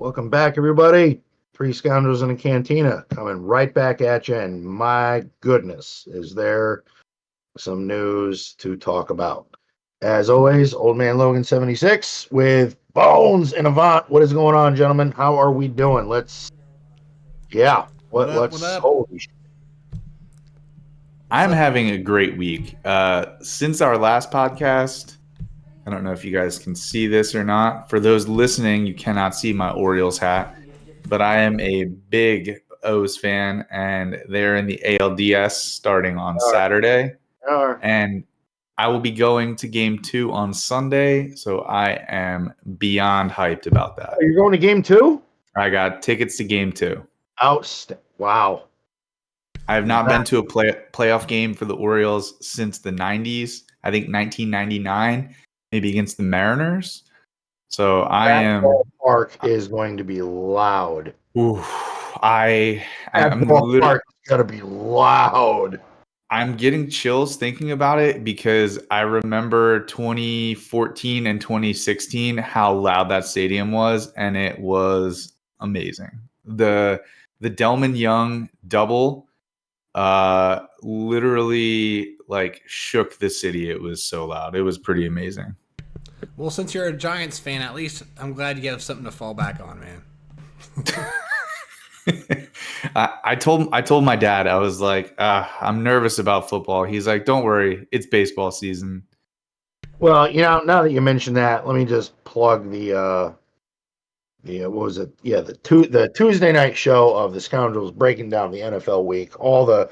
Welcome back, everybody. Three Scoundrels in a Cantina coming right back at you. And my goodness, is there some news to talk about? As always, Old Man Logan 76 with Bones and Avant. What is going on, gentlemen? How are we doing? What's What up? holy shit. I'm having a great week. Since our last podcast, I don't know if you guys can see this or not. For those listening, you cannot see my Orioles hat, but I am a big O's fan, and they're in the ALDS starting on Saturday. And I will be going to game 2 on Sunday, so I am beyond hyped about that. You're going to game 2? I got tickets to game 2. Wow. I have not been to a playoff game for the Orioles since the 90s. I think 1999, maybe against the Mariners. So That ballpark is going to be loud. I'm ballpark is going to be loud. I'm getting chills thinking about it because I remember 2014 and 2016 how loud that stadium was, and it was amazing. The Delman Young double literally like shook the city. It was so loud. It was pretty amazing. Well, since you're a Giants fan, at least I'm glad you have something to fall back on, man. I told my dad, I was like, I'm nervous about football. He's like, don't worry, it's baseball season. Well, now that you mentioned that, let me just plug the what was it? Yeah, the Tuesday night show of the Scoundrels breaking down the NFL week, all the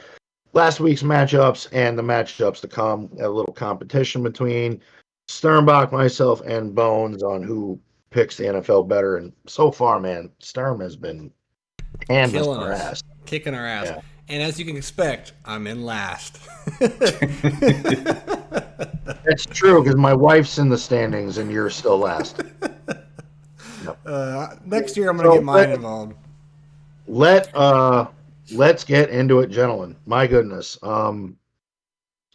last week's matchups and the matchups to come. A little competition between Sternbach, myself, and Bones on who picks the NFL better. And so far, man, Stern has been kicking our ass. Yeah. And as you can expect, I'm in last. That's true because my wife's in the standings and you're still last. Next year I'm going to get mine involved. Let's get into it, gentlemen. My goodness. A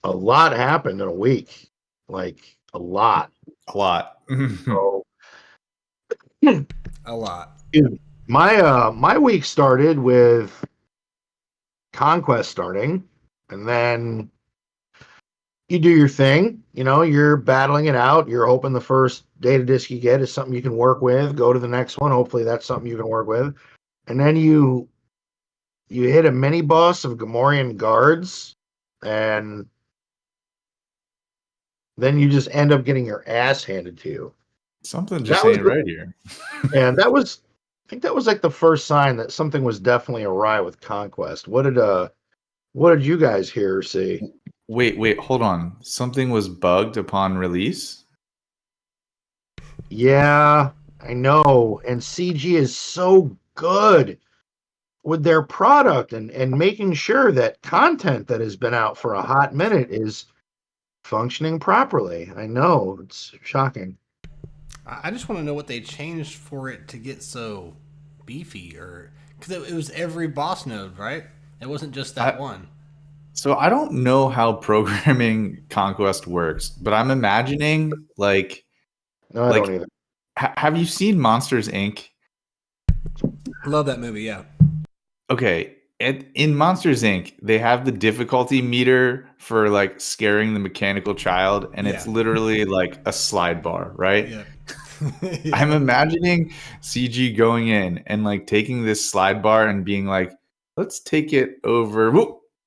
lot happened in a week. Like a lot. So, a lot. Dude, my week started with Conquest starting, and then you do your thing. You're battling it out. You're hoping the first data disk you get is something you can work with. Go to the next one. Hopefully that's something you can work with. And then you hit a mini boss of Gamorrean guards, and then you just end up getting your ass handed to you. Something just ain't right here. And I think that was like the first sign that something was definitely awry with Conquest. What did you guys hear or see? Wait, hold on. Something was bugged upon release? Yeah, I know. And CG is so good with their product and making sure that content that has been out for a hot minute is functioning properly. I know. It's shocking. I just want to know what they changed for it to get so beefy, or because it was every boss node, right? It wasn't just that one. So I don't know how programming Conquest works, but I'm imagining No, I don't either. Have you seen Monsters, Inc.? Love that movie, yeah. Okay, in Monsters, Inc., they have the difficulty meter for like scaring the mechanical child, and it's literally like a slide bar, right? Yeah. I'm imagining CG going in and like taking this slide bar and being like, let's take it over.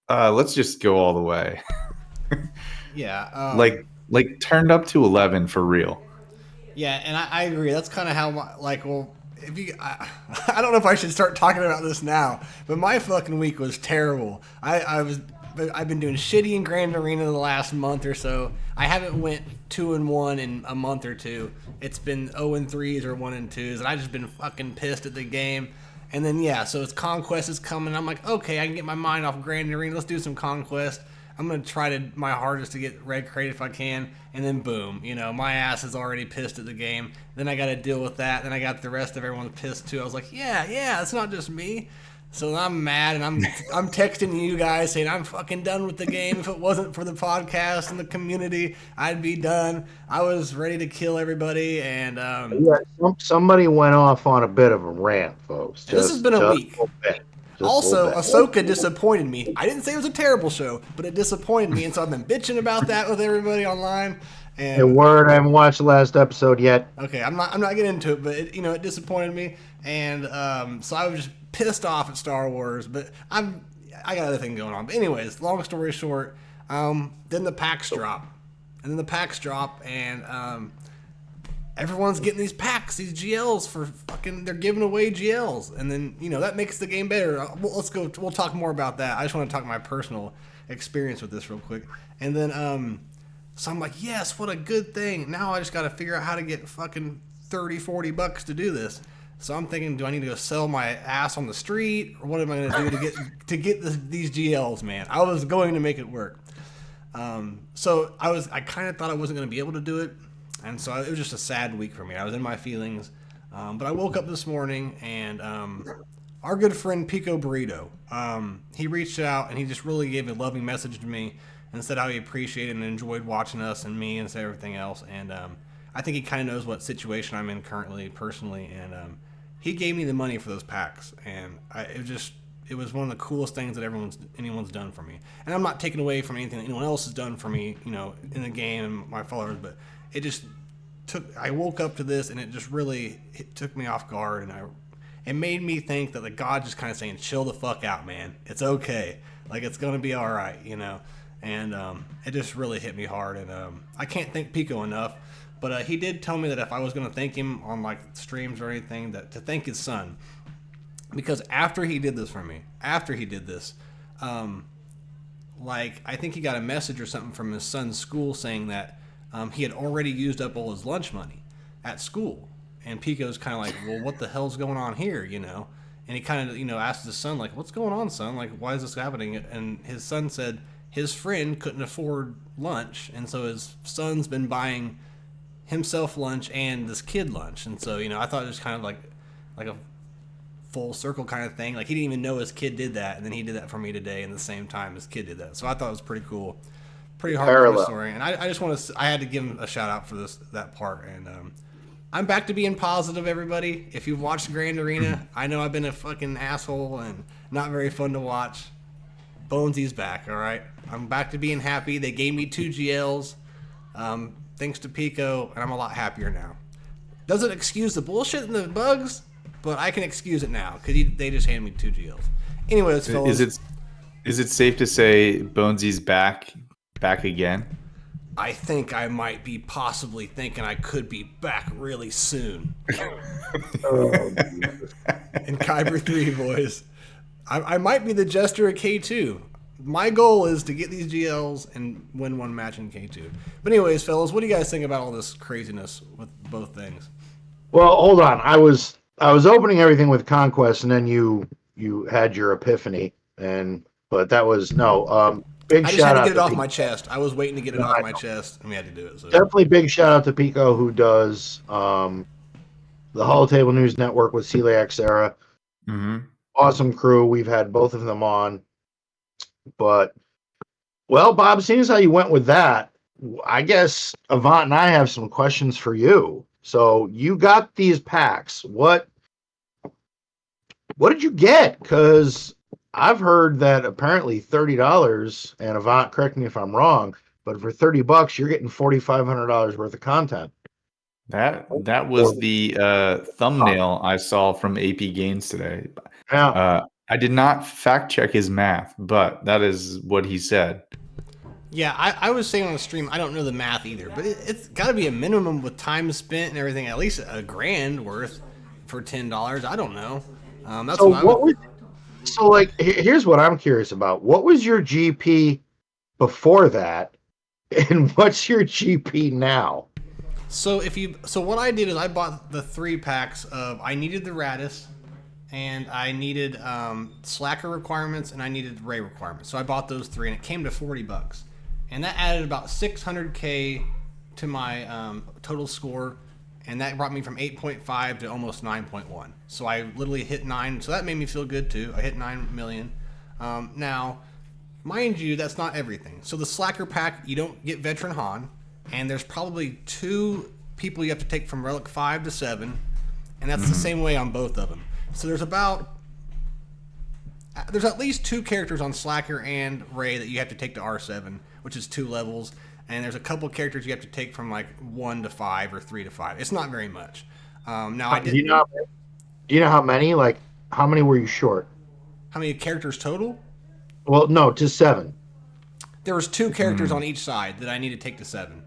Let's just go all the way. Yeah. Like turned up to 11 for real. Yeah, and I agree. That's kind of how if you, I don't know if I should start talking about this now, but my fucking week was terrible. I've been doing shitty in Grand Arena the last month or so. I haven't went 2-1 in a month or two. It's been 0-3s or 1-2s, and I've just been fucking pissed at the game. And then so it's Conquest is coming. I'm like, okay, I can get my mind off Grand Arena. Let's do some Conquest. I'm gonna try my hardest to get red crate if I can. And then boom, my ass is already pissed at the game. Then I got to deal with that. Then I got the rest of everyone pissed too. I was like, yeah, it's not just me. So I'm mad, and I'm texting you guys saying I'm fucking done with the game. If it wasn't for the podcast and the community, I'd be done. I was ready to kill everybody, and Yeah, somebody went off on a bit of a rant, folks. this has Just been a a week. little bit. Just a Also, little bit. Ahsoka disappointed me. I didn't say it was a terrible show, but it disappointed me, and so I've been bitching about that with everybody online. A And word. I haven't watched the last episode yet. okay, I'm not getting into it, but it disappointed me, and so I was just pissed off at Star Wars. But I got other thing going on. But anyways, long story short, then the packs drop, and everyone's getting these packs, these GLs for fucking. They're giving away GLs, and then that makes the game better. Let's go. We'll talk more about that. I just want to talk my personal experience with this real quick, and then so I'm like, yes, what a good thing. Now I just got to figure out how to get fucking $30-$40 to do this. So I'm thinking, do I need to go sell my ass on the street, or what am I going to do to get these GLs, man? I was going to make it work. So I kind of thought I wasn't going to be able to do it, and so it was just a sad week for me. I was in my feelings, but I woke up this morning, and our good friend Pico Burrito, he reached out and he just really gave a loving message to me and said how he appreciated and enjoyed watching us and me and everything else. And I think he kind of knows what situation I'm in currently, personally. And he gave me the money for those packs, and it was one of the coolest things that anyone's done for me. And I'm not taking away from anything that anyone else has done for me, in the game and my followers, but it just I woke up to this, and it just really took me off guard, and it made me think that God just kind of saying, chill the fuck out, man. It's okay. Like, it's going to be all right, And it just really hit me hard. And I can't thank Pico enough. But he did tell me that if I was going to thank him on streams or anything, that to thank his son. Because after he did this for me, I think he got a message or something from his son's school saying that he had already used up all his lunch money at school. And Pico's kind of like, well, what the hell's going on here, And he kind of, asked his son, like, what's going on, son? Like, why is this happening? And his son said his friend couldn't afford lunch, and so his son's been buying himself lunch and this kid lunch. And so, I thought it was kind of like a full circle kind of thing. Like, he didn't even know his kid did that, and then he did that for me today, and the same time his kid did that. So I thought it was pretty cool. Pretty hard story. And I just want to, I had to give him a shout out for that part. And I'm back to being positive, everybody. If you've watched Grand Arena, I know I've been a fucking asshole and not very fun to watch. Bonesy's back, all right? I'm back to being happy. They gave me 2 GLs, thanks to Pico, and I'm a lot happier now. Doesn't excuse the bullshit and the bugs, but I can excuse it now because they just handed me 2 GLs. Anyways, fellas. Is it safe to say Bonesy's back again? I think I might be possibly thinking I could be back really soon. In Kyber 3, boys. I might be the Jester at K2. My goal is to get these GLs and win one match in K2. But anyways, fellas, what do you guys think about all this craziness with both things? Well, hold on. I was opening everything with Conquest, and then you had your epiphany, but that was big I just shout had to out get it off Pico. my chest. I was waiting to get it off my chest, and we had to do it. So. Definitely big shout out to Pico, who does the Holotable News Network with Celiac Sarah. Mm-hmm. Awesome crew. We've had both of them on. But, well, Bob, seeing as how you went with that, I guess Avant and I have some questions for you. So you got these packs. What did you get? Because I've heard that apparently $30, and Avant, correct me if I'm wrong, but for $30, you're getting $4,500 worth of content. That was the thumbnail I saw from AP Games today. Yeah. I did not fact check his math, but that is what he said. Yeah, I was saying on the stream, I don't know the math either, but it's got to be a minimum with time spent and everything, at least $1,000 worth for $10. I don't know. That's so what here's what I'm curious about. What was your GP before that, and what's your GP now? So what I did is I bought the 3 packs of, I needed the Radis, and I needed Slacker requirements, and I needed Ray requirements. So I bought those 3, and it came to $40, and that added about 600K to my total score. and that brought me from 8.5 to almost 9.1. So I literally hit 9. So that made me feel good too. I hit 9 million. Now, mind you, that's not everything. So the Slacker pack, you don't get Veteran Han, and there's probably 2 people you have to take from Relic 5 to 7, and that's the same way on both of them. So there's at least 2 characters on Slacker and Ray that you have to take to R7, which is 2 levels. And there's a couple characters you have to take from like 1 to 5 or 3 to 5. It's not very much. Now I did. Do you know how many? Like, how many were you short? How many characters total? Well, no, just 7. There was 2 characters on each side that I need to take to 7.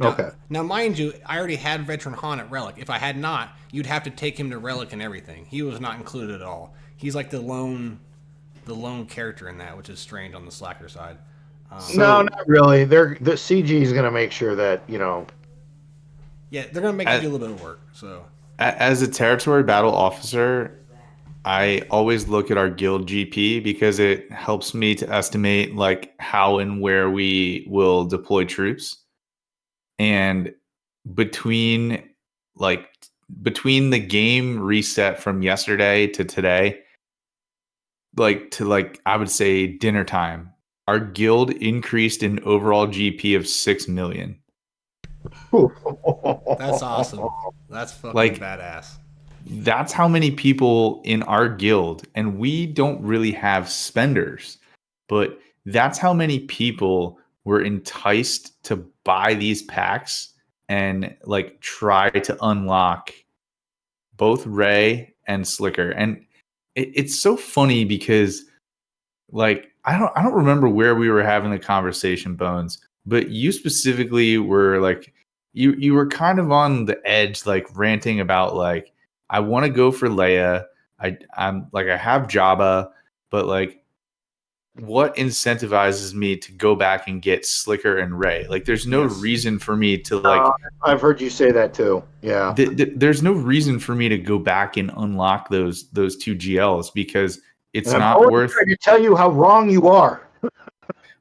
Okay. Now, mind you, I already had Veteran Han at Relic. If I had not, you'd have to take him to Relic and everything. He was not included at all. He's like the lone character in that, which is strange on the Slacker side. No, not really. The CG is going to make sure that, Yeah, they're gonna make you do a little bit of work. So, as a territory battle officer, I always look at our guild GP because it helps me to estimate like how and where we will deploy troops. And between the game reset from yesterday to today, I would say dinner time, our guild increased in overall GP of 6 million. that's awesome. That's fucking Like, badass. That's how many people in our guild, and we don't really have spenders, but that's how many people were enticed to buy these packs and like try to unlock both Ray and Slicker. And it's so funny because like I don't remember where we were having the conversation, Bones, but you specifically were like you were kind of on the edge, like ranting about like, I want to go for Leia. I'm like, I have Jabba, but like, what incentivizes me to go back and get Slicker and Ray? Like, there's no reason for me to like. I've heard you say that too. Yeah. There's no reason for me to go back and unlock those 2 GLs because it's And not worth. trying to tell you how wrong you are.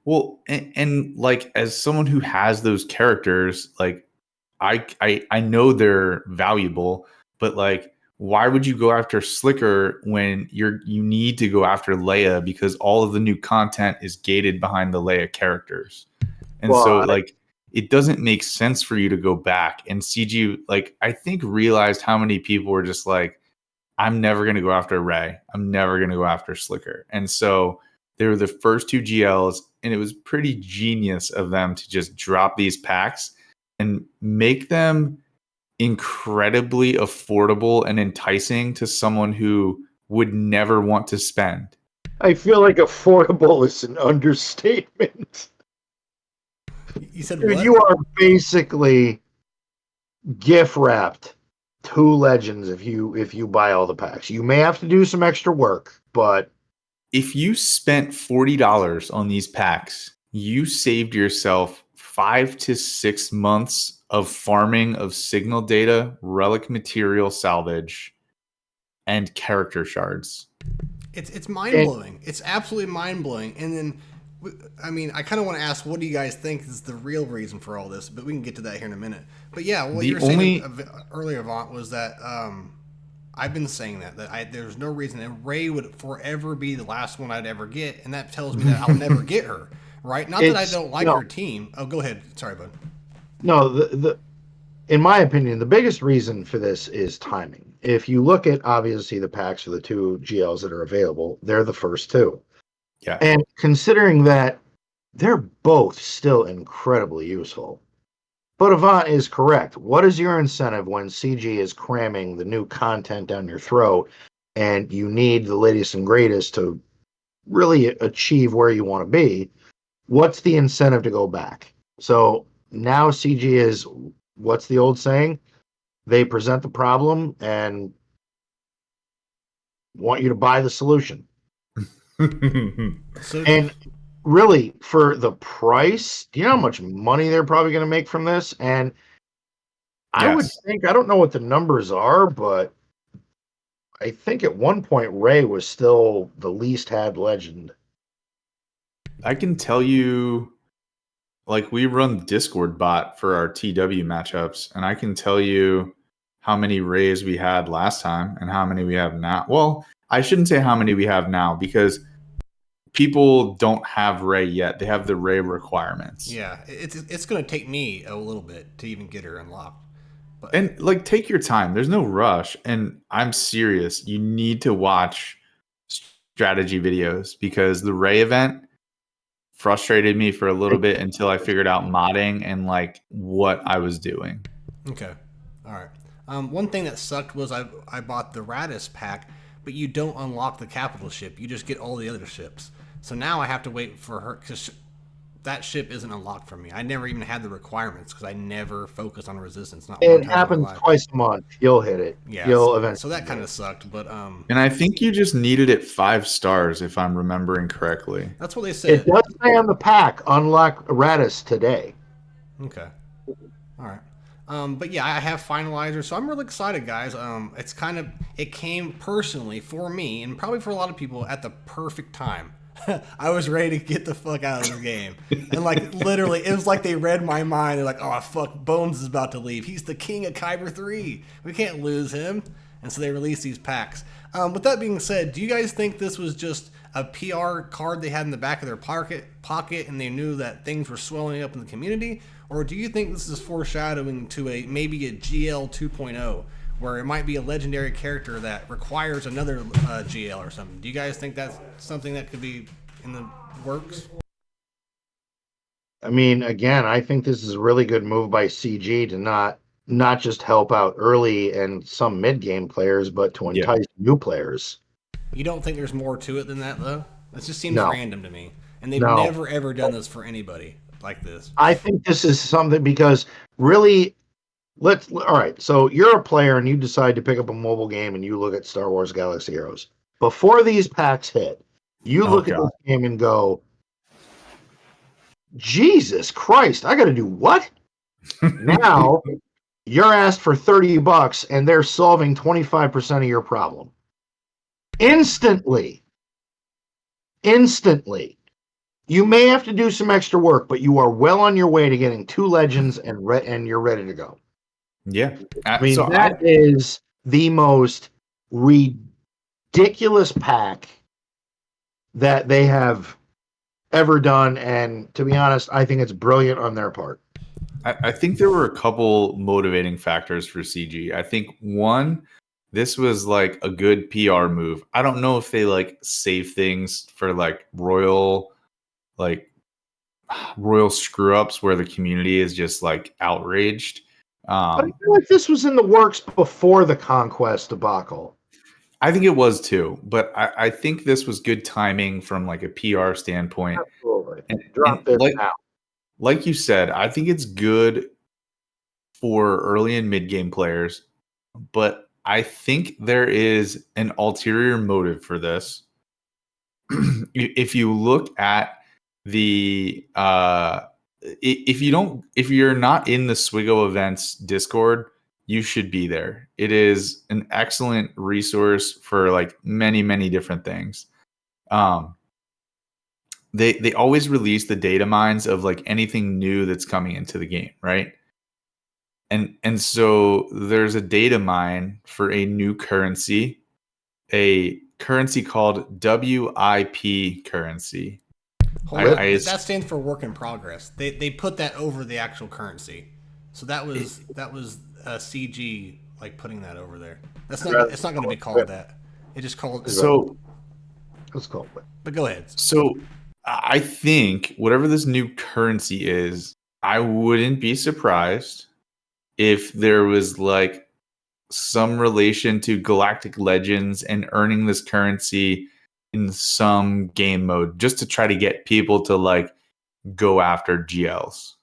Well, and like as someone who has those characters, like I know they're valuable, but like, why would you go after Slicker when you need to go after Leia because all of the new content is gated behind the Leia characters? And so like it doesn't make sense for you to go back. And CG, like, I think realized how many people were just like, I'm never going to go after Ray. I'm never going to go after Slicker. And so they were the first 2 GLs, and it was pretty genius of them to just drop these packs and make them incredibly affordable and enticing to someone who would never want to spend. I feel like affordable is an understatement. You said Dude, what? you are basically gift wrapped 2 legends if you buy all the packs. You may have to do some extra work, but if you spent $40 on these packs, you saved yourself 5 to 6 months of farming of signal data, relic material salvage, and character shards. It's mind blowing. It's absolutely mind blowing. And then, I mean, I kind of want to ask, what do you guys think is the real reason for all this? But we can get to that here in a minute. But yeah, what you were saying earlier, Vaughn, was that I've been saying that there's no reason, and Ray would forever be the last one I'd ever get, and that tells me that I'll never get her. Right? Not that I don't like her team. Oh, go ahead. Sorry, bud. No, in my opinion, the biggest reason for this is timing. If you look at, obviously, the packs for the 2 GLs that are available, they're the first 2. Yeah. And considering that they're both still incredibly useful. But Avant is correct. What is your incentive when CG is cramming the new content down your throat and you need the latest and greatest to really achieve where you want to be? What's the incentive to go back? So now CG is, what's the old saying? They present the problem and want you to buy the solution. And really, for the price, do you know how much money they're probably going to make from this? And I would think, I don't know what the numbers are, but I think at one point Ray was still the least had legend. I can tell you like we run Discord bot for our TW matchups, and I can tell you how many rays we had last time and how many we have now. Well, I shouldn't say how many we have now because people don't have Ray yet. They have the Ray requirements. Yeah, it's going to take me a little bit to even get her unlocked. But And like take your time. There's no rush. And I'm serious. You need to watch strategy videos because the Ray event frustrated me for a little bit until I figured out modding and like what I was doing. okay, all right. One thing that sucked was I bought the Radis pack, but you don't unlock the capital ship. You just get all the other ships. So now I have to wait for her because that ship isn't unlocked for me. I never even had the requirements because I never focused on resistance. Not one It time happens in my life. twice a month. You'll hit it. Yeah, You'll eventually. so that kind of sucked. But And I think you just needed it 5 stars if I'm remembering correctly. that's what they said. It does say on the pack, unlock Radis today. Okay. All right. But yeah, I have finalizers, so I'm really excited, guys. It came personally for me and probably for a lot of people at the perfect time. I was ready to get the fuck out of this game. And like literally, it was like they read my mind. They're like, oh fuck, Bones is about to leave. He's the king of Kyber 3. We can't lose him. And so they released these packs. With that being said, do you guys think this was just a PR card they had in the back of their pocket and they knew that things were swelling up in the community? Or do you think this is foreshadowing to maybe a GL 2.0 where it might be a legendary character that requires another GL or something? Do you guys think that's something that could be in the works? I mean, again, I think this is a really good move by CG to not just help out early and some mid-game players, but to entice new players. You don't think there's more to it than that, though? It just seems No. random to me. And they've No. never, ever done this for anybody like this. I think this is something because really, all right, so you're a player and you decide to pick up a mobile game and you look at Star Wars Galaxy Heroes. Before these packs hit, you look at this game and go, Jesus Christ, I got to do what? Now, you're asked for $30 and they're solving 25% of your problem. Instantly. You may have to do some extra work, but you are well on your way to getting 2 legends and you're ready to go. Yeah. I mean, that is the most ridiculous pack that they have ever done. And to be honest, I think it's brilliant on their part. I think there were a couple motivating factors for CG. I think one, this was like a good PR move. I don't know if they like save things for like royal screw ups where the community is just like outraged. I feel like this was in the works before the Conquest debacle. I think it was too, but I think this was good timing from like a PR standpoint. Absolutely. And now. Like you said, I think it's good for early and mid game players, but I think there is an ulterior motive for this. If you look at the if you're not in the SWGOH events Discord, you should be there. It is an excellent resource for like many different things. They always release the data mines of like anything new that's coming into the game, right? And so there's a data mine for a new currency, a currency called WIP currency. That stands for work in progress. They put that over the actual currency, so that was CG like putting that over there. It's not going to be called that. It just called so. Let's call it. But go ahead. So I think whatever this new currency is, I wouldn't be surprised if there was like some relation to Galactic Legends and earning this currency in some game mode just to try to get people to like go after GLs.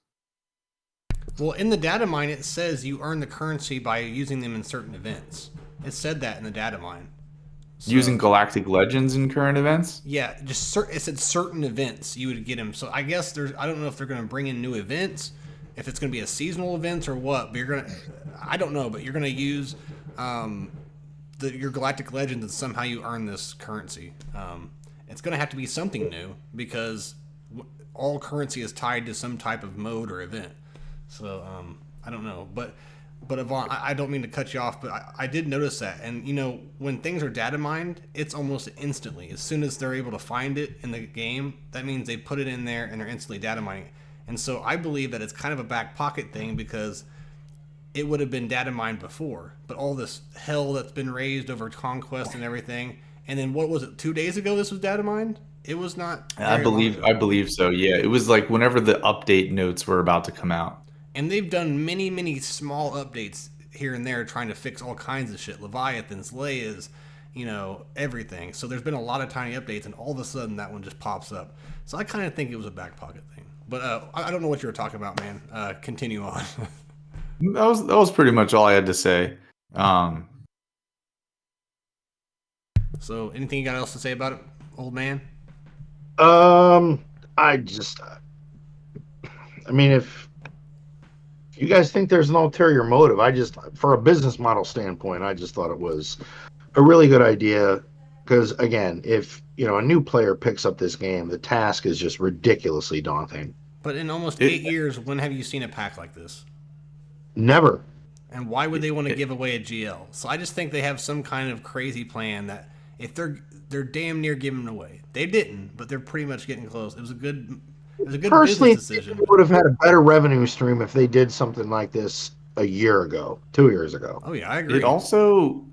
Well, in the data mine, it says you earn the currency by using them in certain events. It said that in the data mine. So, using Galactic Legends in current events? Yeah, it said certain events you would get them. So I guess I don't know if they're going to bring in new events, if it's going to be a seasonal event or what. But I don't know, but you're going to use your Galactic Legends and somehow you earn this currency. It's going to have to be something new because all currency is tied to some type of mode or event. So I don't know, but Avant, I don't mean to cut you off, but I did notice that. And when things are data mined, it's almost instantly. As soon as they're able to find it in the game, that means they put it in there and they're instantly data mining it. And so I believe that it's kind of a back pocket thing because it would have been data mined before, but all this hell that's been raised over Conquest and everything, and then what was it? 2 days ago, this was data mined. It was not. I believe so. Yeah, it was like whenever the update notes were about to come out. And they've done many, many small updates here and there, trying to fix all kinds of shit, Leviathans, Leias, everything. So there's been a lot of tiny updates, and all of a sudden that one just pops up. So I kind of think it was a back pocket thing. But I don't know what you were talking about, man. Continue on. That was pretty much all I had to say. So anything you got else to say about it, old man? If you guys think there's an ulterior motive, for a business model standpoint, I just thought it was a really good idea. Because again, if a new player picks up this game, the task is just ridiculously daunting. But in almost 8 years, when have you seen a pack like this? Never. And why would they want to give away a GL? So I just think they have some kind of crazy plan that if they're damn near giving it away. They didn't, but they're pretty much getting close. It was a good Personally, business decision. They would have had a better revenue stream if they did something like this a year ago, 2 years ago. Oh yeah, I agree. It also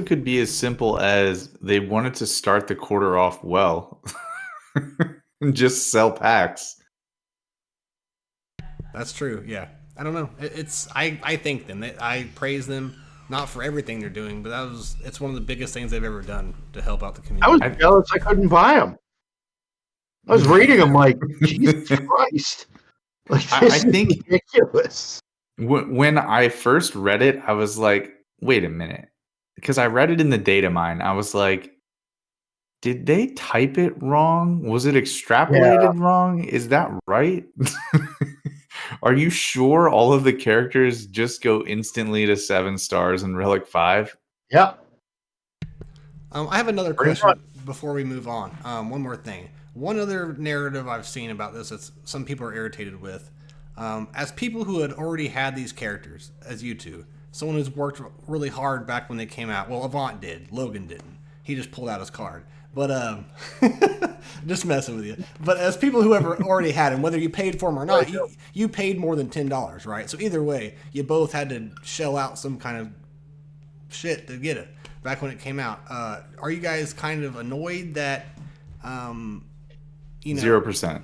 could be as simple as they wanted to start the quarter off well and just sell packs. That's true. Yeah, I don't know. I thank them. I praise them, not for everything they're doing, but it's one of the biggest things they've ever done to help out the community. I was jealous I couldn't buy them. I was reading them like, Jesus Christ. Like, this is ridiculous. When I first read it, I was like, wait a minute. Because I read it in the data mine. I was like, did they type it wrong? Was it extrapolated wrong? Is that right? Are you sure all of the characters just go instantly to 7 stars in Relic 5? Yeah. I have another question before we move on. One more thing. One other narrative I've seen about this that some people are irritated with. As people who had already had these characters, as you two, someone who's worked really hard back when they came out. Well, Avant did. Logan didn't. He just pulled out his card. But just messing with you. But as people who ever already had him, whether you paid for him or not, you paid more than $10, right? So either way, you both had to shell out some kind of shit to get it back when it came out. Are you guys kind of annoyed that 0%? 0%?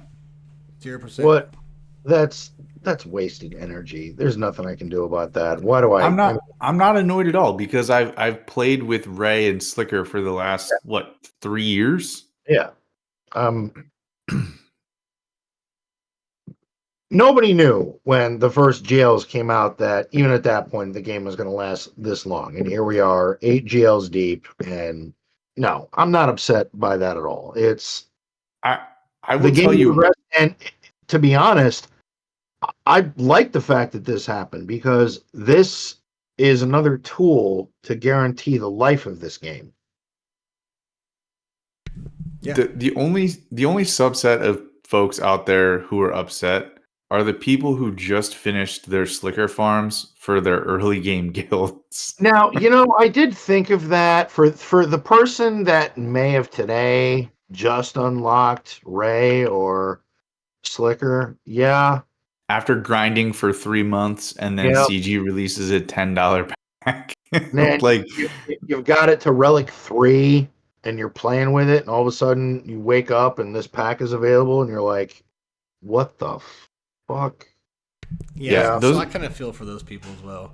What? That's wasted energy. There's nothing I can do about that. Why do I? I'm not annoyed at all because I've played with Ray and Slicker for the last 3 years. Yeah. Nobody knew when the first GLs came out that even at that point the game was going to last this long, and here we are, 8 GLs deep, and no, I'm not upset by that at all. It's I will tell you, and to be honest, I like the fact that this happened because this is another tool to guarantee the life of this game. Yeah. The only subset of folks out there who are upset are the people who just finished their Slicker farms for their early game guilds. Now, I did think of that for the person that may have today just unlocked Ray or Slicker. Yeah. After grinding for 3 months and then CG releases a $10 pack. Man, like you've got it to Relic 3 and you're playing with it, and all of a sudden you wake up and this pack is available and you're like, what the fuck? Yeah, so I kind of feel for those people as well.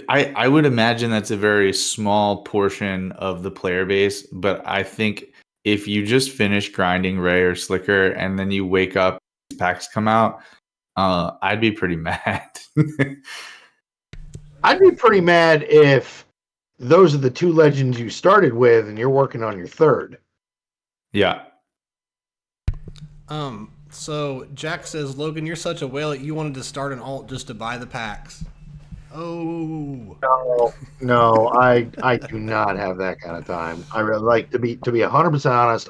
I would imagine that's a very small portion of the player base, but I think if you just finish grinding Ray or Slicker and then you wake up, these packs come out, I'd be pretty mad. I'd be pretty mad if those are the 2 legends you started with and you're working on your 3rd. Yeah. So Jack says, Logan, you're such a whale that you wanted to start an alt just to buy the packs. Oh. No, I do not have that kind of time. I really like to be 100% honest.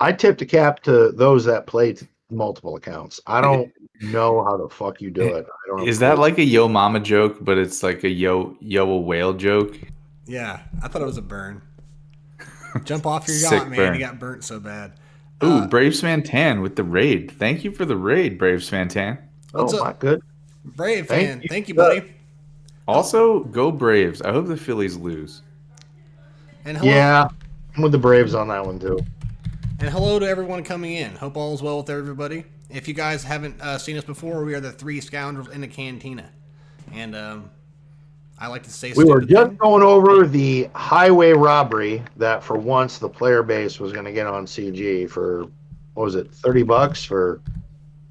I tip the cap to those that play multiple accounts. I don't know how the fuck you do it. I don't have a Is that clue. like a yo mama joke, but it's like a yo a whale joke? Yeah, I thought it was a burn. Jump off your yacht, Sick man. burn. You got burnt so bad. Ooh, Braves Fan Tan with the raid. Thank you for the raid, Braves Fan Tan. What's Oh my up, good. Brave Thank fan? you. Thank you, buddy. Also, go Braves. I hope the Phillies lose. And hello, Yeah, I'm with the Braves on that one too. and hello to everyone coming in. Hope all is well with everybody. If you guys haven't seen us before, we are the three scoundrels in the Cantina, and I like to say We were stupid just things. going over the highway robbery that for once the player base was going to get on CG for, what was it, $30 for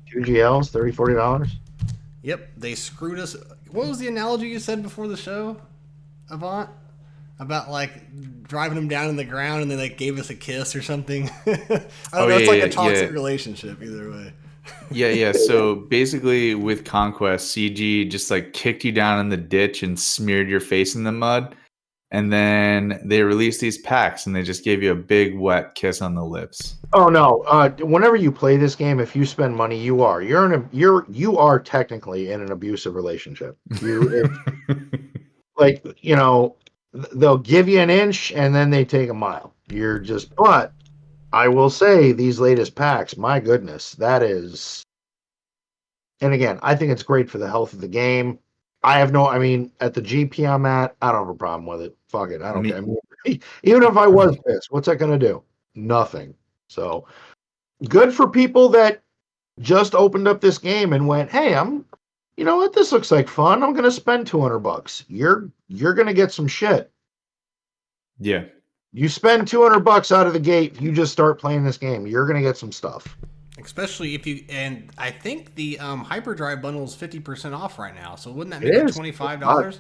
2 GLs, $40. Yep, they screwed us. What was the analogy you said before the show, Avant? About like driving them down in the ground and they like gave us a kiss or something. I don't Oh, know. It's yeah, like a yeah, toxic yeah. relationship either way. Yeah. So basically, with Conquest, CG just like kicked you down in the ditch and smeared your face in the mud. And then they released these packs and they just gave you a big wet kiss on the lips. Oh no! Whenever you play this game, if you spend money, you are technically in an abusive relationship. Like they'll give you an inch and then they take a mile. You're just, but I will say these latest packs, my goodness, that is, and again, I think it's great for the health of the game. I mean, at the GP I'm at, I don't have a problem with it. Fuck it, I don't care. I mean, even if I was pissed, what's that gonna do? Nothing. So good for people that just opened up this game and went, "Hey, you know what? This looks like fun. I'm gonna spend $200. You're gonna get some shit. Yeah. You spend $200 out of the gate. You just start playing this game. You're gonna get some stuff. Especially if you, and I think the Hyperdrive bundle is 50% off right now. So wouldn't that It make it is. $25?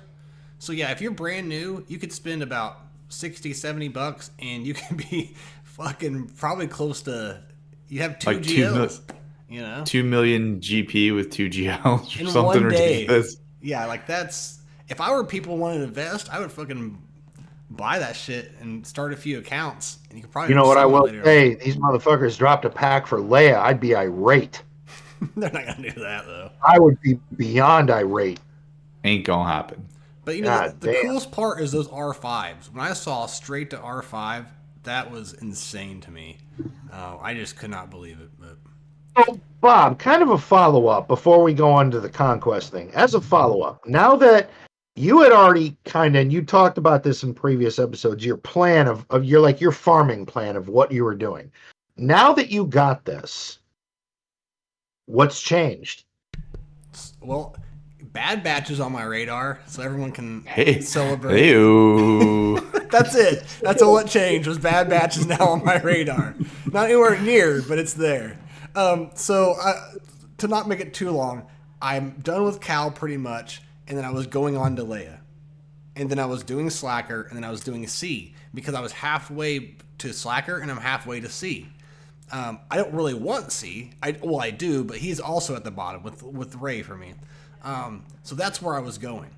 So yeah, if you're brand new, you could spend about 60, $70 and you can be fucking probably close to, you have two Like 2 GLs, you know, 2 million GP with 2 GLs or in something one day. ridiculous. Yeah, like that's, if I were people wanting to invest, I would fucking buy that shit and start a few accounts and you could probably You know what I sell it will later say? These motherfuckers dropped a pack for Leia. I'd be irate. on. They're not going to do that though. I would be beyond irate. Ain't gonna happen. But you know, God the damn. coolest part is those R5s. When I saw straight to R5, that was insane to me. I just could not believe it. But So, Bob, kind of a follow up before we go on to the Conquest thing. As a follow up, now that you had already kind of, and you talked about this in previous episodes, your plan of your farming plan of what you were doing. Now that you got this, what's changed? well, Bad Batch is on my radar, so everyone can Hey, celebrate. Hey-o. That's it. That's all it changed. Was Bad Batch is now on my radar. Not anywhere near, but it's there. To not make it too long, I'm done with Cal pretty much, and then I was going on to Leia. And then I was doing Slacker, and then I was doing C, because I was halfway to Slacker, and I'm halfway to C. I don't really want C. I do, but he's also at the bottom with Ray for me. So that's where I was going.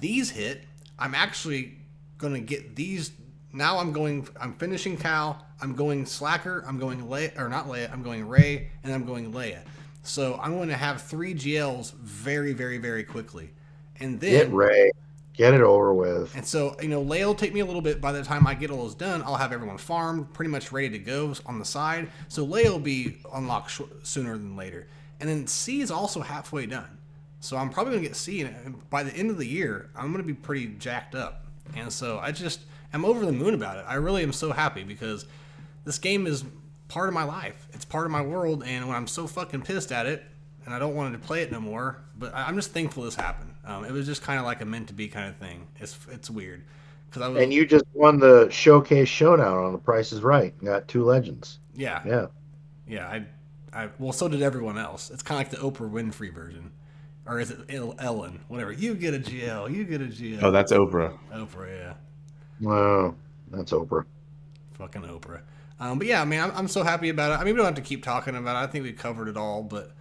These hit. I'm actually going to get these. Now I'm finishing Cal. I'm going Slacker. I'm going Leia, or not Leia. I'm going Ray, and I'm going Leia. So I'm going to have 3 GLs very, very, very quickly. And then Get Ray. Get it over with. and so, Leia will take me a little bit. By the time I get all those done, I'll have everyone farmed, pretty much ready to go on the side. So Leia will be unlocked sooner than later. And then C is also halfway done. So I'm probably going to get C, and by the end of the year, I'm going to be pretty jacked up. And so I'm over the moon about it. I really am so happy because this game is part of my life. It's part of my world, and when I'm so fucking pissed at it, and I don't want to play it no more, but I'm just thankful this happened. It was just kind of like a meant to be kind of thing. It's weird because And you just won the showcase showdown on The Price is Right. Got 2 legends. yeah. Well, so did everyone else. It's kind of like the Oprah Winfrey version, or is it Ellen? Whatever. You get a GL. You get a GL. Oh, that's Oprah. Oprah. Yeah. Well, that's Oprah. Fucking Oprah. But yeah, I mean, I'm so happy about it. I mean, we don't have to keep talking about it. I think we covered it all, but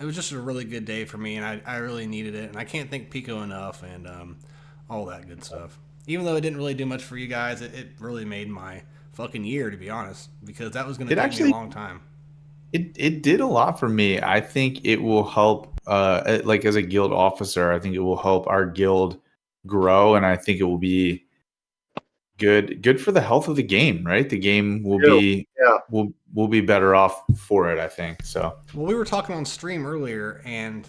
it was just a really good day for me, and I really needed it. And I can't thank Pico enough and all that good stuff. Even though it didn't really do much for you guys, it really made my fucking year, to be honest, because that was going to It take me a actually long time. it did a lot for me. I think it will help like as a guild officer, I think it will help our guild grow, and I think it will be good for the health of the game, right? The game will Ew. be Yeah. will be better off for it, I think. So Well, we were talking on stream earlier, and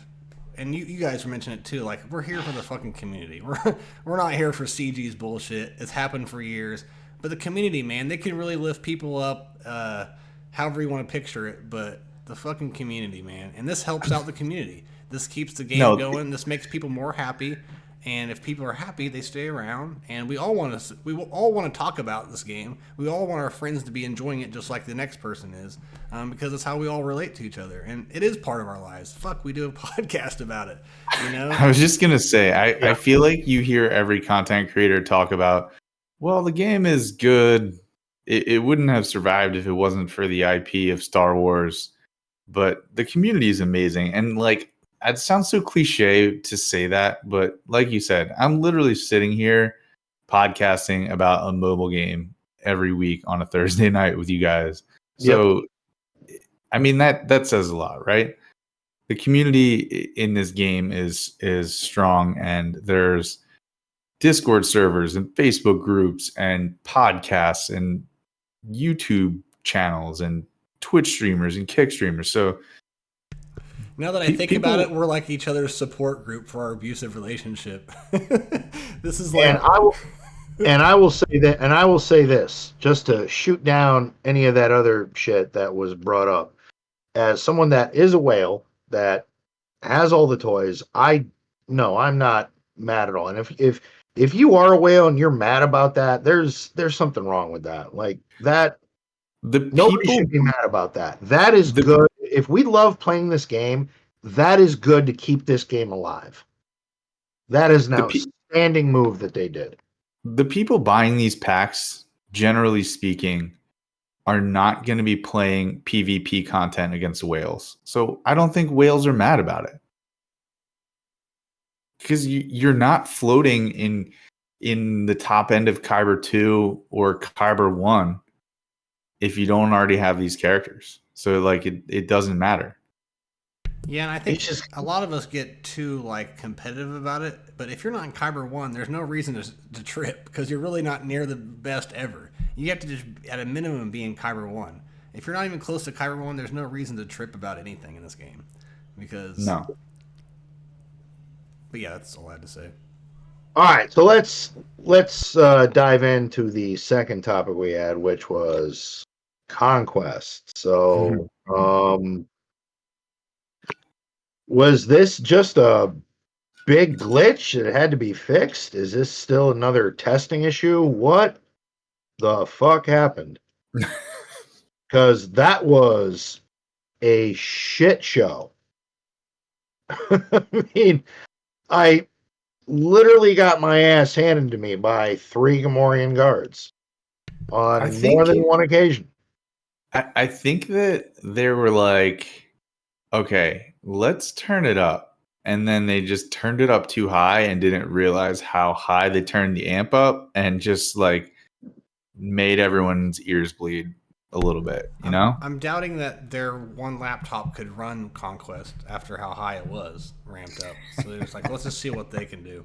you guys were mentioning it too. Like, we're here for the fucking community. We're not here for CG's bullshit. It's happened for years. But the community, man, they can really lift people up, however you want to picture it. But the fucking community, man, and this helps out the community. This keeps the game no, going. This makes people more happy. And if people are happy, they stay around. And we all want to talk about this game. We all want our friends to be enjoying it just like the next person is, because it's how we all relate to each other, and it is part of our lives. Fuck, we do a podcast about it. You know. I was just gonna say, I feel like you hear every content creator talk about, well, the game is good. It wouldn't have survived if it wasn't for the IP of Star Wars, but the community is amazing. And like, it sounds so cliche to say that, but like you said, I'm literally sitting here podcasting about a mobile game every week on a Thursday night with you guys. So, I mean, that says a lot, right? The community in this game is strong, and there's Discord servers and Facebook groups and podcasts and YouTube channels and Twitch streamers and Kick streamers. So now that I think about it, we're like each other's support group for our abusive relationship. This is like, and I will say that, and I will say this, just to shoot down any of that other shit that was brought up. As someone that is a whale that has all the toys, I'm not mad at all. And if you are a whale and you're mad about that, there's something wrong with that. Like that, nobody should be mad about that. That is good. If we love playing this game, that is good to keep this game alive. That is an outstanding move that they did. The people buying these packs, generally speaking, are not going to be playing PvP content against whales. So I don't think whales are mad about it. Because you're not floating in the top end of Kyber 2 or Kyber 1 if you don't already have these characters. So like it doesn't matter. Yeah, and I think a lot of us get too like competitive about it. But if you're not in Kyber 1, there's no reason to trip, because you're really not near the best ever. You have to just, at a minimum, be in Kyber 1. If you're not even close to Kyber 1, there's no reason to trip about anything in this game. Because no. But yeah, that's all I had to say. All right, so let's dive into the second topic we had, which was Conquest. So, was this just a big glitch that had to be fixed? Is this still another testing issue? What the fuck happened? Because that was a shit show. I mean, I literally got my ass handed to me by 3 Gamorrean guards on more than one occasion. I think that they were like, okay, let's turn it up. And then they just turned it up too high and didn't realize how high they turned the amp up, and just like made everyone's ears bleed a little bit, you know? I'm doubting that their one laptop could run Conquest after how high it was ramped up. So they're just like, let's just see what they can do.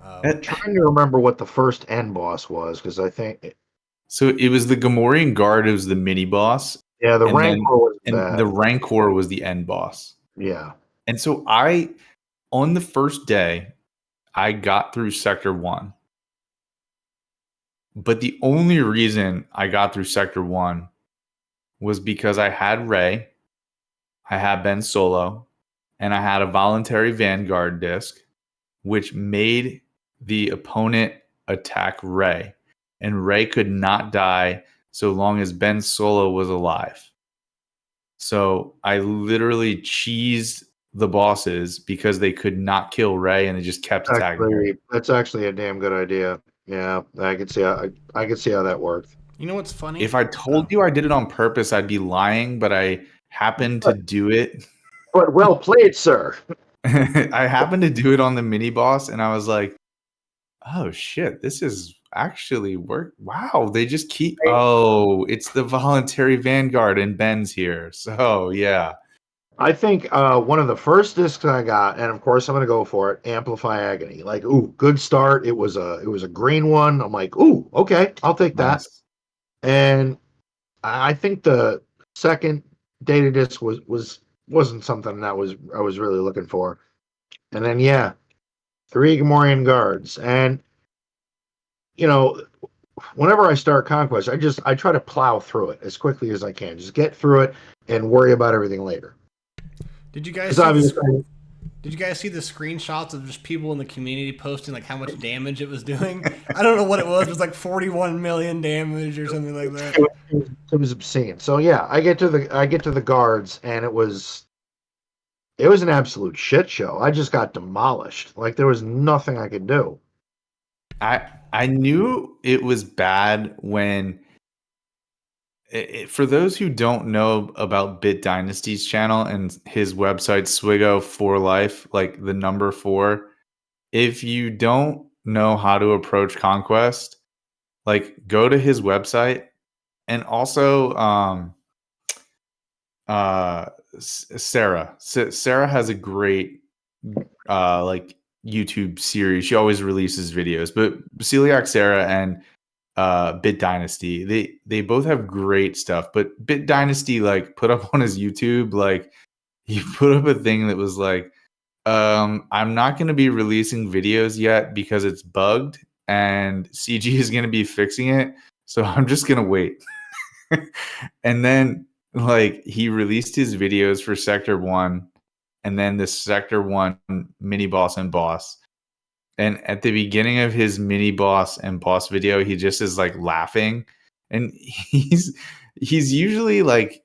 I'm trying to remember what the first end boss was, because I think... So it was the Gamorrean Guard. It was the mini boss. Yeah, the Rancor was bad. The Rancor was the end boss. Yeah. And so on the first day, I got through Sector 1. But the only reason I got through Sector 1 was because I had Rey, I had Ben Solo, and I had a voluntary Vanguard disc, which made the opponent attack Rey. And Rey could not die so long as Ben Solo was alive. So I literally cheesed the bosses because they could not kill Rey, and they just kept attacking her. That's actually a damn good idea. Yeah, I could see how that worked. You know what's funny? If I told you I did it on purpose, I'd be lying, but I happened to do it. But well played, sir. I happened to do it on the mini boss, and I was like, oh shit, this is actually work. Wow, they just keep. Oh, it's the voluntary vanguard, and Ben's here. So yeah. I think one of the first discs I got, and of course I'm gonna go for it, Amplify Agony. Like, ooh, good start. It was a green one. I'm like, ooh, okay, I'll take that. Nice. And I think the second data disc wasn't something that I was really looking for. And then yeah, 3 Gamorrean guards. And you know, whenever I start Conquest, I try to plow through it as quickly as I can. Just get through it and worry about everything later. Did you guys Because see obviously, Did you guys see the screenshots of just people in the community posting like how much damage it was doing? I don't know what it was. It was like 41 million damage or something like that. it was obscene. So yeah, I get to the guards, and it was an absolute shit show. I just got demolished. Like there was nothing I could do. I knew it was bad when. For those who don't know about Bit Dynasty's channel and his website SWGOH for Life, like the number 4, if you don't know how to approach Conquest, like go to his website. And also Sarah has a great like YouTube series. She always releases videos, but Celiac Sarah and Bit Dynasty, they both have great stuff. But Bit Dynasty like put up on his YouTube, like he put up a thing that was like, I'm not going to be releasing videos yet because it's bugged and CG is going to be fixing it, so I'm just going to wait. And then like he released his videos for Sector 1 and then the Sector 1 mini boss and boss. And at the beginning of his mini boss and boss video, he just is like laughing, and he's usually like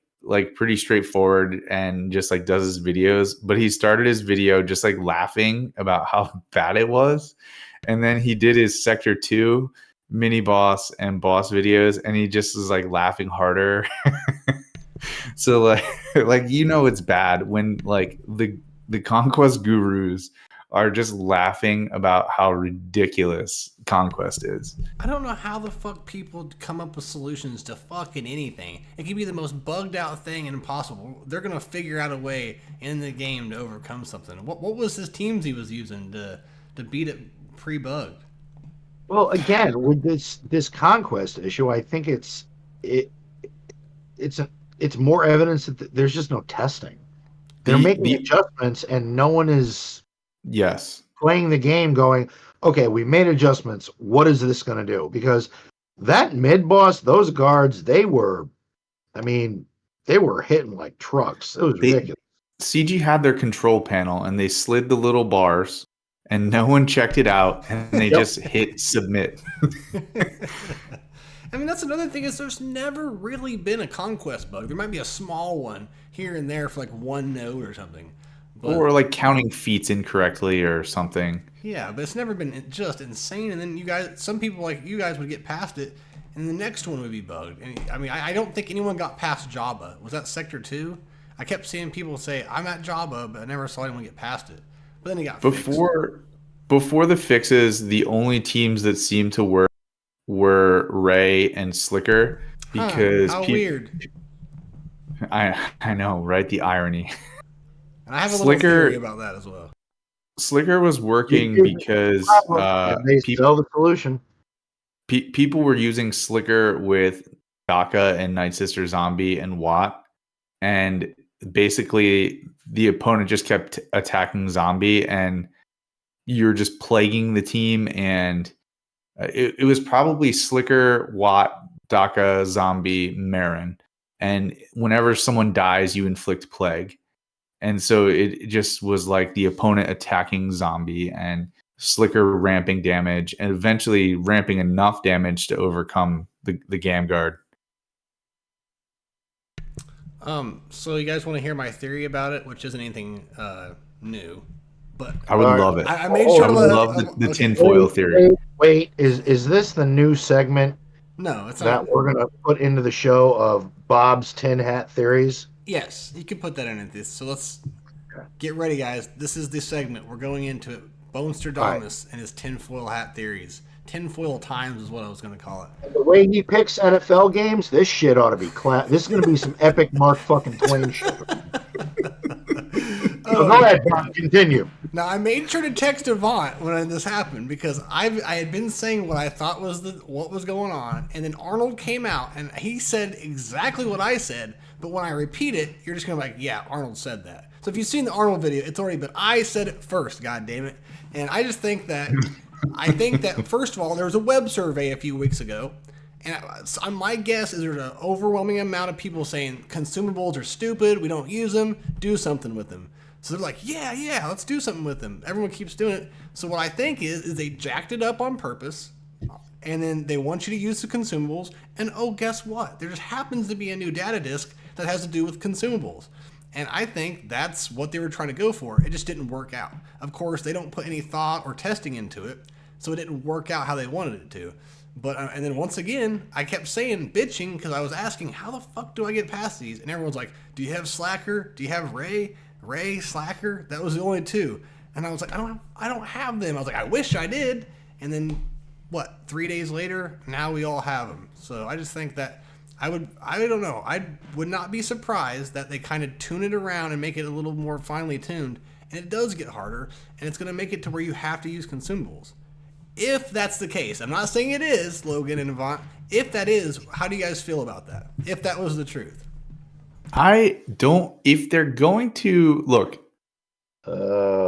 pretty straightforward and just like does his videos. But he started his video just like laughing about how bad it was, and then he did his Sector 2 mini boss and boss videos, and he just is like laughing harder. So like it's bad when like the Conquest gurus are just laughing about how ridiculous Conquest is. I don't know how the fuck people come up with solutions to fucking anything. It could be the most bugged out thing and impossible. They're gonna figure out a way in the game to overcome something. What was his teams he was using to beat it pre-bugged? Well, again, with this Conquest issue, I think it's more evidence that there's just no testing. They're making adjustments, and no one is playing the game going, okay, we made adjustments. What is this going to do? Because that mid boss, those guards, they were hitting like trucks. It was ridiculous. CG had their control panel, and they slid the little bars, and no one checked it out, and they just hit submit. I mean, that's another thing is there's never really been a Conquest bug. There might be a small one here and there for like one node or something. But, or like counting feats incorrectly or something. Yeah, but it's never been just insane. And then some people like you guys would get past it, and the next one would be bugged. And I mean, I don't think anyone got past Jabba. Was that Sector 2? I kept seeing people say, I'm at Jabba, but I never saw anyone get past it. But then it got fixed. Before the fixes, the only teams that seemed to work were Ray and Slicker, because how weird. I know, right? The irony. And I have a little theory about that as well. Slicker was working because they sell the solution. People were using Slicker with Daka and Night Sister Zombie and Watt, and basically the opponent just kept attacking Zombie, and you're just plaguing the team. And it was probably Slicker, Watt, Daka, Zombie, Marin. And whenever someone dies, you inflict plague. And so it just was like the opponent attacking Zombie and Slicker ramping damage and eventually ramping enough damage to overcome the Gam Guard. So you guys want to hear my theory about it, which isn't anything new. But I would love it. I made sure I would love the tinfoil theory. Wait, is this the new segment? No, it's not. That we're gonna put into the show of Bob's tin hat theories. Yes, you can put that in this. So let's get ready, guys. This is the segment. We're going into it. Bonester Damas and his tinfoil hat theories. tinfoil times is what I was going to call it. The way he picks NFL games, this shit ought to be This is going to be some epic Mark fucking Twain shit. So go ahead, Bob. Continue. Now I made sure to text Avant when this happened because I had been saying what I thought was what was going on, and then Arnold came out and he said exactly what I said. But when I repeat it, you're just gonna be like, yeah, Arnold said that. So if you've seen the Arnold video, it's already been I said it first. God damn it! And I just think that first of all, there was a web survey a few weeks ago. And my guess is there's an overwhelming amount of people saying consumables are stupid, we don't use them, do something with them. So they're like, yeah, let's do something with them. Everyone keeps doing it. So what I think is they jacked it up on purpose, and then they want you to use the consumables, and oh, guess what? There just happens to be a new data disk that has to do with consumables. And I think that's what they were trying to go for. It just didn't work out. Of course, they don't put any thought or testing into it, so it didn't work out how they wanted it to. But and then once again, I kept saying bitching because I was asking, how the fuck do I get past these? And everyone's like, do you have Slacker? Do you have Ray? Ray, Slacker? That was the only two. And I was like, I don't have them. I was like, I wish I did. And then 3 days later, now we all have them. So I just think that I don't know. I would not be surprised that they kind of tune it around and make it a little more finely tuned. And it does get harder, and it's going to make it to where you have to use consumables. If that's the case, I'm not saying it is, Logan and Avant. If that is, how do you guys feel about that? If that was the truth. If they're going to look,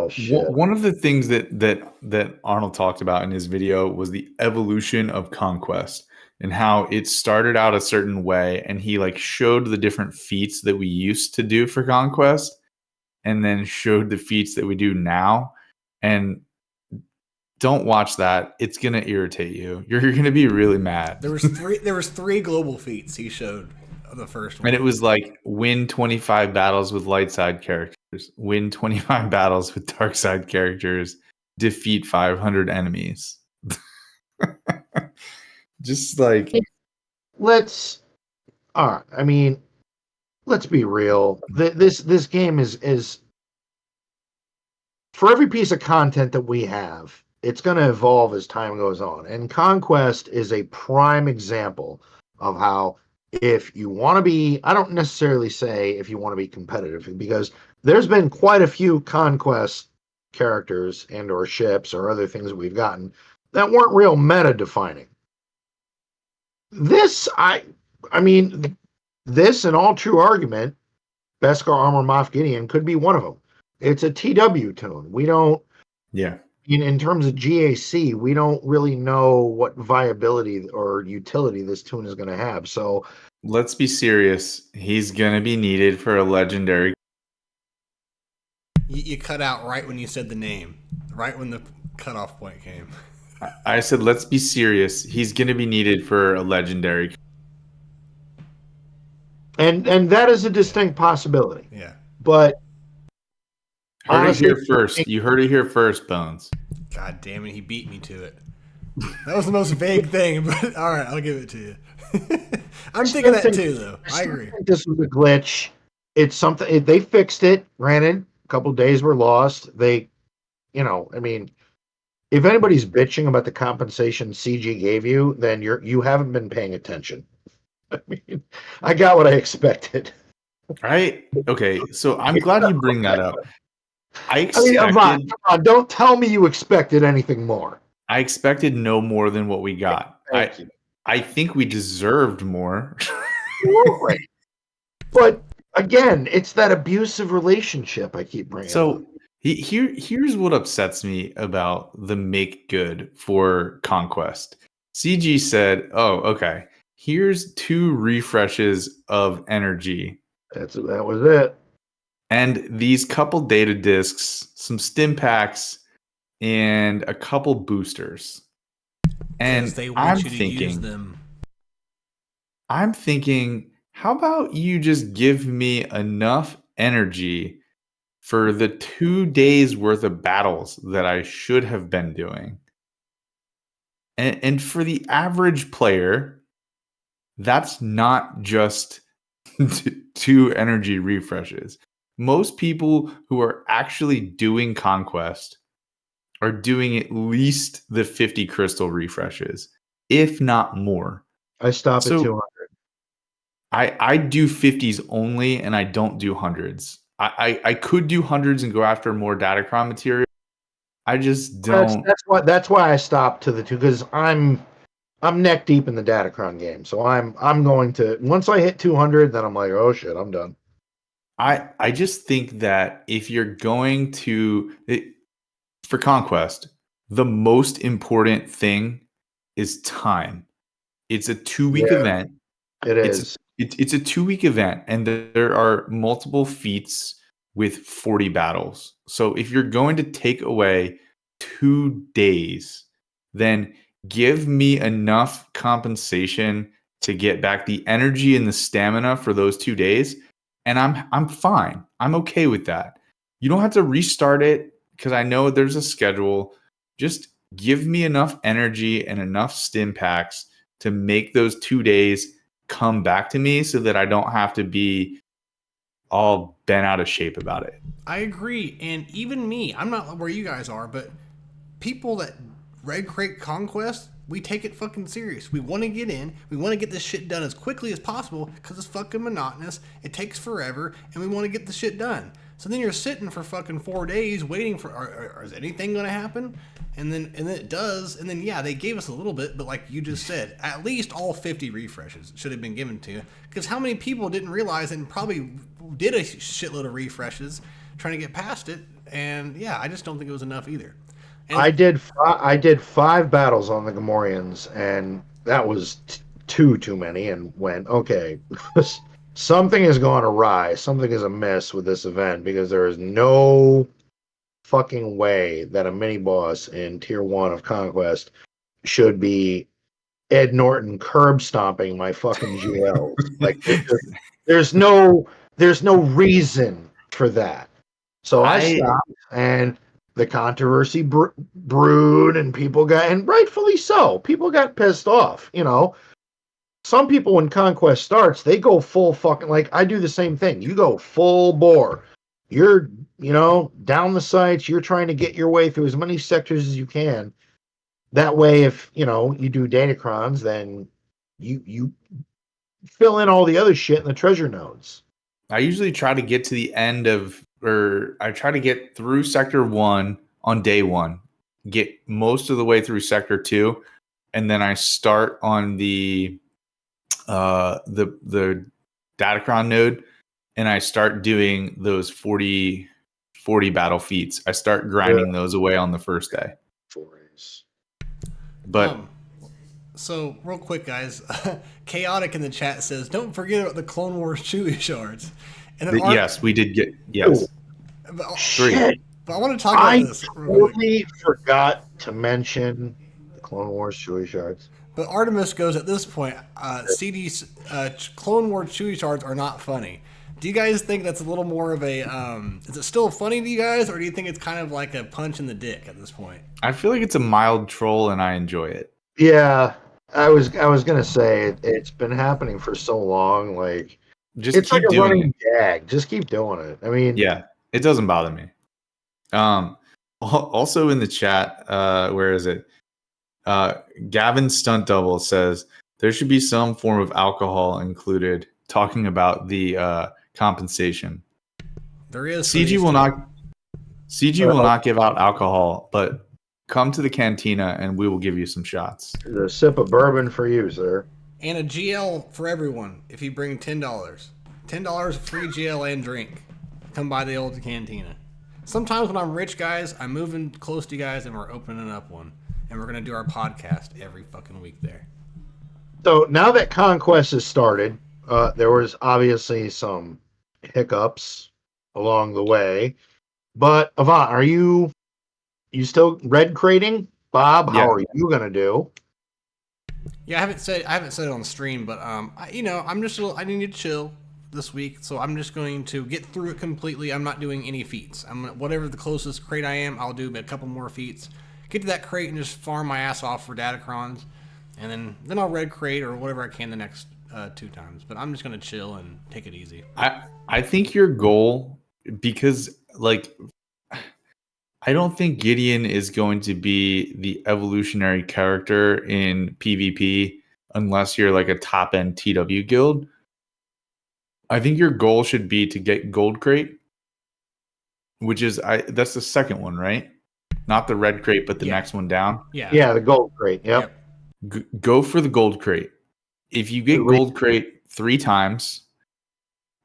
Shit. one of the things that Arnold talked about in his video was the evolution of Conquest and how it started out a certain way, and he like showed the different feats that we used to do for Conquest, and then showed the feats that we do now. And don't watch that; it's gonna irritate you. You're gonna be really mad. There was three global feats he showed. The first one. And it was like win 25 battles with light side characters, win 25 battles with dark side characters, defeat 500 enemies. Just like let's be real. This game is for every piece of content that we have, it's going to evolve as time goes on. And Conquest is a prime example of how if you want to be, I don't necessarily say if you want to be competitive, because there's been quite a few Conquest characters and or ships or other things that we've gotten that weren't real meta defining. This, this in all true argument, Beskar Armor Moff Gideon could be one of them. It's a TW tune. We don't, in terms of GAC, we don't really know what viability or utility this tune is going to have. So let's be serious. He's going to be needed for a legendary. You cut out right when you said the name, right when the cutoff point came. I said, let's be serious. He's going to be needed for a legendary. And that is a distinct possibility. Yeah. But heard it here first. You heard it here first, Bones. God damn it, he beat me to it. That was the most vague thing, but all right, I'll give it to you. I'm thinking that too, though. I agree. This was a glitch. It's something they fixed it. Granted, a couple of days were lost. If anybody's bitching about the compensation CG gave you, then you haven't been paying attention. I got what I expected. Right? Okay, so I'm glad you bring that up. Yvonne, don't tell me you expected anything more. I expected no more than what we got. I think we deserved more. Right. But again, it's that abusive relationship I keep bringing up. So here's what upsets me about the make good for Conquest. CG said, oh, okay, here's 2 refreshes of energy. That was it. And these couple data discs, some stim packs, and a couple boosters. And they want you to use them. I'm thinking, how about you just give me enough energy for the 2 days worth of battles that I should have been doing? And for the average player, that's not just 2 energy refreshes. Most people who are actually doing Conquest are doing at least the 50 crystal refreshes, if not more. I stop at So 200. I do 50s only, and I don't do hundreds. I could do hundreds and go after more Datacron material. I just don't. That's why I stopped to the two, because I'm neck deep in the Datacron game. So I'm going to, once I hit 200, then I'm like, oh shit, I'm done. I just think that if you're going to for Conquest, the most important thing is time. It's a 2-week Yeah, event. it It's is. it's a 2-week event, and there are multiple feats with 40 battles. So if you're going to take away 2 days, then give me enough compensation to get back the energy and the stamina for those 2 days, and I'm fine. I'm okay with that. You don't have to restart it because I know there's a schedule. Just give me enough energy and enough stim packs to make those 2 days come back to me so that I don't have to be all bent out of shape about it. I agree, and even me, I'm not where you guys are, but people that red crate Conquest, we take it fucking serious. We want to get in. We want to get this shit done as quickly as possible because it's fucking monotonous. It takes forever, and we want to get the shit done. So then you're sitting for fucking 4 days waiting for, is anything going to happen? And then it does, and then yeah, they gave us a little bit, but like you just said, at least all 50 refreshes should have been given to you. Because how many people didn't realize it and probably did a shitload of refreshes trying to get past it? And yeah, I just don't think it was enough either. And I did 5 battles on the Gamorreans, and that was too many. And went, okay, something has gone awry. Something is amiss with this event, because there is no fucking way that a mini boss in tier 1 of Conquest should be Ed Norton curb stomping my fucking GLs. Like there's no reason for that. So I I stopped, and the controversy brewed, and and rightfully so, people got pissed off. Some people, when Conquest starts, they go full fucking, like I do the same thing. You go full bore. You're, down the sights. You're trying to get your way through as many sectors as you can. That way, if you do datacrons, then you fill in all the other shit in the treasure nodes. usually try to get to the end of, or I try to get through sector 1 on day 1, get most of the way through sector 2, and then I start on the Datacron node, and I start doing those 40 battle feats. I start grinding those away on the first day. But so real quick, guys, Chaotic in the chat says, "Don't forget about the Clone Wars Chewie shards." And yes, we did get yes. But, 3. But I want to talk about this. Totally forgot to mention the Clone Wars Chewie shards. But Artemis goes, at this point, Clone Wars Chewie shards are not funny. Do you guys think that's a little more of a, is it still funny to you guys, or do you think it's kind of like a punch in the dick at this point? I feel like it's a mild troll, and I enjoy it. Yeah, I was gonna say it's been happening for so long. Like, it's like a running gag. Just keep doing it. I mean, yeah, it doesn't bother me. Also in the chat, where is it? Gavin Stunt Double says there should be some form of alcohol included, talking about the compensation. There is. CG will not give out alcohol, but come to the cantina and we will give you some shots. A sip of bourbon for you, sir. And a GL for everyone if you bring $10. $10 free GL and drink. Come by the old cantina. Sometimes when I'm rich, guys, I'm moving close to you guys and we're opening up one. And we're going to do our podcast every fucking week there. So now that Conquest has started, there was obviously some hiccups along the way. But Avant, are you still red crating? Bob, how are you gonna do? Yeah, I haven't said it on the stream, but I need to chill this week, so I'm just going to get through it completely. I'm not doing any feats. Whatever the closest crate I am, I'll do a couple more feats. Get to that crate and just farm my ass off for Datacrons, and then I'll red crate or whatever I can the next 2 times. But I'm just gonna chill and take it easy. I think your goal, because like I don't think Gideon is going to be the evolutionary character in PvP unless you're like a top end TW guild. I think your goal should be to get Gold Crate, which is that's the second one, right? Not the Red Crate, but the next one down. Yeah, the gold crate. Yep. Go for the Gold Crate. If you get Gold Crate 3 times,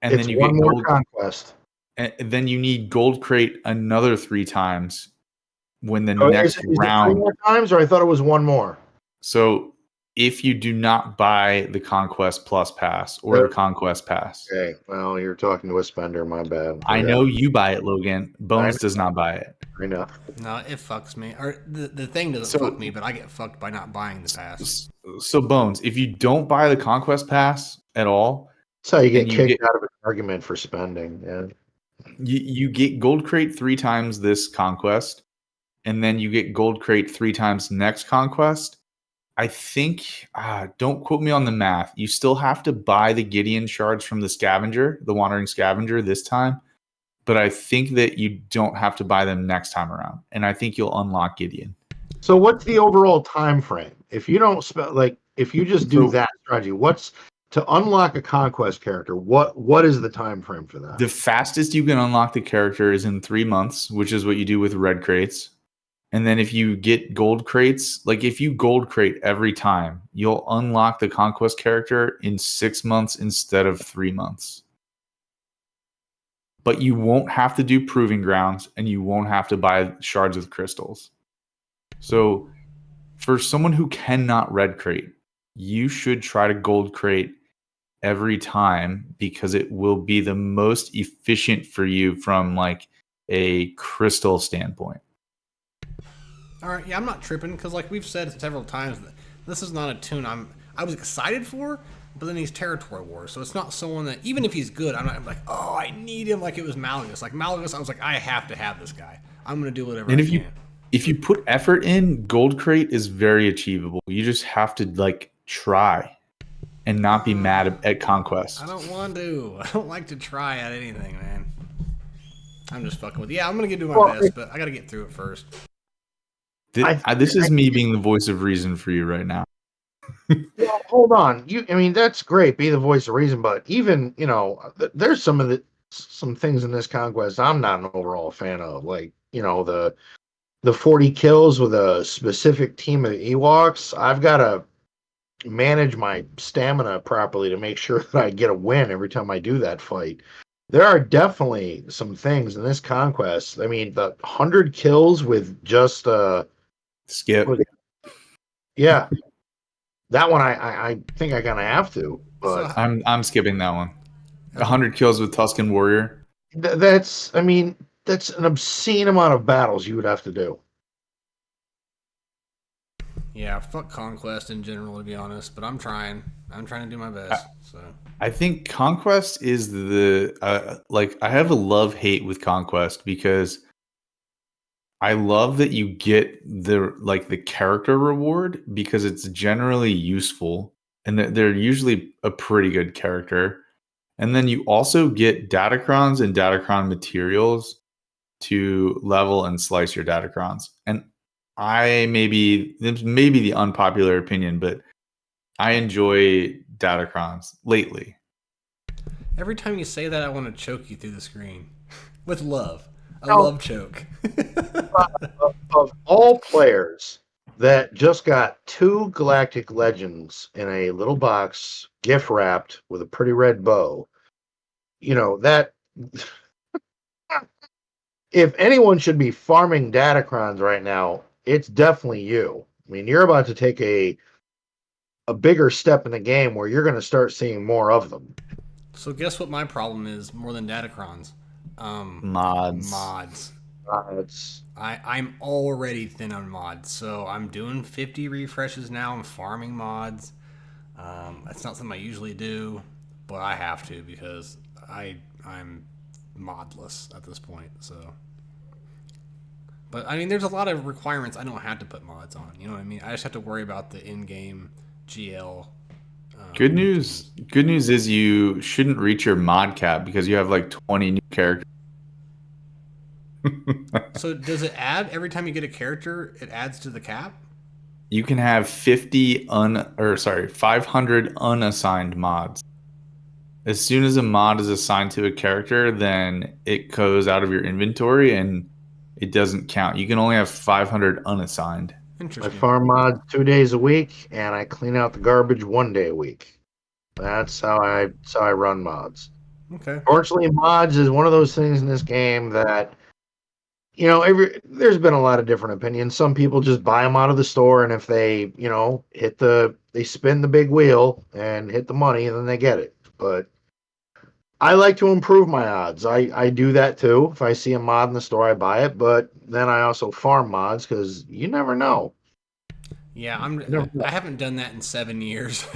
and it's then you one get more Gold Conquest. And then you need Gold Crate another 3 times when the Oh, next is it 3 round. more times, or I thought it was one more. So if you do not buy the Conquest Plus Pass or the Conquest Pass. Okay, well, you're talking to a spender. My bad. I know you buy it, Logan. Bones does not buy it. I know. No, it fucks me. Or the thing doesn't fuck me, but I get fucked by not buying the pass. So Bones, if you don't buy the Conquest Pass at all, that's how you get kicked out of an argument for spending. Yeah. You get Gold Crate 3 times this Conquest, and then you get Gold Crate 3 times next Conquest. I think, don't quote me on the math. You still have to buy the Gideon shards from the Scavenger, the Wandering Scavenger this time. But I think that you don't have to buy them next time around. And I think you'll unlock Gideon. So what's the overall time frame? If you don't if you just do that strategy, what's to unlock a Conquest character? What is the time frame for that? The fastest you can unlock the character is in 3 months, which is what you do with Red Crates. And then if you get Gold Crates, like if you Gold Crate every time, you'll unlock the Conquest character in 6 months instead of 3 months. But you won't have to do Proving Grounds, and you won't have to buy Shards with Crystals. So for someone who cannot Red Crate, you should try to Gold Crate every time, because it will be the most efficient for you from like a crystal standpoint. All right, yeah, I'm not tripping, because like we've said several times, that this is not a tune I was excited for, but then he's Territory Wars, so it's not someone that, even if he's good, I'm like, oh, I need him like it was Malgus. Like Malgus, I was like, I have to have this guy. I'm going to do whatever I can. If you put effort in, Gold Crate is very achievable. You just have to like try and not be mad at Conquest. I don't want to. I don't like to try at anything, man. I'm just fucking with you. Yeah, I'm going to do my best, but I got to get through it first. This is me being the voice of reason for you right now. Well, hold on. That's great. Be the voice of reason, but even there's some things in this Conquest I'm not an overall fan of. Like the 40 kills with a specific team of Ewoks. I've got to manage my stamina properly to make sure that I get a win every time I do that fight. There are definitely some things in this Conquest. The 100 kills with just skip. Yeah. That one I think I kind of have to, but I'm skipping that one. 100 kills with Tusken Warrior. That's an obscene amount of battles you would have to do. Yeah, fuck Conquest in general, to be honest, but I'm trying to do my best. So I think Conquest is the I have a love-hate with Conquest, because I love that you get the character reward, because it's generally useful and they're usually a pretty good character. And then you also get Datacrons and Datacron materials to level and slice your Datacrons. And this may be the unpopular opinion, but I enjoy Datacrons lately. Every time you say that, I want to choke you through the screen with love. Love choke. Of all players that just got 2 Galactic Legends in a little box, gift wrapped with a pretty red bow, that if anyone should be farming Datacrons right now, it's definitely you. You're about to take a bigger step in the game where you're going to start seeing more of them. So guess what my problem is more than Datacrons? Mods. I'm already thin on mods, so I'm doing 50 refreshes now. I'm farming mods. That's not something I usually do, but I have to, because I'm modless at this point. So, but there's a lot of requirements I don't have to put mods on. You know what I mean? I just have to worry about the in-game GL. Good news is you shouldn't reach your mod cap, because you have like 20 new characters. So does it add every time you get a character? It adds to the cap. You can have 500 unassigned mods. As soon as a mod is assigned to a character, then it goes out of your inventory and it doesn't count. You can only have 500 unassigned. I Interesting. farm mods 2 days a week, and I clean out the garbage 1 day a week. That's how I run mods. Okay. Fortunately, mods is one of those things in this game that there's been a lot of different opinions. Some people just buy them out of the store, and if they they spin the big wheel and hit the money, and then they get it. But I like to improve my odds. I do that too. If I see a mod in the store, I buy it. But then I also farm mods because you never know. Yeah, Never know. I haven't done that in 7 years.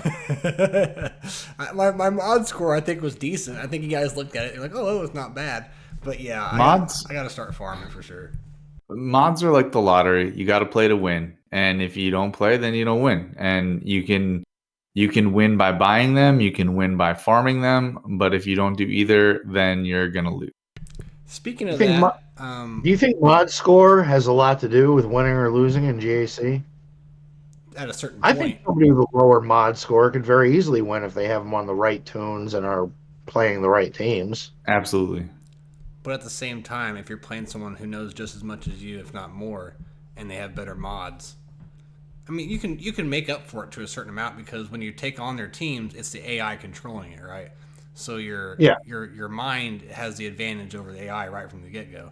my mod score I think was decent. I think you guys looked at it, you're like, oh, it's not bad. But yeah, Mods? I got to start farming for sure. Mods are like the lottery. You got to play to win. And if you don't play, then you don't win. And you can win by buying them, you can win by farming them, but if you don't do either, then you're going to lose. Speaking of Do you think mod score has a lot to do with winning or losing in GAC? at a certain I point. think somebody with a lower mod score could very easily win if they have them on the right tunes and are playing the right teams. Absolutely. But at the same time, if you're playing someone who knows just as much as you, if not more, and they have better mods, I mean, you can make up for it to a certain amount because when you take on their teams, it's the AI controlling it, right? So your mind has the advantage over the AI right from the get go.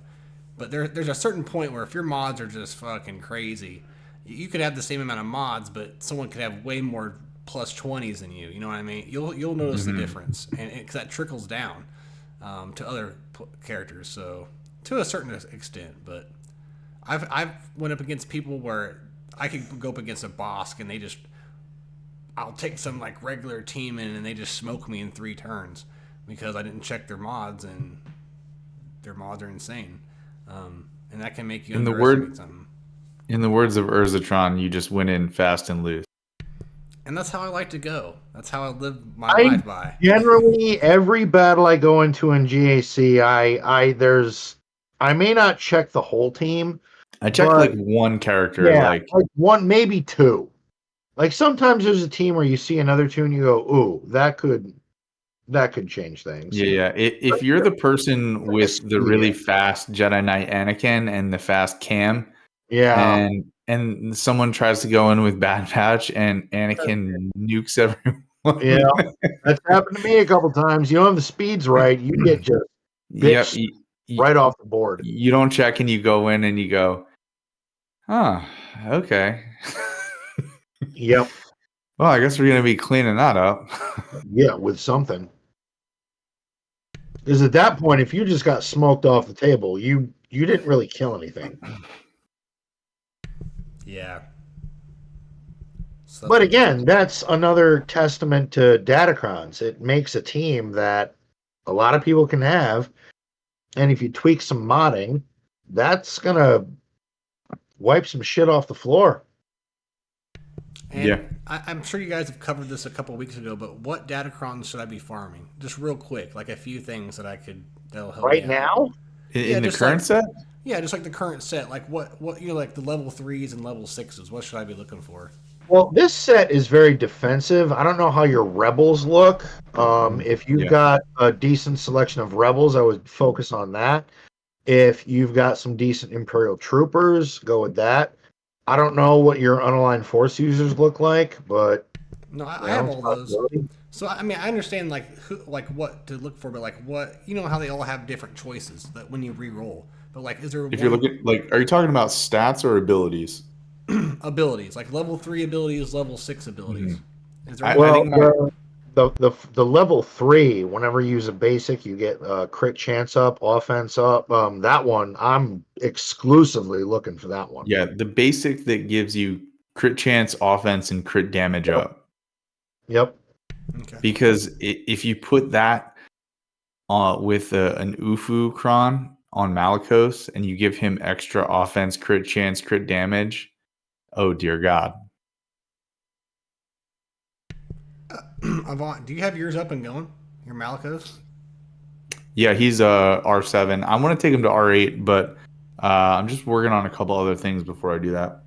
But there's a certain point where if your mods are just fucking crazy, you could have the same amount of mods, but someone could have way more plus 20s than you. You know what I mean? You'll notice the difference, and because that trickles down to other characters. So to a certain extent, but I've went up against people where I could go up against a boss and I'll take some like regular team in and they just smoke me in 3 turns because I didn't check their mods and their mods are insane. And that can make you underestimate something. In the words of Urzatron, you just win in fast and lose. And that's how I like to go. That's how I live my life by. Generally, every battle I go into in GAC, I may not check the whole team. I checked like one character, like one, maybe 2. Like sometimes there's a team where you see another tune, you go, "Ooh, that could change things." Yeah. If you're the person with the really fast Jedi Knight Anakin and the fast Cam, and someone tries to go in with Bad Patch and Anakin nukes everyone. Yeah, that's happened to me a couple times. You don't have the speeds right, you get just bitched right off the board. You don't check and you go in and you go, "Oh, okay." Yep. Well, I guess we're going to be cleaning that up. Yeah, with something. Because at that point, if you just got smoked off the table, you didn't really kill anything. Yeah. But again, that's another testament to Datacrons. It makes a team that a lot of people can have, and if you tweak some modding, that's going to wipe some shit off the floor. And I'm sure you guys have covered this a couple of weeks ago, but what Datacrons should I be farming? Just real quick, like a few things that'll help right now? In the current set? Yeah, just like the current set. Like what like the level 3s and level 6s. What should I be looking for? Well, this set is very defensive. I don't know how your rebels look. If you've got a decent selection of rebels, I would focus on that. If you've got some decent Imperial troopers, go with that. I don't know what your unaligned force users look like, but no, I have all those. So I mean, I understand like what to look for, but like what how they all have different choices that when you re-roll. But like, is there? If you're looking like, are you talking about stats or abilities? Abilities, like level 3 abilities, level 6 abilities. Is there? The level 3, whenever you use a basic, you get crit chance up, offense up. That one, I'm exclusively looking for that one. Yeah, the basic that gives you crit chance, offense, and crit damage up. Yep. Okay. Because if you put that with an Ufu Kron on Malicos and you give him extra offense, crit chance, crit damage, oh dear God. Avant, do you have yours up and going? Your Malicos? Yeah, he's R7. I want to take him to R8, but I'm just working on a couple other things before I do that.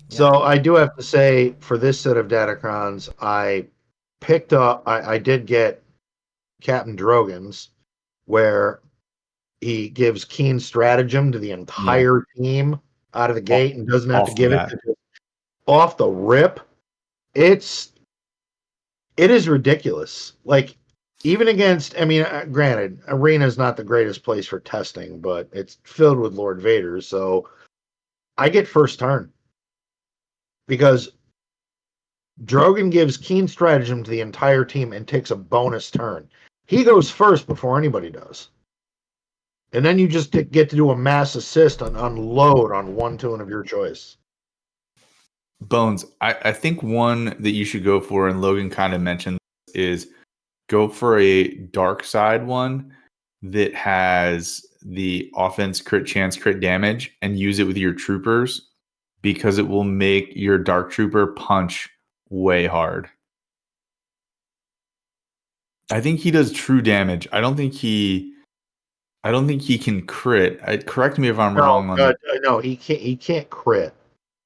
So I do have to say, for this set of Datacrons, I did get Captain Drogon's, where he gives keen stratagem to the Yeah, entire team out of the off, gate and doesn't have to off the give it bat. off the rip. It is ridiculous. Like, even against, I mean, granted, Arena is not the greatest place for testing, but it's filled with Lord Vaders, so I get first turn because Drogon gives keen stratagem to the entire team and takes a bonus turn. He goes first before anybody does. And then you just get to do a mass assist and unload on one tune of your choice. Bones, I think one that you should go for, and Logan kind of mentioned, is go for a dark side one that has the offense crit chance, crit damage, and use it with your troopers because it will make your dark trooper punch way hard. I think he does true damage. I don't think he can crit. Correct me if I'm wrong on that. No, he can't. He can't crit.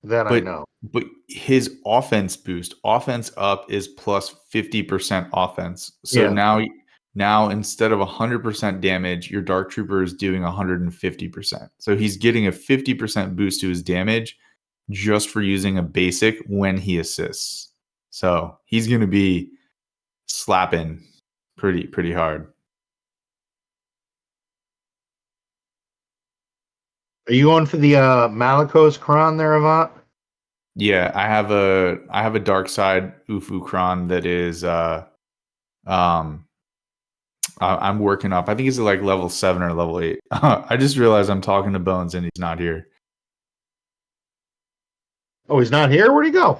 That I But know. his offense boost, offense up is plus 50% offense. So Yeah. now instead of 100% damage, your dark trooper is doing 150%. So he's getting a 50% boost to his damage just for using a basic when he assists. So he's going to be slapping pretty hard. Are you going for the Malicos Kron there, Avant? Yeah, I have a dark side Ufu Kron that is um I'm working up. I think he's at like level 7 or level 8. I just realized I'm talking to Bones and he's not here. Oh, he's not here? Where'd he go?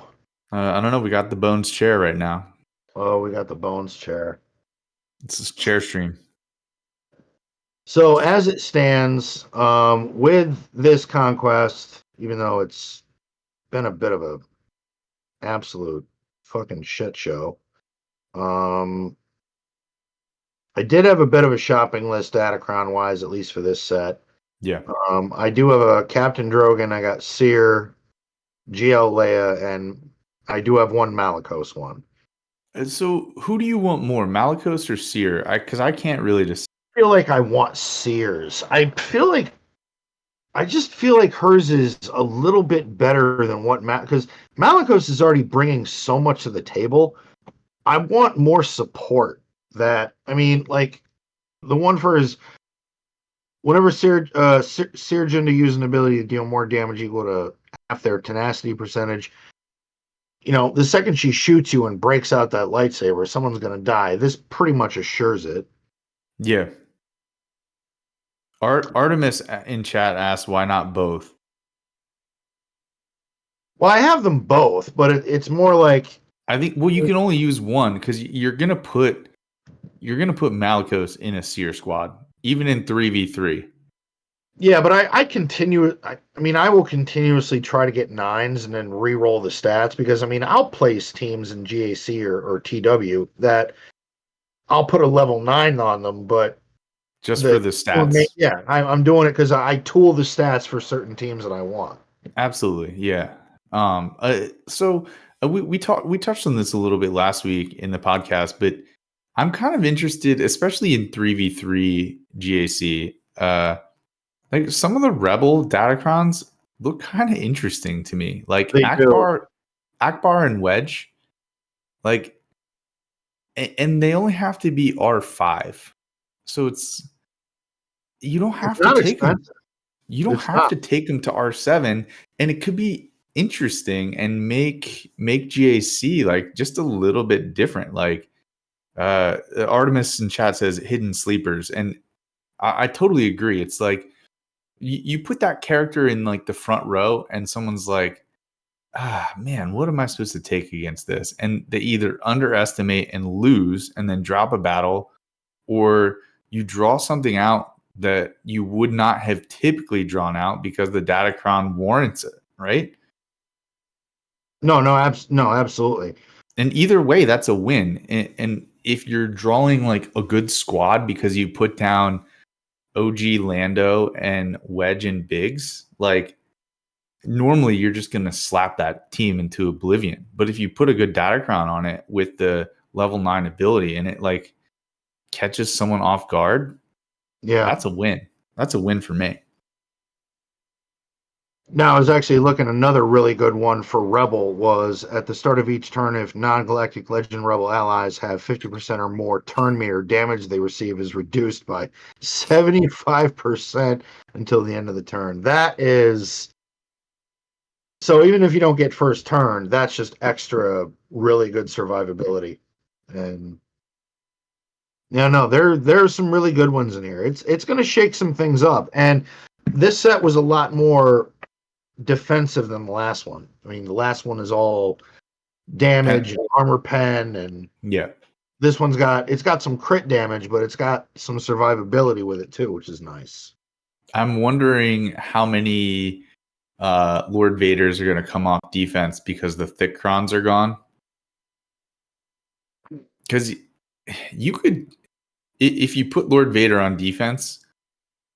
I don't know. We got the Bones chair right now. Oh, we got the Bones chair. It's this chair stream. So as it stands, with this conquest, even though it's been a bit of a absolute fucking shit show, I did have a bit of a shopping list Datacron wise, at least for this set. Yeah. I do have a Captain Drogon, I got Seer, GL Leia, and I do have one Malicos one. So who do you want more, Malicos or Seer? Because I can't really just. I feel like I want Sears. I just feel like hers is a little bit better than what because Malicos is already bringing so much to the table. I want more support. That I mean, like the one for his whenever Seargen to use an ability to deal more damage equal to half their tenacity percentage. You know, the second she shoots you and breaks out that lightsaber, someone's gonna die. This pretty much assures it. Yeah. Artemis in chat asked why not both. Well, I have them both, but it's more like I think you can only use one because you're gonna put Malicos in a Seer squad, even in 3v3. yeah, but I will continuously try to get nines and then re-roll the stats because I mean I'll place teams in GAC or TW that I'll put a level 9 on them, but Just for the stats. Yeah, I'm doing it because I tool the stats for certain teams that I want. Absolutely, yeah. We touched on this a little bit last week in the podcast, but I'm kind of interested, especially in 3v3 GAC. Like some of the Rebel Datacrons look kind of interesting to me. Like They do. Akbar and Wedge, like, and they only have to be R5, so you don't have It's to not take them. expensive. You don't have to take them to R7, and it could be interesting and make GAC like just a little bit different. Like Artemis in chat says hidden sleepers, and I totally agree. It's like you put that character in like the front row, and someone's like, ah, man, what am I supposed to take against this? And they either underestimate and lose and then drop a battle, or you draw something out that you would not have typically drawn out because the Datacron warrants it, right? No, absolutely. And either way, that's a win. And if you're drawing like a good squad because you put down OG Lando and Wedge and Biggs, like normally you're just going to slap that team into oblivion. But if you put a good Datacron on it with the level 9 ability and it like catches someone off guard, Yeah. that's a win. That's a win for me. Now, I was actually looking, another really good one for Rebel was at the start of each turn, if non-galactic Legend Rebel allies have 50% or more turn meter, damage they receive is reduced by 75% until the end of the turn. That is... So even if you don't get first turn, that's just extra really good survivability. And yeah, no, there's some really good ones in here. It's going to shake some things up. And this set was a lot more defensive than the last one. I mean, the last one is all damage and armor pen, and Yeah. this one's got some crit damage, but it's got some survivability with it too, which is nice. I'm wondering how many Lord Vaders are going to come off defense because the thick crons are gone. Because you could, if you put Lord Vader on defense,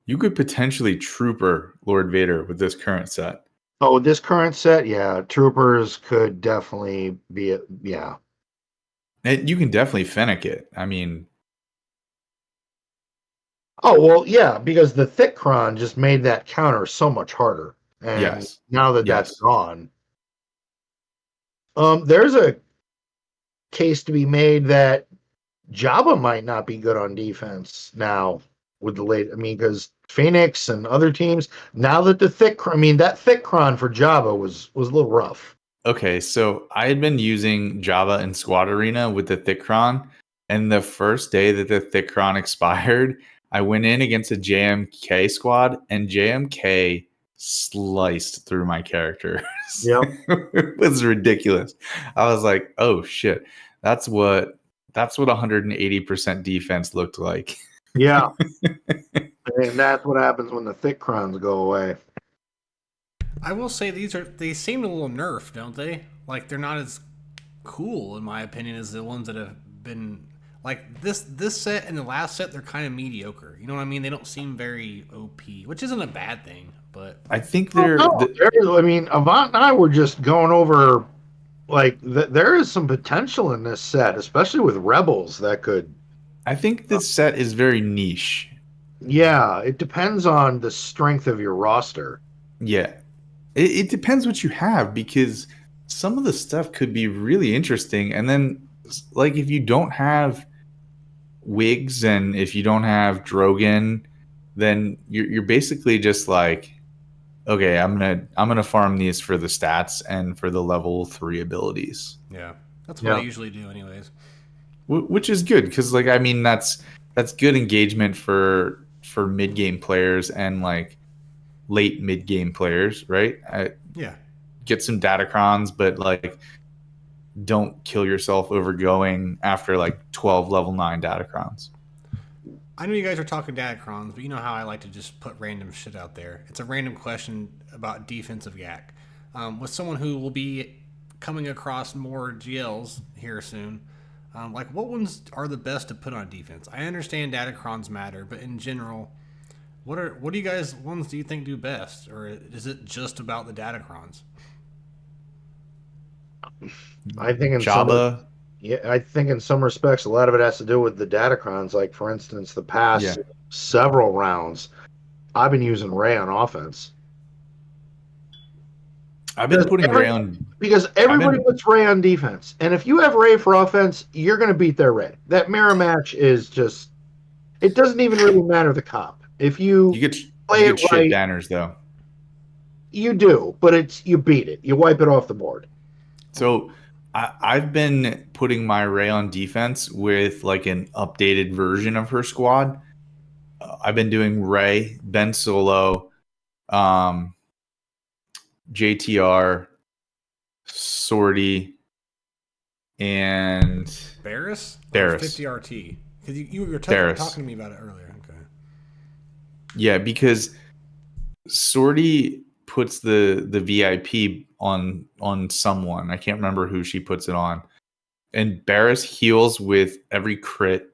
you could potentially trooper Lord Vader with this current set. Oh, with this current set, yeah, troopers could definitely be yeah. And you can definitely Fennec it. I mean, oh well, yeah, because the thick cron just made that counter so much harder, and yes. now that Yes. that's gone, there's a case to be made that Jabba might not be good on defense now with the late. I mean, because Phoenix and other teams, now that the that thick cron for Jabba was a little rough. Okay, so I had been using Java in Squad Arena with the Thickron, and the first day that the Thickron expired, I went in against a JMK squad, and JMK sliced through my character. Yep. It was ridiculous. I was like, "Oh shit, that's what 180% defense looked like." Yeah. And that's what happens when the thick crons go away. I will say they seem a little nerfed, don't they? Like they're not as cool in my opinion as the ones that have been like this set and the last set. They're kind of mediocre. You know what I mean? They don't seem very OP, which isn't a bad thing. But I think I mean, Avant and I were just going over like there is some potential in this set, especially with Rebels that could. I think this set is very niche. Yeah, it depends on the strength of your roster. Yeah. It depends what you have, because some of the stuff could be really interesting. And then, like, if you don't have Wigs and if you don't have Drogon, then you're basically just like, okay, I'm gonna farm these for the stats and for the level 3 abilities. yeah, that's what I usually do, anyways. Which is good because, like, I mean, that's good engagement for mid game players and like late mid game players, right? Yeah. Get some Datacrons, but like don't kill yourself over going after like 12 level 9 Datacrons. I know you guys are talking Datacrons, but you know how I like to just put random shit out there. It's a random question about defensive yak. With someone who will be coming across more GLs here soon, like what ones are the best to put on defense? I understand Datacrons matter, but in general, what do you guys ones do you think do best, or is it just about the Datacrons? I think Jabba, I think in some respects a lot of it has to do with the Datacrons. Like for instance, the past several rounds, I've been using Ray on offense. I've been putting Ray on because everybody puts Ray on defense, and if you have Ray for offense, you're going to beat their Ray. That mirror match is just. It doesn't even really matter the comp. If you get play it shit right, banners though. You do, but you beat it. You wipe it off the board. So I've been putting my Ray on defense with like an updated version of her squad. I've been doing Ray, Ben Solo, JTR, Sortie, and Barris? Barris. 50 RT. Because you were talking to me about it earlier. Okay. Yeah, because Sortie puts the VIP on someone. I can't remember who she puts it on. And Barris heals with every crit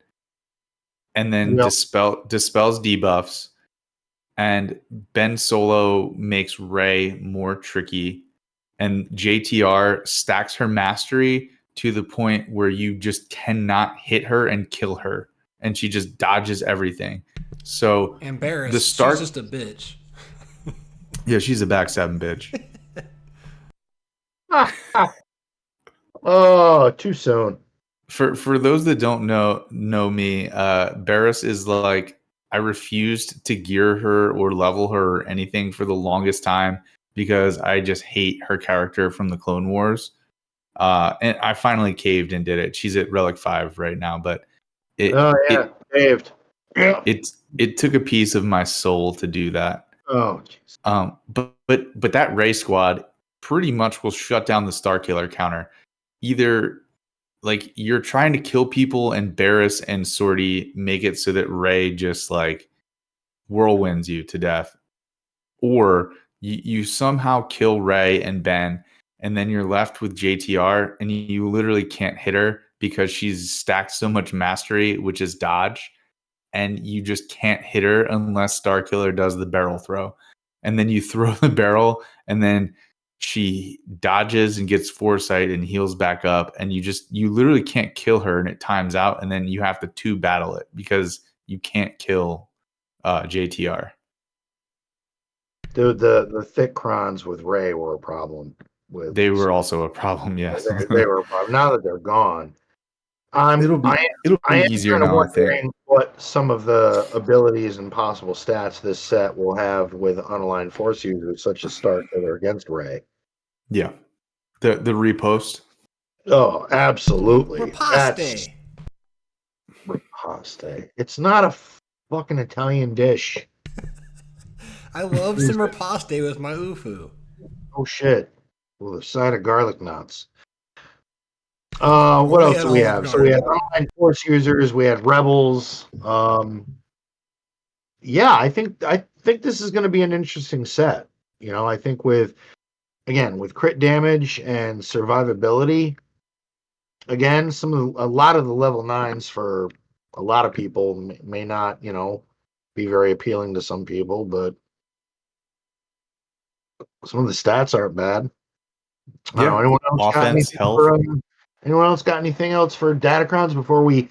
and then dispels debuffs. and Ben Solo makes Rey more tricky, and JTR stacks her mastery to the point where you just cannot hit her and kill her, and she just dodges everything. So Embarrassed. She's just a bitch. Yeah, she's a backstabbing bitch. Oh, too soon. For those that don't know me, Barris is like, I refused to gear her or level her or anything for the longest time because I just hate her character from the Clone Wars. And I finally caved and did it. She's at Relic 5 right now, but saved. Yeah. It took a piece of my soul to do that. Oh, geez. But that Rey squad pretty much will shut down the Starkiller counter. Either like you're trying to kill people and Barris and Sortie make it so that Rey just like whirlwinds you to death, or you somehow kill Rey and Ben, and then you're left with JTR, and you literally can't hit her because she's stacked so much mastery, which is dodge, and you just can't hit her unless Starkiller does the barrel throw. And then you throw the barrel, and then she dodges and gets foresight and heals back up, and you literally can't kill her, and it times out, and then you have to 2 battle it because you can't kill JTR. Dude, the thick crons with Rey were a problem. They were also a problem, yes. They were a problem. Now that they're gone, It'll be easier kind of now, I think. wondering what some of the abilities and possible stats this set will have with unaligned Force users, such as Starkiller against Rey. Yeah, the repost. Oh, absolutely. Riposte. Riposte. It's not a fucking Italian dish. I love some riposte with my ufu. Oh shit! With a side of garlic knots. What else do we have? So we had online Force users. We had rebels. Yeah, I think this is going to be an interesting set. You know, I think with crit damage and survivability. Again, a lot of the level 9s for a lot of people may not, be very appealing to some people, but some of the stats aren't bad. I don't know, anyone else offense, health. Anyone else got anything else for Datacrons before we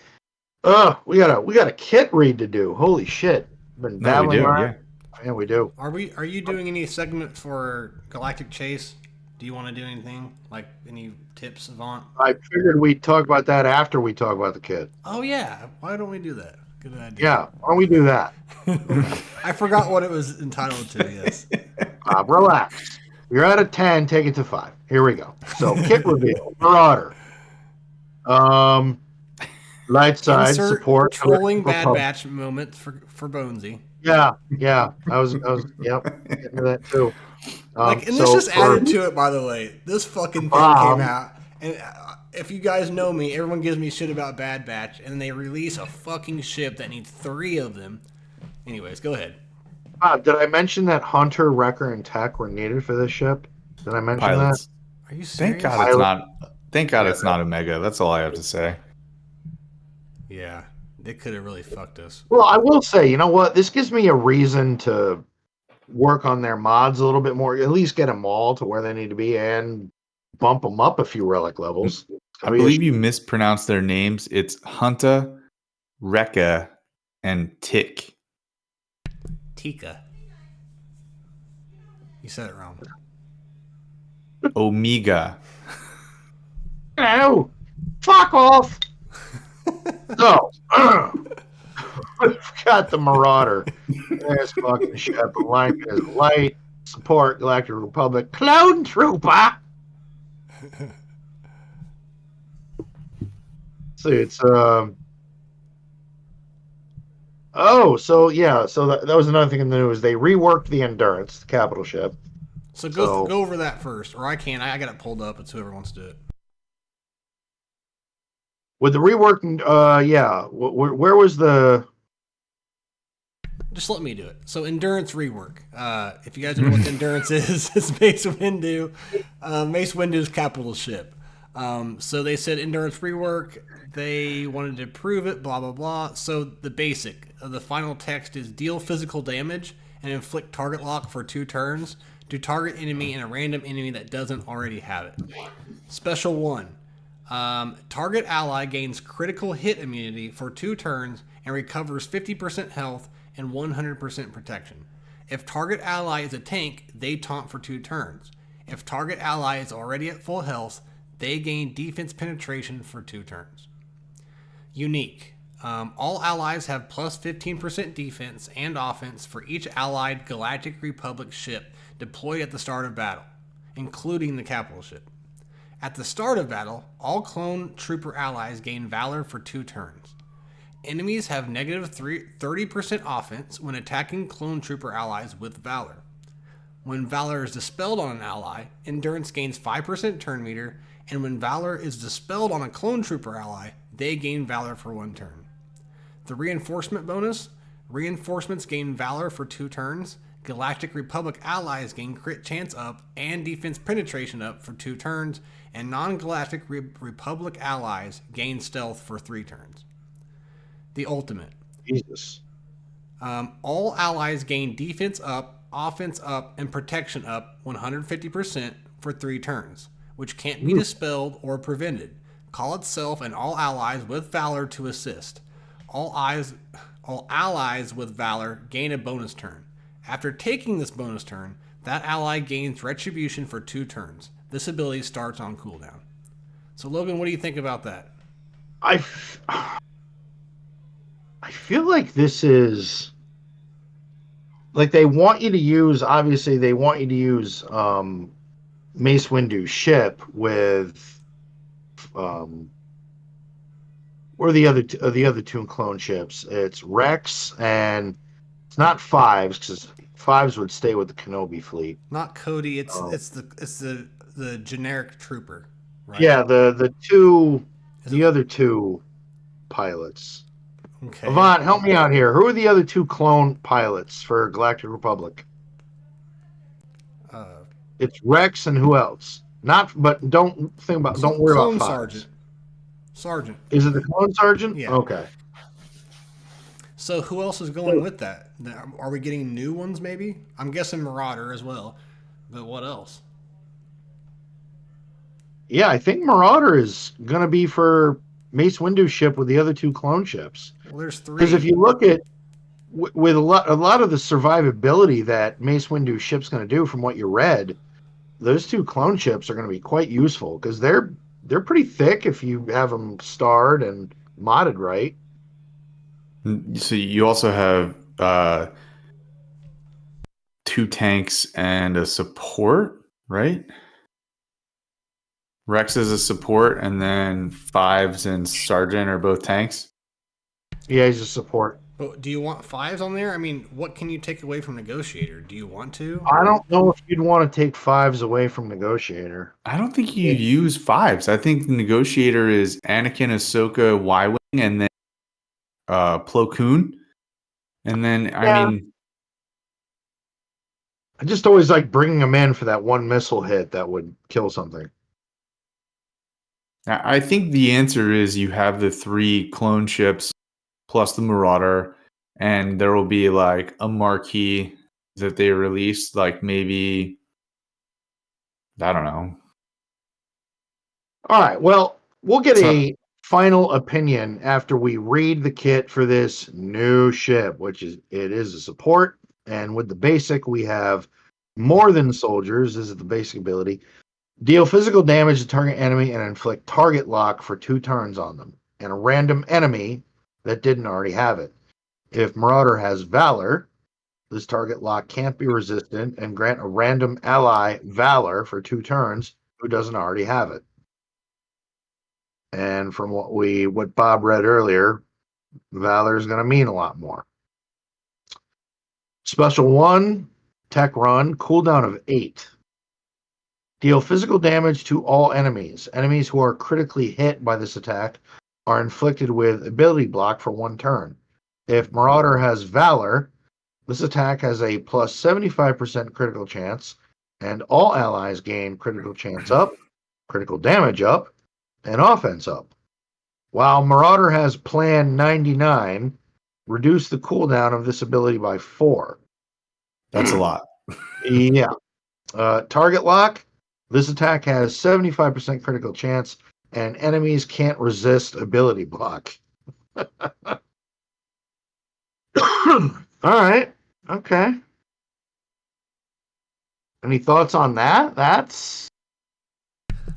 got a kit read to do. Holy shit. Been battling Yeah, we do. Are you doing any segment for Galactic Chase? Do you want to do anything? Like any tips, Avant? I figured we'd talk about that after we talk about the kit. Oh yeah. Why don't we do that? Good idea. Yeah, why don't we do that? I forgot what it was entitled to, yes. Relax. You're at a 10, take it to 5. Here we go. So, kit reveal. Marauder. Light side Insert support. Trolling Bad Batch moment for Bonesy. Yeah. I was getting to that too. And this just added to it, by the way. This fucking thing came out, and if you guys know me, everyone gives me shit about Bad Batch, and they release a fucking ship that needs 3 of them. Anyways, go ahead. Did I mention that Hunter, Wrecker, and Tech were needed for this ship? Did I mention that? Are you serious? Thank God it's not Omega. That's all I have to say. Yeah, they could have really fucked us. Well, I will say, you know what? This gives me a reason to work on their mods a little bit more, at least get them all to where they need to be and bump them up a few relic levels. I believe you mispronounced their names. It's Hunta, Rekka, and Tick. Tika. You said it wrong. Omega. No! Fuck off! So, we've got the Marauder. There's fucking ship. Alignment is light. Support Galactic Republic. Clone Trooper! See, it's so that was another thing in the news. They reworked the Endurance, the capital ship. So go over that first, or I can't. I got it pulled up. It's whoever wants to do it. With the rework, where was the? Just let me do it. So Endurance rework. If you guys don't know what the Endurance is, it's Mace Windu. Mace Windu's capital ship. So they said Endurance rework. They wanted to prove it, blah, blah, blah. So the basic, the final text is deal physical damage and inflict target lock for 2 turns to target enemy and a random enemy that doesn't already have it. Special 1. Target ally gains critical hit immunity for 2 turns and recovers 50% health and 100% protection. If target ally is a tank, they taunt for 2 turns. If target ally is already at full health, they gain defense penetration for 2 turns. Unique. All allies have plus 15% defense and offense for each allied Galactic Republic ship deployed at the start of battle, including the capital ship. At the start of battle, all clone trooper allies gain Valor for 2 turns. Enemies have negative 30% offense when attacking clone trooper allies with Valor. When Valor is dispelled on an ally, Endurance gains 5% turn meter, and when Valor is dispelled on a clone trooper ally, they gain Valor for 1 turn. The reinforcement bonus: reinforcements gain Valor for 2 turns. Galactic Republic allies gain crit chance up and defense penetration up for 2 turns, and non-Galactic Republic allies gain stealth for 3 turns. The ultimate. Jesus. All allies gain defense up, offense up, and protection up 150% for 3 turns, which can't be dispelled or prevented. Call itself and all allies with Valor to assist. All allies with Valor gain a bonus turn. After taking this bonus turn, that ally gains Retribution for 2 turns. This ability starts on cooldown. So, Logan, what do you think about that? I feel like this is like they want you to use. Obviously, they want you to use Mace Windu's ship with what are the other 2 clone ships? It's Rex, and it's not Fives, because Fives would stay with the Kenobi fleet. Not Cody. It's the generic trooper, right? Yeah, the other 2 pilots. Okay. Avant, help me out here. Who are the other 2 clone pilots for Galactic Republic? It's Rex and who else? But don't worry about Clone Fives. Sergeant. Is it the clone sergeant? Yeah. Okay. So who else is going with that? Are we getting new ones maybe? I'm guessing Maurader as well. But what else? Yeah, I think Maurader is going to be for Mace Windu's ship with the other 2 clone ships. Well, there's 3. Because if you look at with a lot of the survivability that Mace Windu's ship's going to do, from what you read, those 2 clone ships are going to be quite useful because they're pretty thick if you have them starred and modded right. So you also have 2 tanks and a support, right? Rex is a support, and then Fives and Sergeant are both tanks. Yeah, he's a support. But do you want 5s on there? I mean, what can you take away from Negotiator? Do you want to? I don't know if you'd want to take 5s away from Negotiator. I don't think you use 5s. I think the Negotiator is Anakin, Ahsoka, Y-Wing, and then Plo Koon. And then, I mean... I just always like bringing them in for that one missile hit that would kill something. I think the answer is you have the 3 clone ships plus the Maurader, and there will be like a marquee that they release, like maybe, I don't know. All right, well, we'll get a final opinion after we read the kit for this new ship, which is a support, and with the basic we have more than soldiers. This is the basic ability. Deal physical damage to target enemy and inflict target lock for 2 turns on them, and a random enemy that didn't already have it. If Maurader has Valor, this target lock can't be resistant and grant a random ally Valor for 2 turns who doesn't already have it. And from what Bob read earlier, Valor is going to mean a lot more. Special 1, Tech Run, cooldown of 8. Deal physical damage to all enemies. Enemies who are critically hit by this attack are inflicted with ability block for 1 turn. If Maurader has Valor, this attack has a plus 75% critical chance, and all allies gain critical chance up, critical damage up, and offense up. While Maurader has Plan 99, reduce the cooldown of this ability by 4. That's a lot. Yeah. Target lock. This attack has 75% critical chance, and enemies can't resist ability block. All right. Okay. Any thoughts on that? That's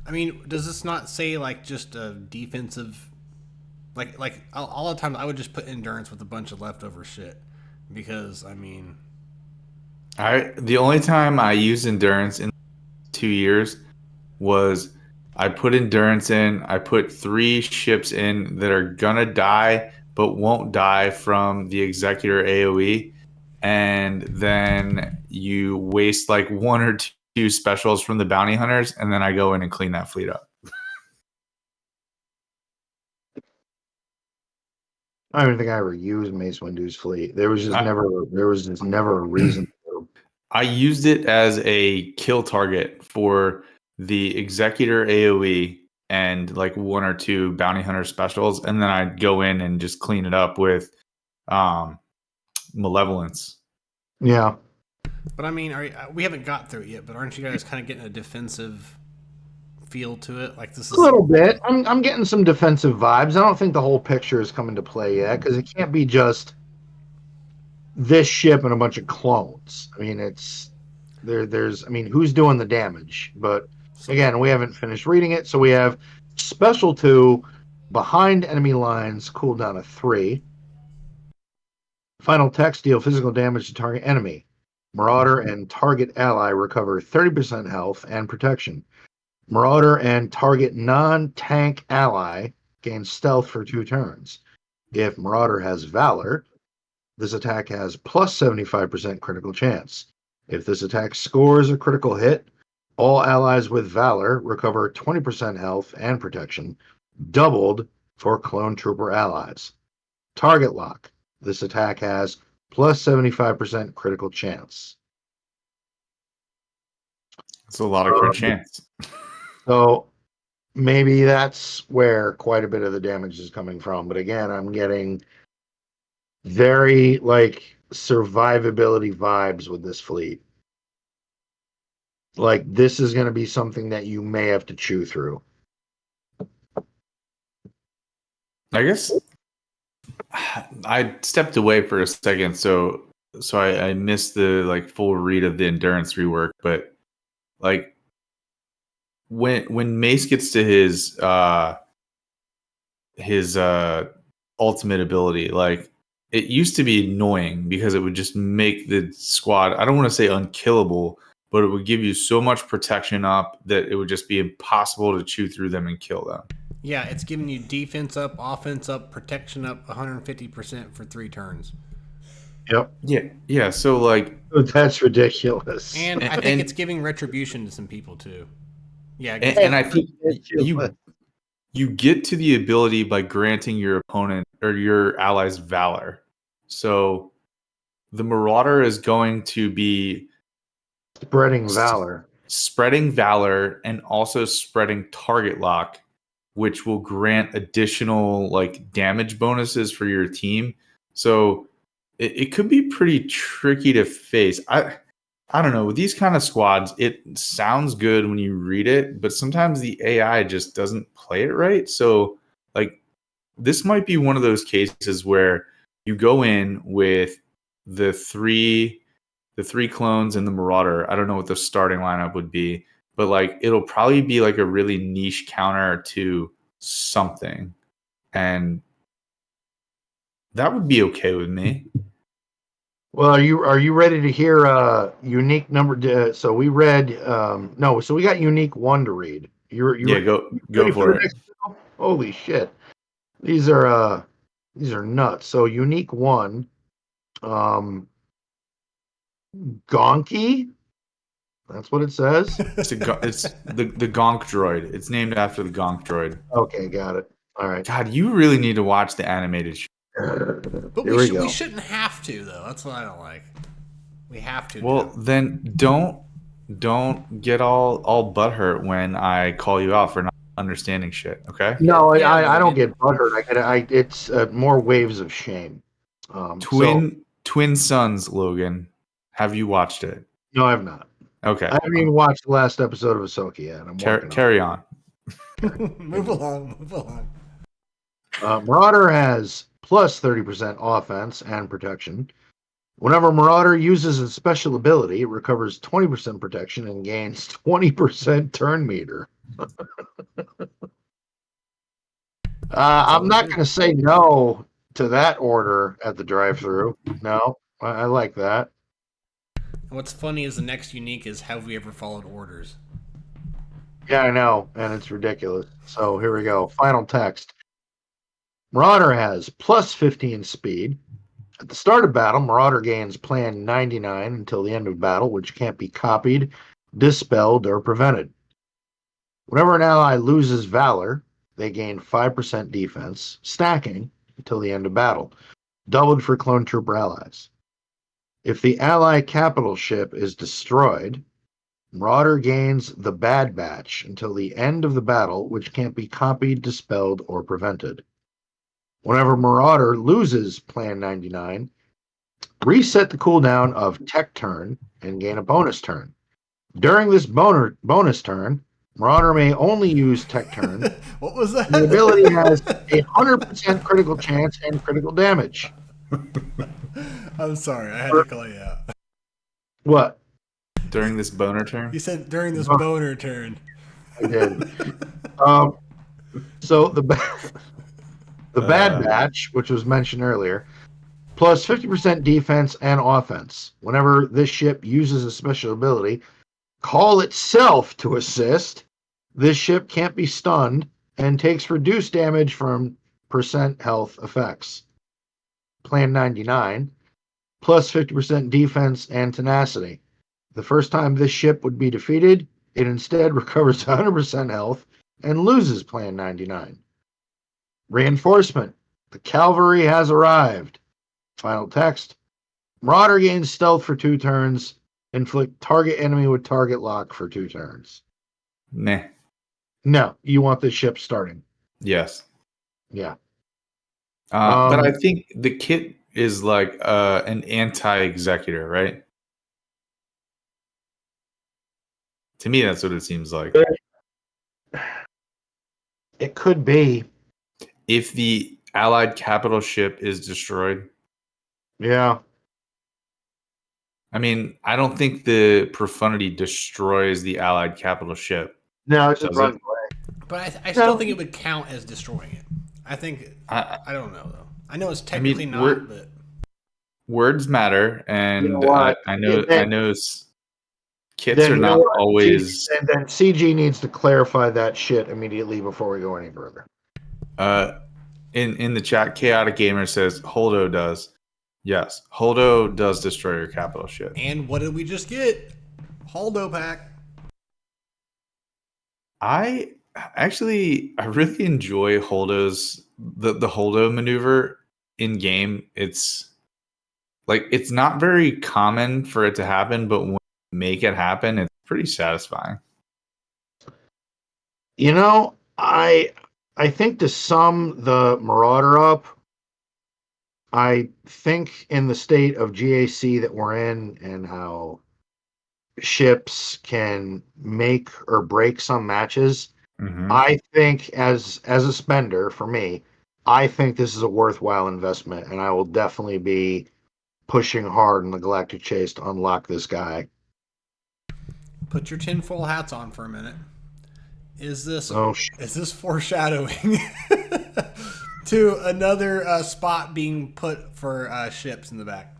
I mean, does this not say like just a defensive? Like all the time, I would just put endurance with a bunch of leftover shit, because I mean, The only time I used endurance in 2 years was I put endurance in. I put 3 ships in that are gonna die but won't die from the executor AOE, and then you waste like 1 or 2 specials from the bounty hunters, and then I go in and clean that fleet up. I don't even think I ever used Mace Windu's fleet. There was just I, never a reason to. I used it as a kill target for the executor AOE and like 1 or 2 bounty hunter specials, and then I'd go in and just clean it up with malevolence. Yeah. but I mean, we haven't got through it yet. But aren't you guys kind of getting a defensive feel to it? Like this is A little bit. I'm getting some defensive vibes. I don't think the whole picture has come into play yet, because it can't be just this ship and a bunch of clones. I mean, there's I mean, who's doing the damage? But again, we haven't finished reading it, so we have special 2 behind enemy lines, cooldown of 3. Final text, deal physical damage to target enemy. Marauder and target ally recover 30% health and protection. Marauder and target non-tank ally gain stealth for 2 turns. If Marauder has Valor, this attack has plus 75% critical chance. If this attack scores a critical hit, all allies with Valor recover 20% health and protection, doubled for clone trooper allies. Target lock. This attack has plus 75% critical chance. It's a lot of crit chance. So maybe that's where quite a bit of the damage is coming from. But again, I'm getting very like survivability vibes with this fleet. Like this is going to be something that you may have to chew through. I guess I stepped away for a second, so I missed the like full read of the endurance rework. But like when Mace gets to his ultimate ability, like it used to be annoying because it would just make the squad, I don't want to say unkillable, but it would give you so much protection up that it would just be impossible to chew through them and kill them. Yeah, it's giving you defense up, offense up, protection up 150% for 3 turns. Yep. Yeah. So like that's ridiculous. And I think it's giving retribution to some people too. Yeah, and I think you get to the ability by granting your opponent or your allies valor. So the Marauder is going to be spreading valor and also spreading target lock, which will grant additional like damage bonuses for your team. So it could be pretty tricky to face. I don't know. With these kind of squads, it sounds good when you read it, but sometimes the AI just doesn't play it right. So, like, this might be one of those cases where you go in with the three clones and the Marauder. I don't know what the starting lineup would be, but like it'll probably be like a really niche counter to something, and that would be okay with me. Well, are you ready to hear unique number? So we read no, so we got unique 1 to read. Go for it. Holy shit, these are nuts. So unique 1, Gonky. That's what it says. It's the Gonk droid. It's named after the Gonk droid. Okay, got it. All right. God, you really need to watch the animated show. But we shouldn't have to though. That's what I don't like. We have to. Well, then don't get all butthurt when I call you out for not understanding shit. Okay? No, I don't get butthurt. It's more waves of shame. Twin sons, Logan, Have you watched it? No, I have not. Okay. I haven't even watched the last episode of Ahsoka yet. I'm working Carry on. Move along. Marauder has plus 30% offense and protection. Whenever Marauder uses a special ability, it recovers 20% protection and gains 20% turn meter. I'm not going to say no to that order at the drive-thru. No, I like that. What's funny is the next unique is have we ever followed orders? Yeah, I know, and it's ridiculous. So here we go. Final text. Marauder has plus 15 speed. At the start of battle, Marauder gains plan 99 until the end of battle, which can't be copied, dispelled, or prevented. Whenever an ally loses Valor, they gain 5% defense, stacking until the end of battle, doubled for clone trooper allies. If the ally capital ship is destroyed, Marauder gains the Bad Batch until the end of the battle, which can't be copied, dispelled, or prevented. Whenever Marauder loses Plan 99, reset the cooldown of Tech Turn and gain a bonus turn. During this bonus turn, Marauder may only use Tech Turn. What was that? The ability has a 100% critical chance and critical damage. I'm sorry, I had to call you out. What? During this boner turn? You said during this boner turn. I did. So the Bad Batch, which was mentioned earlier, plus 50% defense and offense. Whenever this ship uses a special ability, call itself to assist. This ship can't be stunned and takes reduced damage from percent health effects. Plan 99, plus 50% defense and tenacity. The first time this ship would be defeated, it instead recovers 100% health and loses Plan 99. Reinforcement. The cavalry has arrived. Final text. Marauder gains stealth for 2 turns. Inflict target enemy with target lock for 2 turns. Nah. No, you want this ship starting. Yes. Yeah. But I think the kit is like an anti-executor, right? To me, that's what it seems like. It could be. If the Allied capital ship is destroyed. Yeah. I mean, I don't think the profundity destroys the Allied capital ship. No, it just runs away. But I still think it would count as destroying it. I think I don't know though. I know it's technically not, but words matter, and you know I know kits are not always. And then CG needs to clarify that shit immediately before we go any further. In the chat, Chaotic Gamer says Holdo does. Yes, Holdo does destroy your capital ship. And what did we just get? Holdo pack. I really enjoy Holdo's the Holdo maneuver in game. It's not very common for it to happen, but when you make it happen, it's pretty satisfying. You know, I think to sum the Marauder up, I think in the state of GAC that we're in and how ships can make or break some matches, I think as a spender for me, I think this is a worthwhile investment, and I will definitely be pushing hard in the Galactic Chase to unlock this guy. Put your tinfoil hats on for a minute. Is this foreshadowing to another spot being put for ships in the back?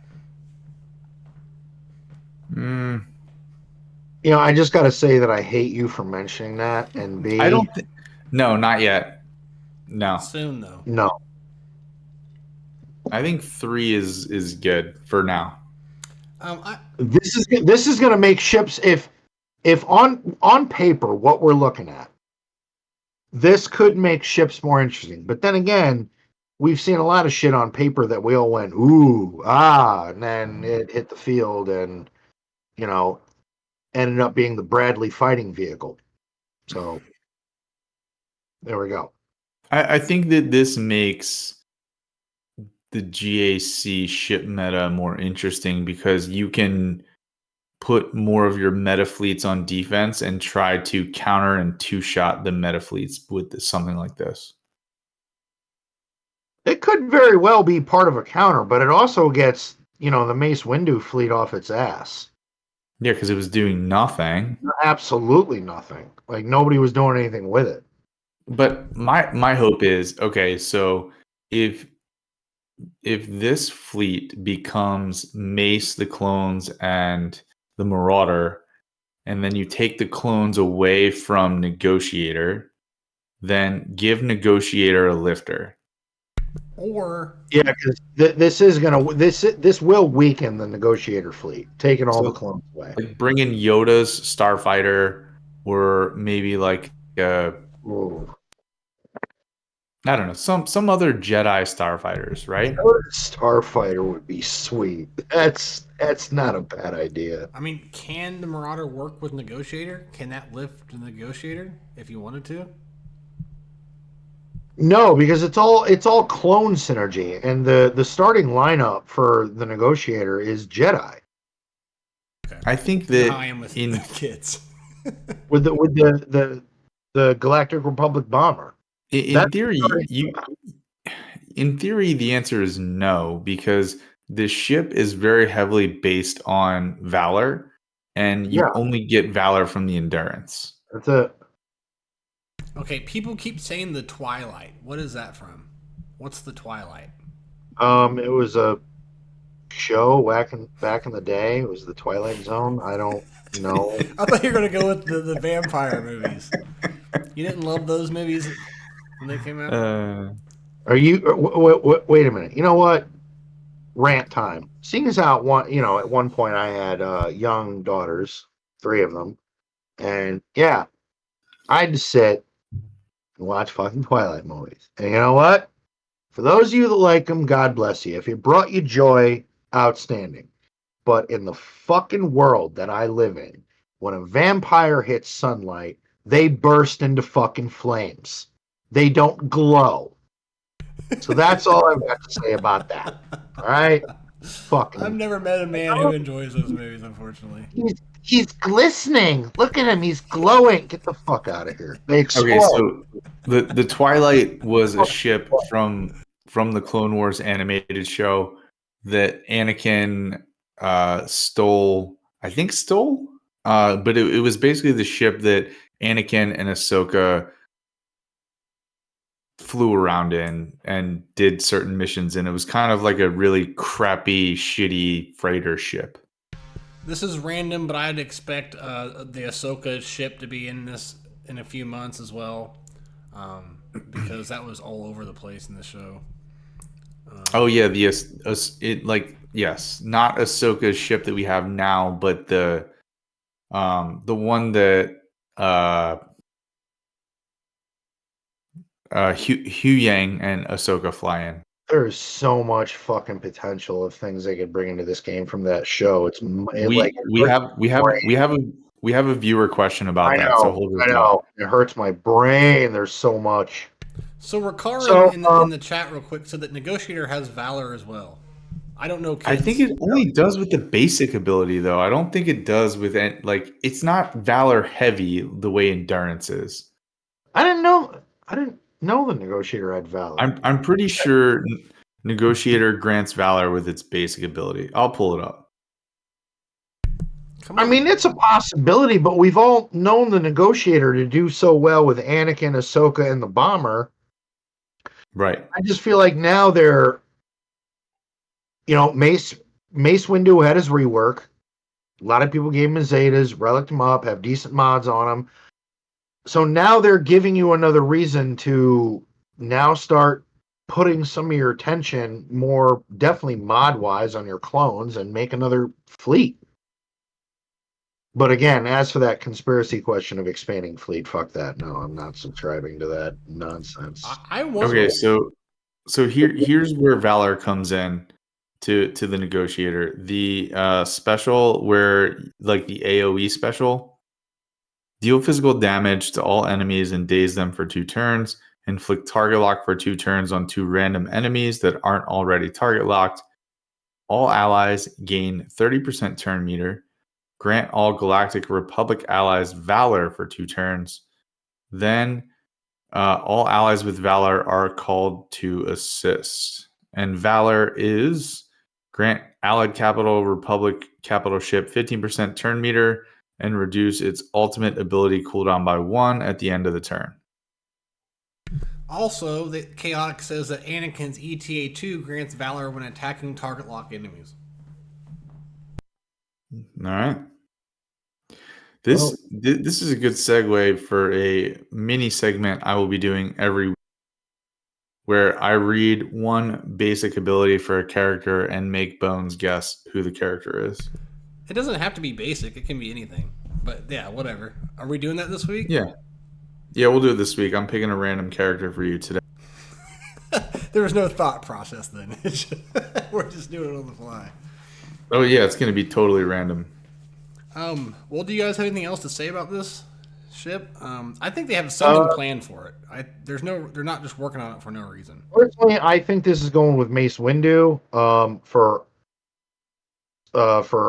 You know, I just got to say that I hate you for mentioning that. And B, I don't. No, not yet. No. Soon though. No. I think 3 is good for now. This is going to make ships if on paper what we're looking at, this could make ships more interesting. But then again, we've seen a lot of shit on paper that we all went ooh and then it hit the field and ended up being the Bradley fighting vehicle. So there we go. I think that this makes the GAC ship meta more interesting because you can put more of your meta fleets on defense and try to counter and two-shot the meta fleets with something like this. It could very well be part of a counter, but it also gets, the Mace Windu fleet off its ass. Yeah, because it was doing nothing. Absolutely nothing. Like, nobody was doing anything with it. But my hope is, okay, so if this fleet becomes Mace, the clones, and the Marauder, and then you take the clones away from Negotiator, then give Negotiator a lifter. Or because this will weaken the Negotiator fleet, taking all the clones away. Like bring in Yoda's Starfighter, or maybe like Ooh. I don't know, some other Jedi starfighters, right? Starfighter would be sweet. That's not a bad idea. I mean, can the Marauder work with Negotiator? Can that lift the Negotiator if you wanted to? No, because it's all clone synergy, and the starting lineup for the Negotiator is Jedi. Okay. I think that I am with in kids. with the Galactic Republic bomber. in theory, the answer is no, because the ship is very heavily based on valor, and you only get valor from the endurance. That's it. Okay, people keep saying the Twilight. What is that from? What's the Twilight? It was a show back in the day. It was the Twilight Zone. I don't know. I thought you were gonna go with the vampire movies. You didn't love those movies when they came out? Are you? Wait a minute. You know what? Rant time. Seeing as how at one point I had young daughters, 3 of them, and yeah, I'd sit and watch fucking Twilight movies. And you know what? For those of you that like them, God bless you. If it brought you joy, outstanding. But in the fucking world that I live in, when a vampire hits sunlight, they burst into fucking flames. They don't glow. So that's all I've got to say about that. All right? Fucking. I've never met a man who enjoys those movies, unfortunately. He's glistening. Look at him. He's glowing. Get the fuck out of here. They explode. Okay, so the Twilight was a ship from the Clone Wars animated show that Anakin stole. But it was basically the ship that Anakin and Ahsoka flew around in and did certain missions in. It was kind of like a really crappy, shitty freighter ship. This is random, but I'd expect the Ahsoka ship to be in this in a few months as well, because that was all over the place in the show. Oh yeah, yes, not Ahsoka's ship that we have now, but the one that Hu Yang and Ahsoka fly in. There's so much fucking potential of things they could bring into this game from that show. We have a viewer question about that. So hold I know. It hurts my brain. There's so much. So Ricard in the chat real quick said that Negotiator has Valor as well. I don't know. Kids. I think it only does with the basic ability, though. I don't think it does with it's not Valor heavy the way Endurance is. I didn't know the Negotiator had Valor. I'm pretty sure Negotiator grants Valor with its basic ability. I'll pull it up. I mean, it's a possibility, but we've all known the Negotiator to do so well with Anakin, Ahsoka, and the Bomber. Right. I just feel like now they're, Mace Windu had his rework. A lot of people gave him his Zetas, relicked him up, have decent mods on him. So now they're giving you another reason to now start putting some of your attention more definitely mod-wise on your clones and make another fleet. But again, as for that conspiracy question of expanding fleet, fuck that. No, I'm not subscribing to that nonsense. Okay, so here's where Valor comes in to the Negotiator. The special where like the AoE special, deal physical damage to all enemies and daze them for 2 turns. Inflict target lock for 2 turns on 2 random enemies that aren't already target locked. All allies gain 30% turn meter. grant all Galactic Republic allies Valor for 2 turns. Then all allies with Valor are called to assist. And Valor is grant Allied Capital Republic capital ship 15% turn meter and reduce its ultimate ability cooldown by 1 at the end of the turn. Also, the Chaotic says that Anakin's ETA 2 grants Valor when attacking target lock enemies. All right. This is a good segue for a mini segment I will be doing every week, where I read one basic ability for a character and make Bones guess who the character is. It doesn't have to be basic. It can be anything. But yeah, whatever. Are we doing that this week? Yeah. Yeah, we'll do it this week. I'm picking a random character for you today. There was no thought process then. We're just doing it on the fly. Oh, yeah, it's going to be totally random. Well, do you guys have anything else to say about this ship? I think they have something planned for it. They're not just working on it for no reason. Personally, I think this is going with Mace Windu. For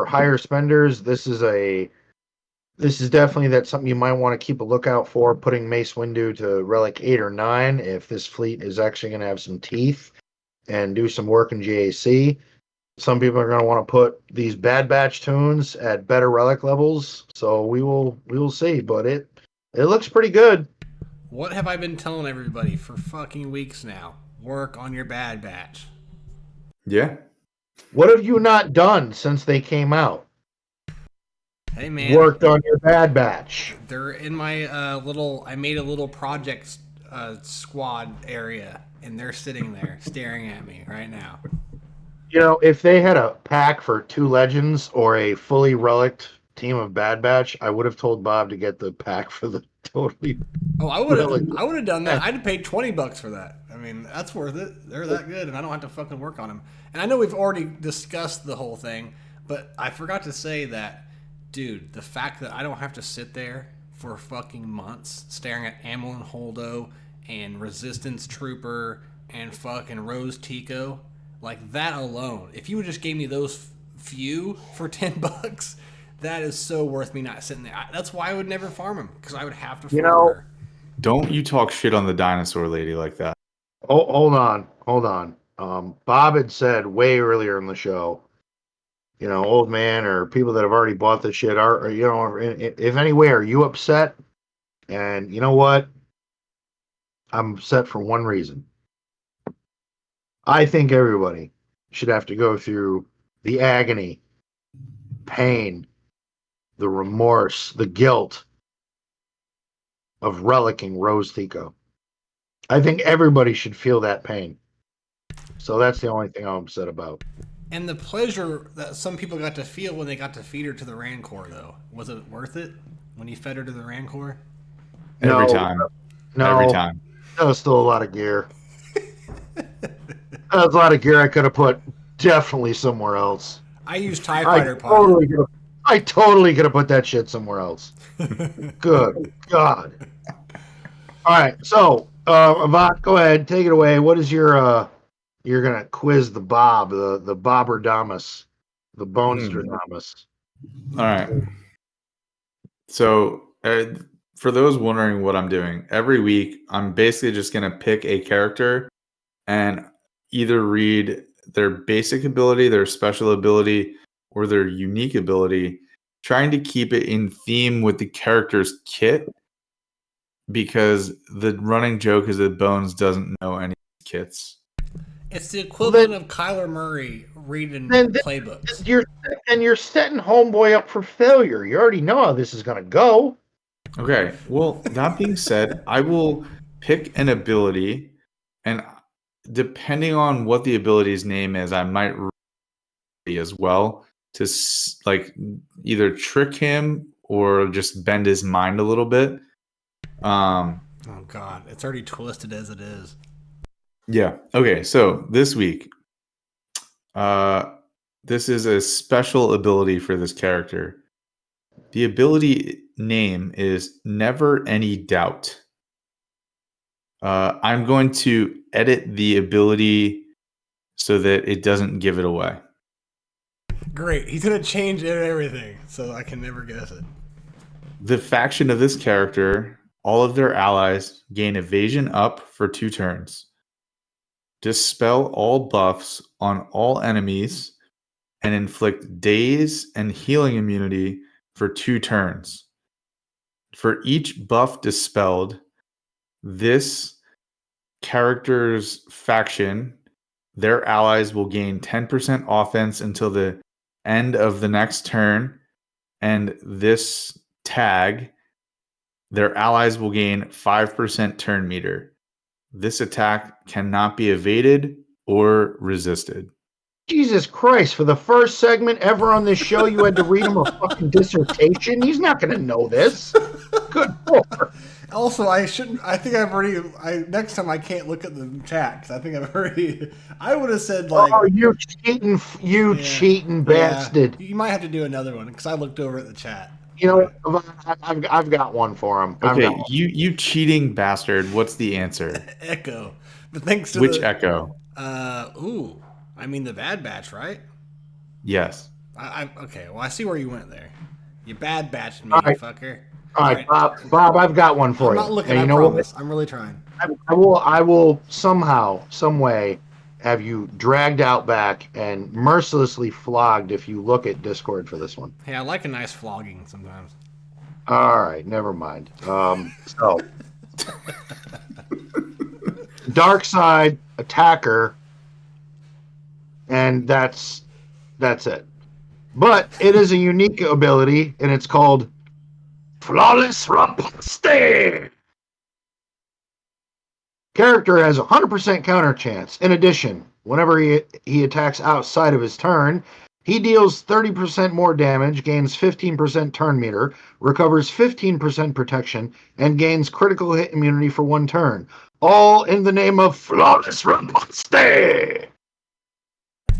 higher spenders, this is definitely something you might want to keep a lookout for. Putting Mace Windu to relic 8 or 9 if this fleet is actually going to have some teeth and do some work in GAC. Some people are going to want to put these Bad Batch tunes at better relic levels, so we will see. But it looks pretty good. What have I been telling everybody for fucking weeks now? Work on your Bad Batch. Yeah. What have you not done since they came out? Hey man, worked on your Bad Batch. They're in my I made a little project squad area, and they're sitting there staring at me right now. You know, if they had a pack for 2 legends or a fully relict team of Bad Batch, I would have told Bob to get the pack for the totally. Oh, I would have done that. I'd have paid $20 for that. I mean, that's worth it. They're that good, and I don't have to fucking work on them. And I know we've already discussed the whole thing, but I forgot to say that, dude, the fact that I don't have to sit there for fucking months staring at Amilyn Holdo and Resistance Trooper and fucking Rose Tico, like that alone, if you just gave me those few for $10, that is so worth me not sitting there. That's why I would never farm them, because I would have to farm her. Don't you talk shit on the dinosaur lady like that. Oh, hold on. Bob had said way earlier in the show, you know, old man or people that have already bought this shit are, you know, if anyway, are you upset? And you know what? I'm upset for one reason. I think everybody should have to go through the agony, pain, the remorse, the guilt of relicking Rose Tico. I think everybody should feel that pain. So that's the only thing I'm upset about. And the pleasure that some people got to feel when they got to feed her to the Rancor, though, was it worth it when you fed her to the Rancor? Every time. Every time. That was still a lot of gear. That was a lot of gear I could have put definitely somewhere else. I used TIE Fighter pilot. I totally could have put that shit somewhere else. Good God. All right, so Avant, go ahead, take it away. What is your you're gonna quiz the Bob, the Bobberdamus, the Bonestradamus. All right. So for those wondering what I'm doing, every week I'm basically just gonna pick a character and either read their basic ability, their special ability, or their unique ability, trying to keep it in theme with the character's kit, because the running joke is that Bones doesn't know any kits. It's the equivalent of Kyler Murray reading playbooks. You're setting Homeboy up for failure. You already know how this is going to go. Okay, well, that being said, I will pick an ability, and depending on what the ability's name is, I might read as well to like either trick him or just bend his mind a little bit. Oh God, it's already twisted as it is. Yeah. Okay. So this week, this is a special ability for this character. The ability name is Never Any Doubt. I'm going to edit the ability so that it doesn't give it away. Great. He's gonna change everything, so I can never guess it. The faction of this character, all of their allies gain evasion up for 2 turns. Dispel all buffs on all enemies and inflict daze and healing immunity for 2 turns. For each buff dispelled, this character's faction, their allies will gain 10% offense until the end of the next turn, and this tag, their allies will gain 5% turn meter. This attack cannot be evaded or resisted. Jesus Christ, for the first segment ever on this show, you had to read him a fucking dissertation? He's not going to know this. Good Lord. Also, I shouldn't. I think I've already. Next time I can't look at the chat because I think I've already. I would have said like. Oh, you cheating bastard. You might have to do another one because I looked over at the chat. You know, I've got one for him. Okay, you cheating bastard. What's the answer? Echo. But thanks to Which Echo? I mean the Bad Batch, right? Yes. Okay. Well, I see where you went there. You Bad Batched me, fucker. All right, Bob, I've got one for you. I'm not looking. I promise. I'm really trying. I will somehow, some way, have you dragged out back and mercilessly flogged if you look at Discord for this one. Hey, I like a nice flogging sometimes. All right, never mind. So, dark side attacker, and that's it. But it is a unique ability, and it's called Flawless Riposte. Character has 100% counter chance. In addition, whenever he attacks outside of his turn, he deals 30% more damage, gains 15% turn meter, recovers 15% protection, and gains critical hit immunity for 1 turn. All in the name of Flawless Riposte.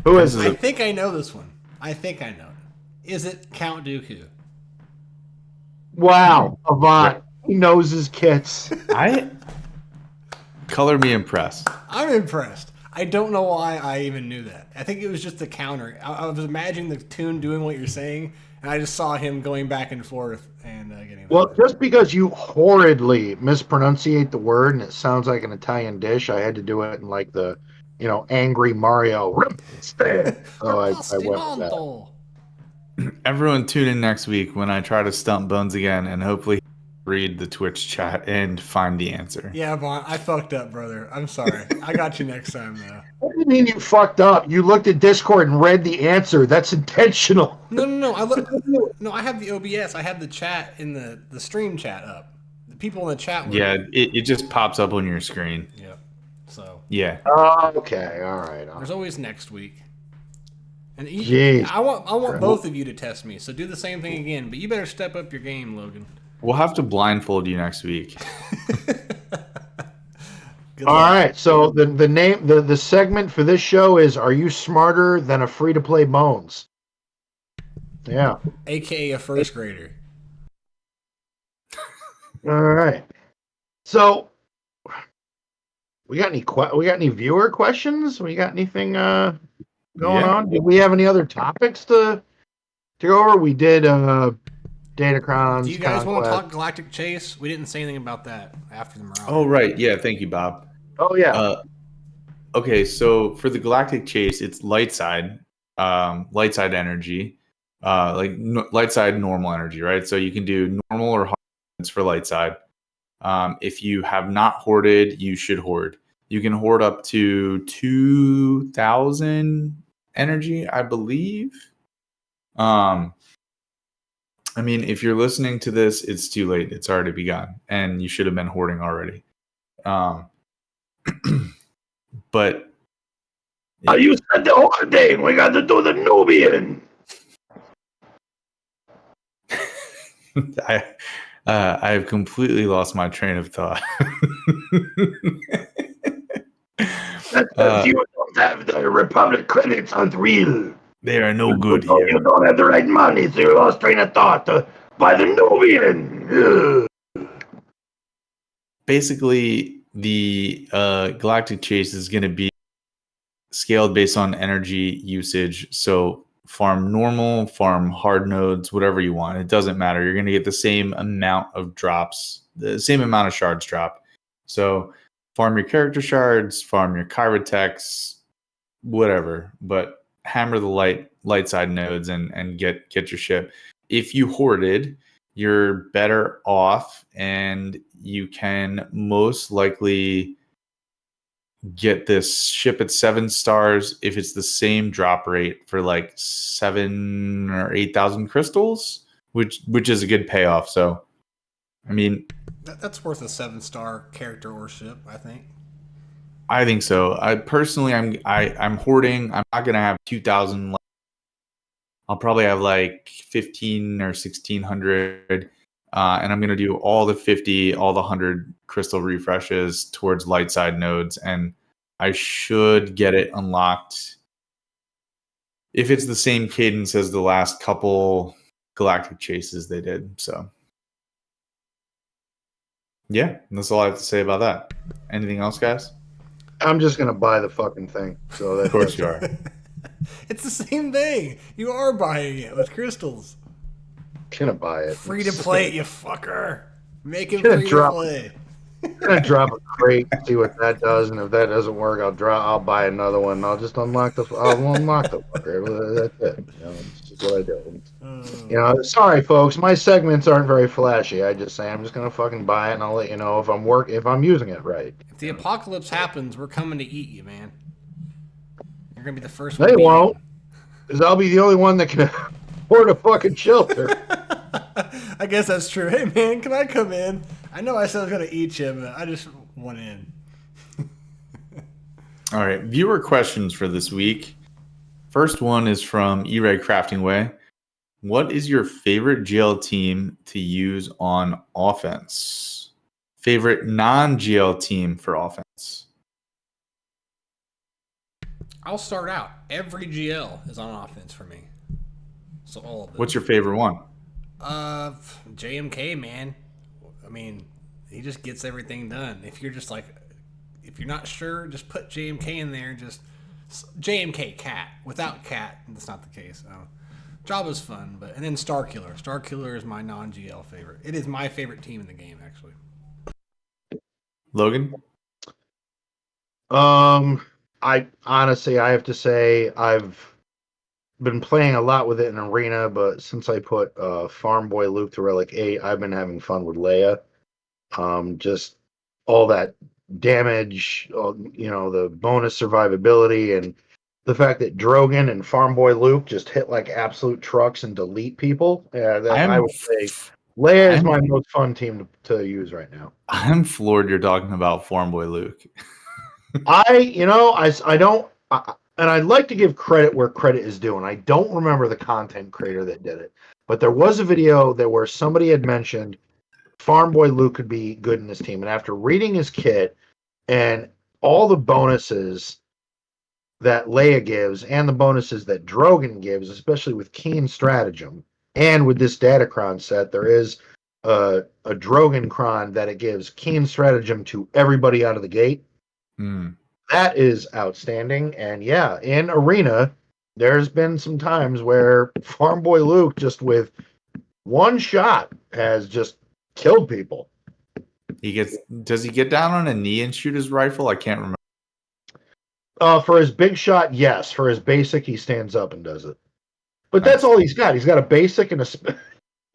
Who is it? I think I know this one. I think I know it. Is it Count Dooku? Wow, Avant. He knows his kits. Color me impressed. I'm impressed. I don't know why I even knew that. I think it was just the counter. I was imagining the tune doing what you're saying, and I just saw him going back and forth and getting. Well, just because you horridly mispronunciate the word and it sounds like an Italian dish, I had to do it in like the, angry Mario. So I went with that. Everyone tune in next week when I try to stump Bones again and hopefully read the Twitch chat and find the answer. Yeah, Vaughn, I fucked up, brother. I'm sorry. I got you next time, though. What do you mean you fucked up? You looked at Discord and read the answer. That's intentional. No. I have the OBS. I have the chat in the stream chat up. The people in the chat. Yeah, it just pops up on your screen. Yep. So. Yeah. Okay. All right. There's always next week. And Jeez. I want both of you to test me. So do the same thing again, but you better step up your game, Logan. We'll have to blindfold you next week. All right. So the segment for this show is: Are you smarter than a free-to-play Bones? Yeah. AKA a first grader. All right. So we got any viewer questions? We got anything going on? Did we have any other topics to go over? We did Datacrons. Do you guys Conquest. want to talk Galactic Chase? We didn't say anything about that after the Marauder. Oh, right. Yeah, thank you, Bob. Oh, yeah. Okay, so for the Galactic Chase, it's light side energy, light side normal energy, right? So you can do normal or hard for light side. If you have not hoarded, you should hoard. You can hoard up to 2,000 energy, I believe. I mean, if you're listening to this, it's too late. It's already begun, and you should have been hoarding already. But you said the hoarding. We got to do the Nubian. I have completely lost my train of thought. That's you don't have the Republic credits aren't real. They are no good here. You don't have the right money, so you lost train of thought by the Nubian. Basically, the Galactic Chase is going to be scaled based on energy usage. So farm normal, farm hard nodes, whatever you want. It doesn't matter. You're going to get the same amount of drops, the same amount of shards drop. So farm your character shards, farm your Kyrotex, whatever, but hammer the light side nodes and get your ship. If you hoarded, you're better off, and you can most likely get this ship at 7 stars if it's the same drop rate for like 7 or 8,000 crystals, which is a good payoff. So, I mean, That's worth a 7-star character or ship, I think. I think so. I personally, I'm hoarding. I'm not gonna have 2,000. I'll probably have like 15 or 1,600, and I'm gonna do all the 50, all the 100 crystal refreshes towards light side nodes, and I should get it unlocked if it's the same cadence as the last couple galactic chases they did. So, yeah, that's all I have to say about that. Anything else, guys? I'm just gonna buy the fucking thing. So Of course you are. It's the same thing. You are buying it with crystals. Gonna buy it. Free to play it, you fucker. Make it Gonna free to drop- play. Gonna drop a crate, see what that does, and if that doesn't work, I'll buy another one. I'll just unlock the fucker. That's it. You know, it's just what I do. You know, sorry folks, my segments aren't very flashy. I just say I'm just gonna fucking buy it, and I'll let you know if I'm using it right. If the apocalypse happens, we're coming to eat you, man. You're gonna be the first They one. won't, because I'll be the only one that can afford a fucking shelter. I guess that's true. Hey, man, can I come in? I know I said I was gonna eat you, but I just want in. All right, viewer questions for this week. First one is from E-Ray Crafting Way. What is your favorite GL team to use on offense? Favorite non-GL team for offense? I'll start out. Every GL is on offense for me. So all of them. What's your favorite one? JMK, man. I mean, he just gets everything done. If you're not sure, just put JMK in there. Just JMK Cat. Without Cat, that's not the case. Jabba's fun, and then Starkiller. Starkiller is my non-GL favorite. It is my favorite team in the game, actually. Logan? I honestly, I have to say, I've been playing a lot with it in Arena, but since I put Farm Boy Luke to Relic 8, I've been having fun with Leia. Just all that damage, the bonus survivability, and the fact that Drogon and Farm Boy Luke just hit like absolute trucks and delete people. Yeah, I would say Leia is my most fun team to use right now. I'm floored you're talking about Farm Boy Luke. I don't, and I'd like to give credit where credit is due, and I don't remember the content creator that did it, but there was a video where somebody had mentioned Farm Boy Luke could be good in this team, and after reading his kit and all the bonuses that Leia gives and the bonuses that Drogon gives, especially with Keen Stratagem, and with this Datacron set, there is a Drogon Cron that it gives Keen Stratagem to everybody out of the gate. That is outstanding. And yeah, in Arena, there's been some times where Farm Boy Luke, just with one shot, has just killed people. Does he get down on a knee and shoot his rifle? I can't remember. For his big shot, yes. For his basic, he stands up and does it. But that's all he's got. He's got a basic and a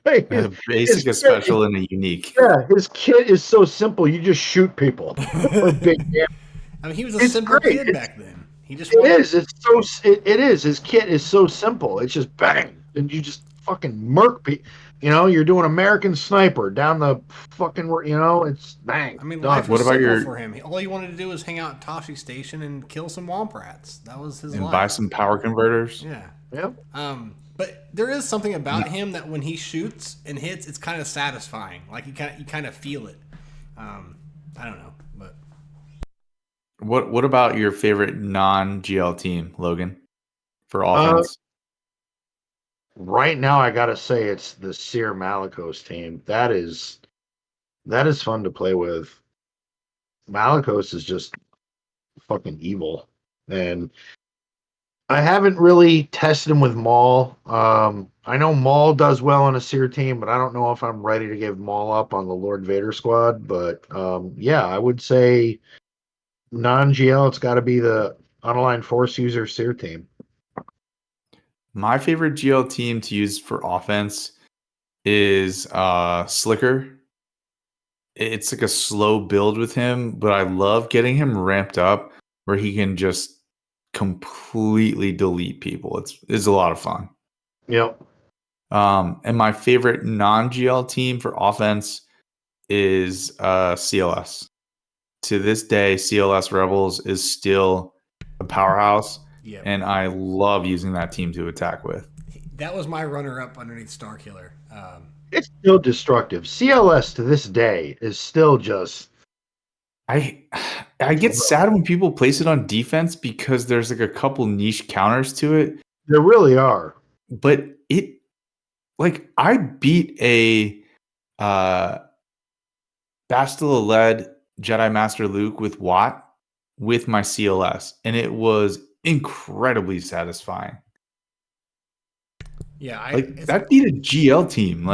basic, a special, and a unique. Yeah, his kit is so simple. You just shoot people for big damage. I mean, he was a simple kid back then. It is. His kit is so simple. It's just bang, and you just fucking murk people. You're doing American Sniper down the fucking. It's bang. I mean, life was simple for him. All he wanted to do was hang out at Tashi Station and kill some Womp Rats. That was his life. And buy some power converters. Yeah. Yep. But there is something about him that when he shoots and hits, it's kind of satisfying. Like you kind of feel it. I don't know, but. What about your favorite non-GL team, Logan, for offense? Right now, I gotta say it's the Seer Malicos team. That is fun to play with. Malicos is just fucking evil, and I haven't really tested him with Maul. I know Maul does well on a Seer team, but I don't know if I'm ready to give Maul up on the Lord Vader squad. But yeah, I would say non-GL, it's got to be the unaligned Force user Seer team. My favorite GL team to use for offense is Slicker. It's like a slow build with him, but I love getting him ramped up where he can just completely delete people. It's a lot of fun. Yep. And my favorite non-GL team for offense is CLS. To this day, CLS Rebels is still a powerhouse, Yep. and I love using that team to attack with. That was my runner-up underneath Starkiller. It's still destructive. CLS to this day is still just. I get sad when people place it on defense because there's like a couple niche counters to it. There really are. But I beat a Bastila led Jedi Master Luke with Watt with my CLS, and it was incredibly satisfying. Yeah, that beat a GL team.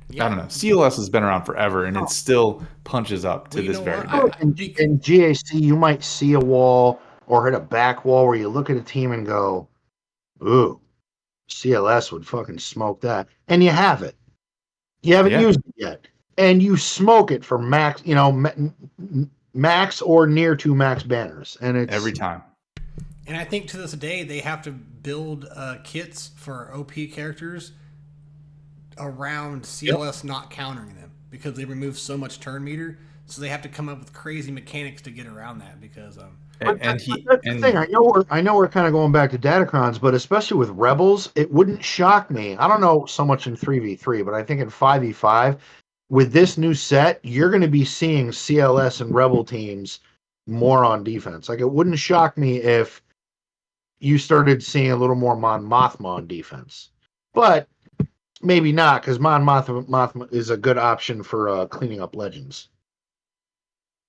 Yeah. I don't know. CLS has been around forever, and it still punches up to this very day. In GAC, you might see a wall or hit a back wall where you look at a team and go, ooh, CLS would fucking smoke that. And you have it. You haven't used it yet. And you smoke it for max, max or near to max banners. And it's every time. And I think to this day, they have to build kits for OP characters around CLS not countering them because they remove so much turn meter. So they have to come up with crazy mechanics to get around that because that's the thing. I know we're kind of going back to Datacrons, but especially with Rebels, it wouldn't shock me. I don't know so much in 3v3, but I think in 5v5, with this new set, you're going to be seeing CLS and Rebel teams more on defense. Like it wouldn't shock me if you started seeing a little more Mon Mothma on defense, but maybe not because Mon Mothma is a good option for cleaning up legends.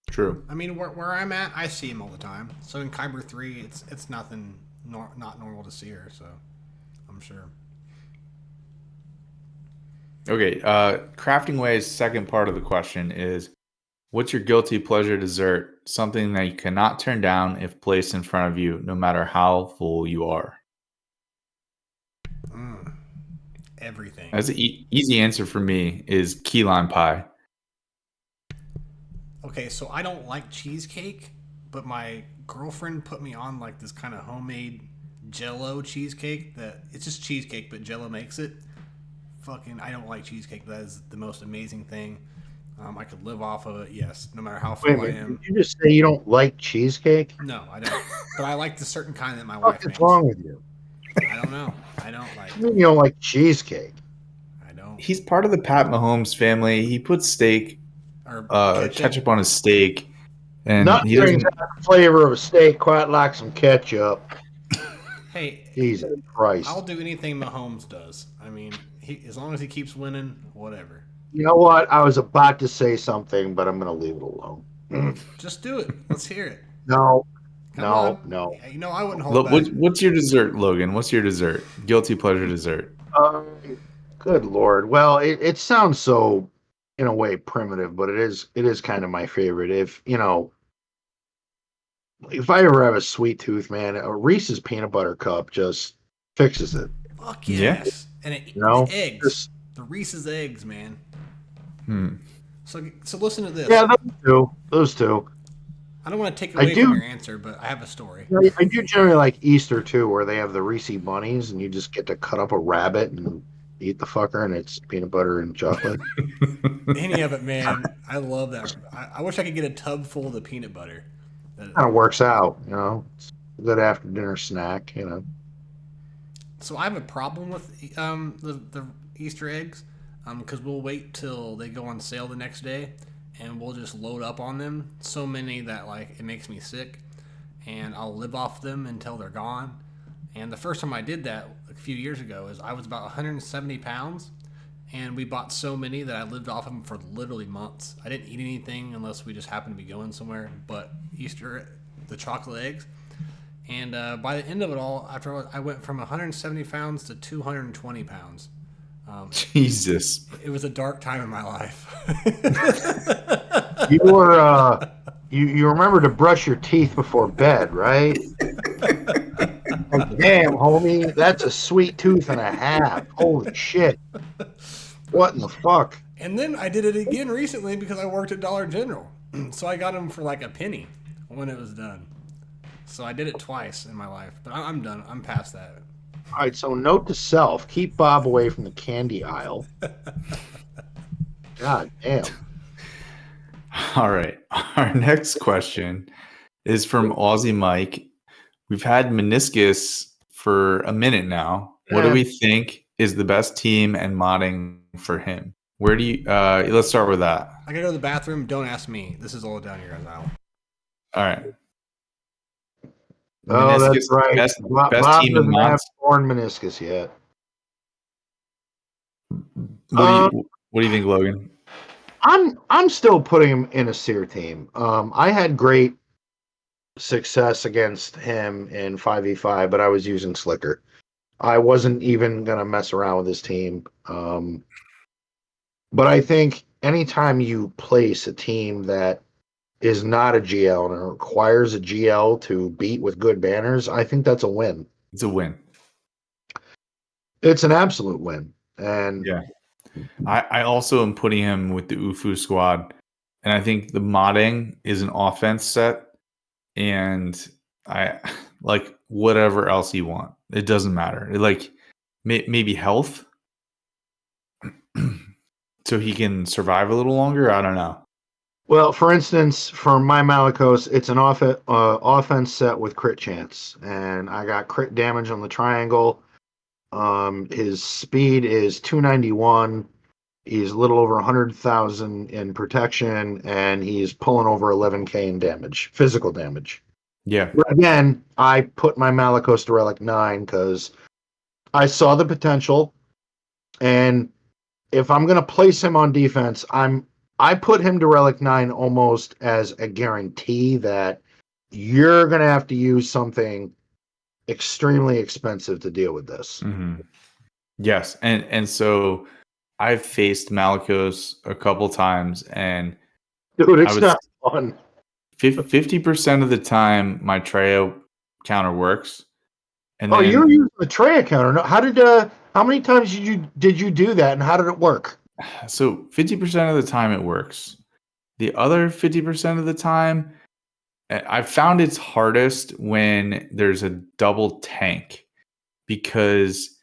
True. I mean, where I'm at, I see him all the time. So in Kyber 3, it's nothing not normal to see her. So I'm sure. Okay. Crafting Way's second part of the question is, what's your guilty pleasure dessert? Something that you cannot turn down if placed in front of you, no matter how full you are. Everything. That's an easy answer for me is key lime pie. Okay, so I don't like cheesecake, but my girlfriend put me on like this kind of homemade Jello cheesecake that it's just cheesecake, but Jello makes it. Fucking, I don't like cheesecake. That is the most amazing thing. I could live off of it, yes, no matter how full I am. Did you just say you don't like cheesecake? No, I don't. But I like the certain kind that my wife makes. What's wrong with you? I don't know. I don't like. You mean you don't like cheesecake? I don't. He's part of the Pat Mahomes family. He puts steak Or ketchup on his steak, and Nothing he doesn't. the flavor of a steak quite like some ketchup. Hey, Jesus Christ! I'll do anything Mahomes does. I mean, as long as he keeps winning, whatever. You know what? I was about to say something, but I'm going to leave it alone. Just do it. Let's hear it. No. Come on. You know, I wouldn't hold back. What's your dessert, Logan? What's your dessert? Guilty pleasure dessert. Good Lord. Well, it sounds so, in a way, primitive, but it is kind of my favorite. If I ever have a sweet tooth, man, a Reese's peanut butter cup just fixes it. Fuck yes. Yeah. And the eggs. The Reese's eggs, man. So listen to this. Yeah, those two. I don't want to take away from your answer, but I have a story. I do generally like Easter too, where they have the Reese bunnies, and you just get to cut up a rabbit and eat the fucker, and it's peanut butter and chocolate. Any of it, man. I love that. I wish I could get a tub full of the peanut butter. Kind of works out, It's a good after dinner snack, So I have a problem with the Easter eggs. Because we'll wait till they go on sale the next day, and we'll just load up on them. So many that it makes me sick, and I'll live off them until they're gone. And the first time I did that a few years ago is I was about 170 pounds, and we bought so many that I lived off of them for literally months. I didn't eat anything unless we just happened to be going somewhere. But the chocolate eggs, And by the end of it all, after I went from 170 pounds to 220 pounds. Jesus. It was a dark time in my life. You were you remember to brush your teeth before bed, right? Like, damn, homie, that's a sweet tooth and a half. Holy shit. What in the fuck? And then I did it again recently because I worked at Dollar General. So I got them for like a penny when it was done. So I did it twice in my life. But I'm done. I'm past that. All right, so note to self, keep Bob away from the candy aisle. God damn. All right. Our next question is from Aussie Mike. We've had Meniscus for a minute now. What do we think is the best team and modding for him? Where do you let's start with that. I gotta go to the bathroom. Don't ask me. This is all down your guys' aisle. All right. Oh, that's right. Best Bob team and doesn't have mods. torn meniscus yet. What do you think, Logan? I'm still putting him in a seer team. I had great success against him in 5v5, but I was using Slicker. I wasn't even gonna mess around with his team. But I think anytime you place a team that is not a GL and it requires a GL to beat with good banners, I think that's a win. It's a win. It's an absolute win. And yeah, I also am putting him with the UFU squad, and I think the modding is an offense set, and I like whatever else you want. It doesn't matter. Like maybe health, so he can survive a little longer. I don't know. well, for instance, for my Malicos, it's an offense set with crit chance, and I got crit damage on the triangle. His speed is 291. He's a little over 100,000 in protection, and he's pulling over 11k in damage, physical damage. Yeah. But again, I put my Malicos to Relic 9 because I saw the potential, and if I'm going to place him on defense, I put him to Relic 9 almost as a guarantee that you're going to have to use something extremely expensive to deal with this. Mm-hmm. Yes, and so I've faced Malicos a couple times, and dude, it's not fun. 50% of the time, my Treo counter works. And then, you're using the Treo counter. No, how many times did you do that, and how did it work? So 50% of the time it works. The other 50% of the time, I found it's hardest when there's a double tank, because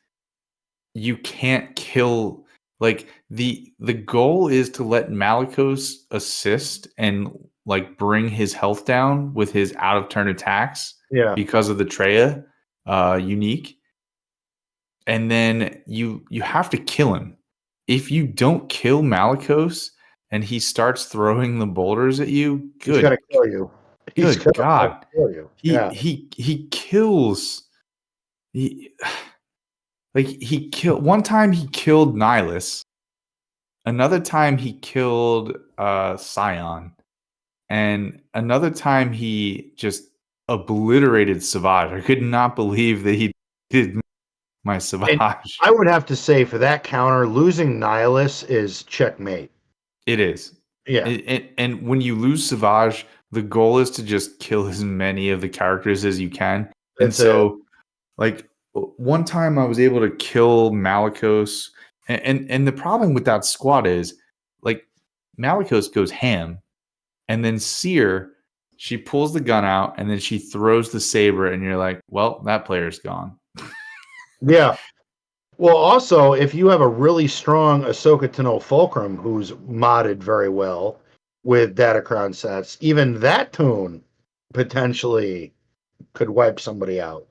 you can't kill. Like the goal is to let Malicos assist and like bring his health down with his out of turn attacks. Yeah, because of the Trea unique, and then you have to kill him. If you don't kill Malicos and he starts throwing the boulders at you, he's gonna kill you. Good God, kill you. He kills. He killed one time. He killed Nihilus. Another time he killed Scion, and another time he just obliterated Savage. I could not believe that he did my Savage. And I would have to say, for that counter, losing Nihilus is checkmate. It is. Yeah. And when you lose Savage, the goal is to just kill as many of the characters as you can. And so, like, one time I was able to kill Malicos. And the problem with that squad is, like, Malicos goes ham. And then Seer, she pulls the gun out, and then she throws the saber, and you're like, well, that player's gone. Yeah. Well, also, if you have a really strong Ahsoka Tano Fulcrum who's modded very well with Datacron sets, even that tune potentially could wipe somebody out.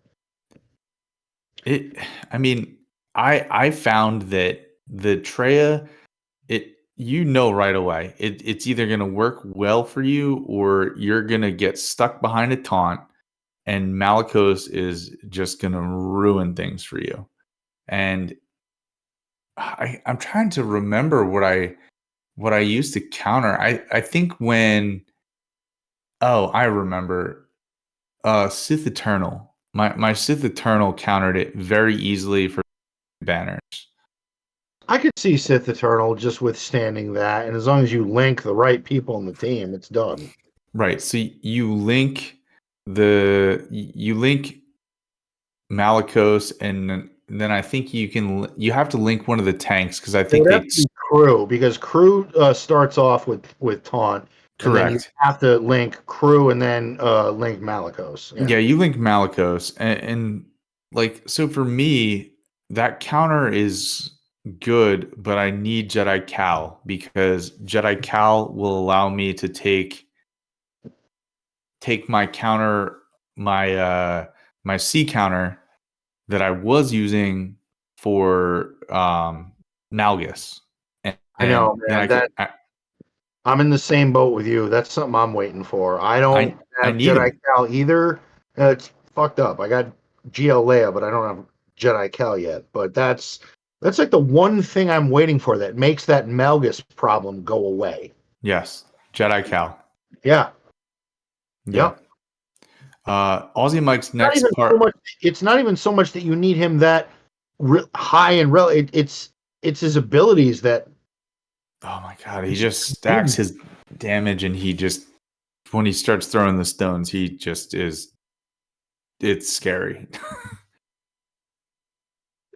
I mean, I found that the Trea, right away, it's either going to work well for you or you're going to get stuck behind a taunt, and Malicos is just going to ruin things for you. And I'm trying to remember what I used to counter. I think I remember. Sith Eternal. My Sith Eternal countered it very easily for banners. I could see Sith Eternal just withstanding that, and as long as you link the right people in the team, it's done. Right. So you link Malicos, and then I think you have to link one of the tanks because I It think would have to be Crew, because Crew starts off with Taunt, and then you correct. have to link Crew and then link Malicos. Yeah, you link Malicos, and like so for me, that counter is good, but I need Jedi Cal because Jedi Cal will allow me to take my counter, my C counter that I was using for Malgus, I know, and then man. That I'm in the same boat with you. That's something I'm waiting for. I don't I have need Jedi him. Cal either. It's fucked up. I got GL Leia, but I don't have Jedi Cal yet. But that's like the one thing I'm waiting for that makes that Malgus problem go away. Yes, Jedi Cal. Yeah. Yeah. Yep. Aussie Mike's Not next even so part. much. It's not even so much that you need him that high and it's his abilities that. Oh my god, he just stacks his damage, and he just when he starts throwing the stones, he just is. It's scary.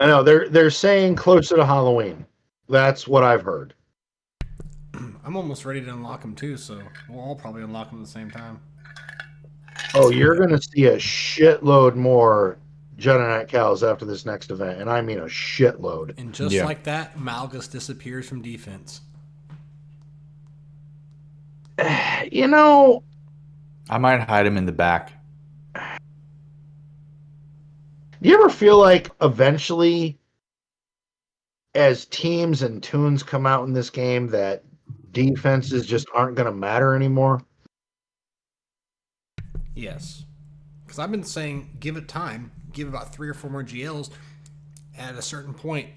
I know they're saying closer to Halloween. That's what I've heard. I'm almost ready to unlock them too, so we'll all probably unlock them at the same time. Oh, you're going to see a shitload more Jedi Knight cows after this next event, and I mean a shitload. And just Yeah. like that, Malgus disappears from defense. You know, I might hide him in the back. do you ever feel like eventually, as teams and tunes come out in this game, that defenses just aren't going to matter anymore? Yes. Because I've been saying, give it time, give about 3 or 4 more GLs. At a certain point,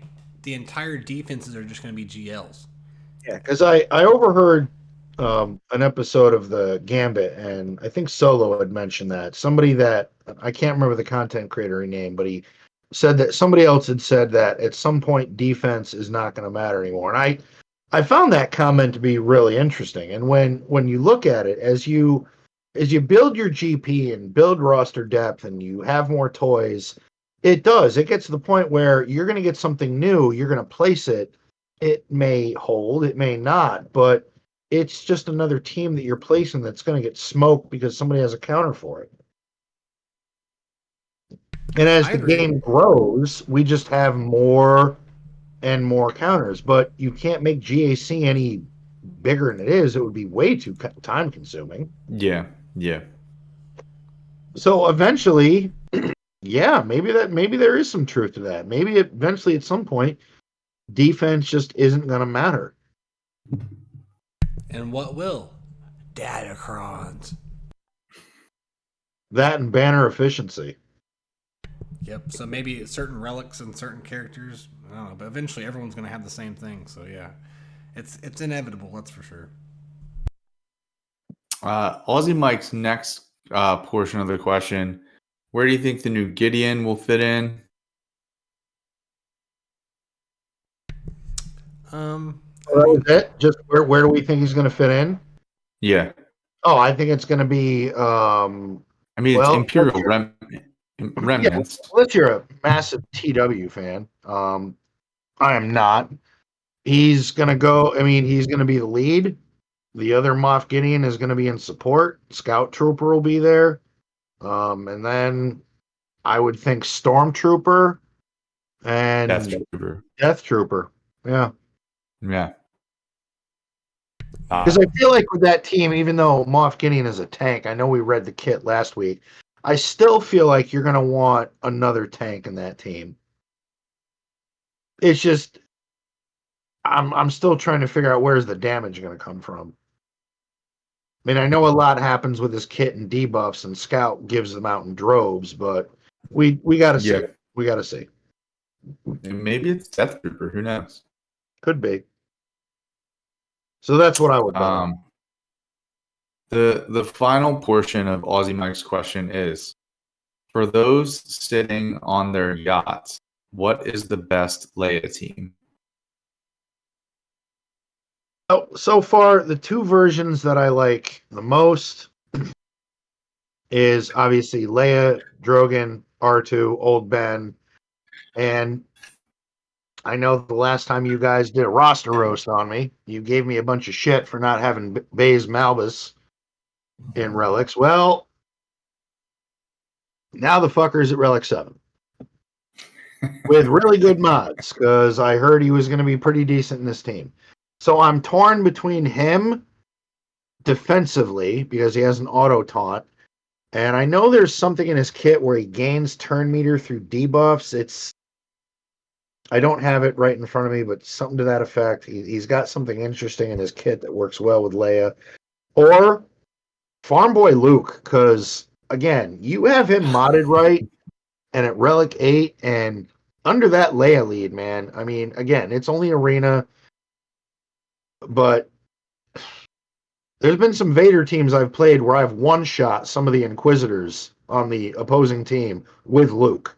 the entire defenses are just going to be GLs. Yeah, because I overheard an episode of the Gambit, and I think Solo had mentioned that somebody that I can't remember the content creator name, but he said that somebody else had said that at some point defense is not going to matter anymore, and I found that comment to be really interesting. And when you look at it as you build your GP and build roster depth and you have more toys, it gets to the point where you're going to get something new, you're going to place it. It may hold, it may not, but it's just another team that you're placing that's going to get smoked because somebody has a counter for it. And as I the agree. game grows, we just have more and more counters. But you can't make GAC any bigger than it is. It would be way too time consuming. Yeah, yeah. So eventually, yeah, maybe there is some truth to that. Maybe eventually at some point, defense just isn't going to matter. And what will? Datacrons. That and banner efficiency. Yep. So maybe certain relics and certain characters. I don't know, but eventually everyone's going to have the same thing. So yeah, it's inevitable. That's for sure. Aussie Mike's next portion of the question: where do you think the new Gideon will fit in? That was it. Just where do we think he's going to fit in? Yeah, Oh, I think it's going to be. I mean it's Well, Imperial yeah, remnants. unless you're a massive TW fan, I am not. He's going to go. I mean, he's going to be the lead. The other Moff Gideon is going to be in support. Scout Trooper will be there, and then I would think Stormtrooper Death and Trooper. Death Trooper. Yeah. Yeah. Because I feel like with that team, even though Moff Gideon is a tank, I know we read the kit last week. I still feel like you're going to want another tank in that team. It's just I'm still trying to figure out where's the damage going to come from. I mean, I know a lot happens with his kit and debuffs, and Scout gives them out in droves, but we got to see. Yeah. We got to see. And maybe it's Death Trooper. Who knows? Could be. So that's what I would bet on. The final portion of Aussie Mike's question is, for those sitting on their yachts, what is the best Leia team? Oh, so far, the two versions that I like the most is obviously Leia, Drogon, R2, Old Ben, and I know the last time you guys did a roster roast on me, you gave me a bunch of shit for not having Baze Malbus in Relics. Well, now the fucker's at Relic 7 with really good mods because I heard he was going to be pretty decent in this team. So I'm torn between him defensively because he has an auto taunt. And I know there's something in his kit where he gains turn meter through debuffs. I don't have it right in front of me, but something to that effect. He's got something interesting in his kit that works well with Leia. Or Farm Boy Luke, because, again, you have him modded right and at Relic 8 and under that Leia lead, man. I mean, again, it's only Arena, but there's been some Vader teams I've played where I've one-shot some of the Inquisitors on the opposing team with Luke.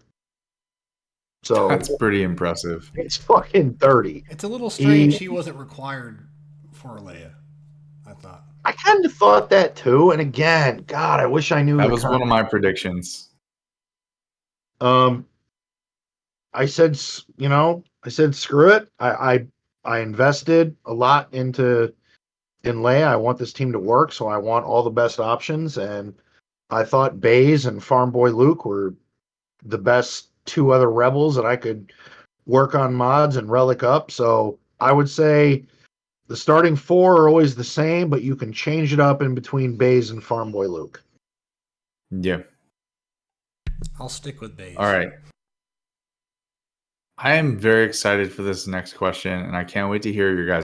So That's pretty impressive. it's fucking 30. It's a little strange he wasn't required for Leia, I thought. I kind of thought that too. And again, God, I wish I knew. That was one of my predictions. I said, I said, screw it. I invested a lot in Leia. I want this team to work, so I want all the best options. And I thought Baze and Farm Boy Luke were the best two other rebels that I could work on mods and relic up. So I would say the starting four are always the same, but you can change it up in between Baze and Farm Boy Luke. Yeah. I'll stick with Baze. All right. I am very excited for this next question, and I can't wait to hear your guys.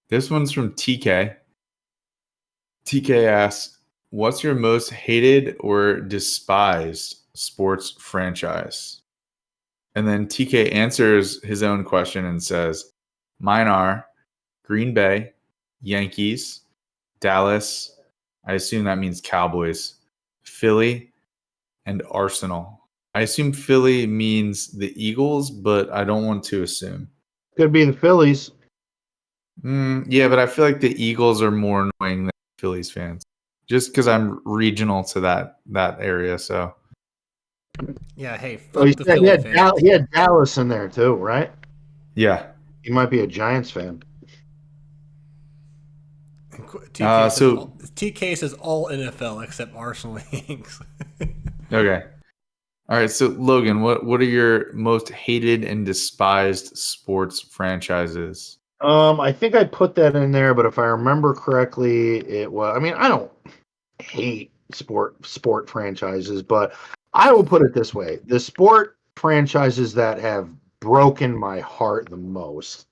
This one's from TK. TK asks, what's your most hated or despised sports franchise? And then TK answers his own question and says, mine are Green Bay, Yankees, Dallas, I assume that means Cowboys, Philly, and Arsenal. I assume Philly means the Eagles, but I don't want to assume. Could be the Phillies. Yeah, but I feel like the Eagles are more annoying than Phillies fans, just because I'm regional to that area. So yeah, hey, Oh, fuck the Philly fans. he had Dallas in there too, right? yeah. He might be a Giants fan. TK says all NFL except Arsenal and Yanks. Okay. All right. So Logan, what are your most hated and despised sports franchises? I think I put that in there, but if I remember correctly, it was. I mean, I don't hate sport franchises, but I will put it this way: the sport franchises that have broken my heart the most.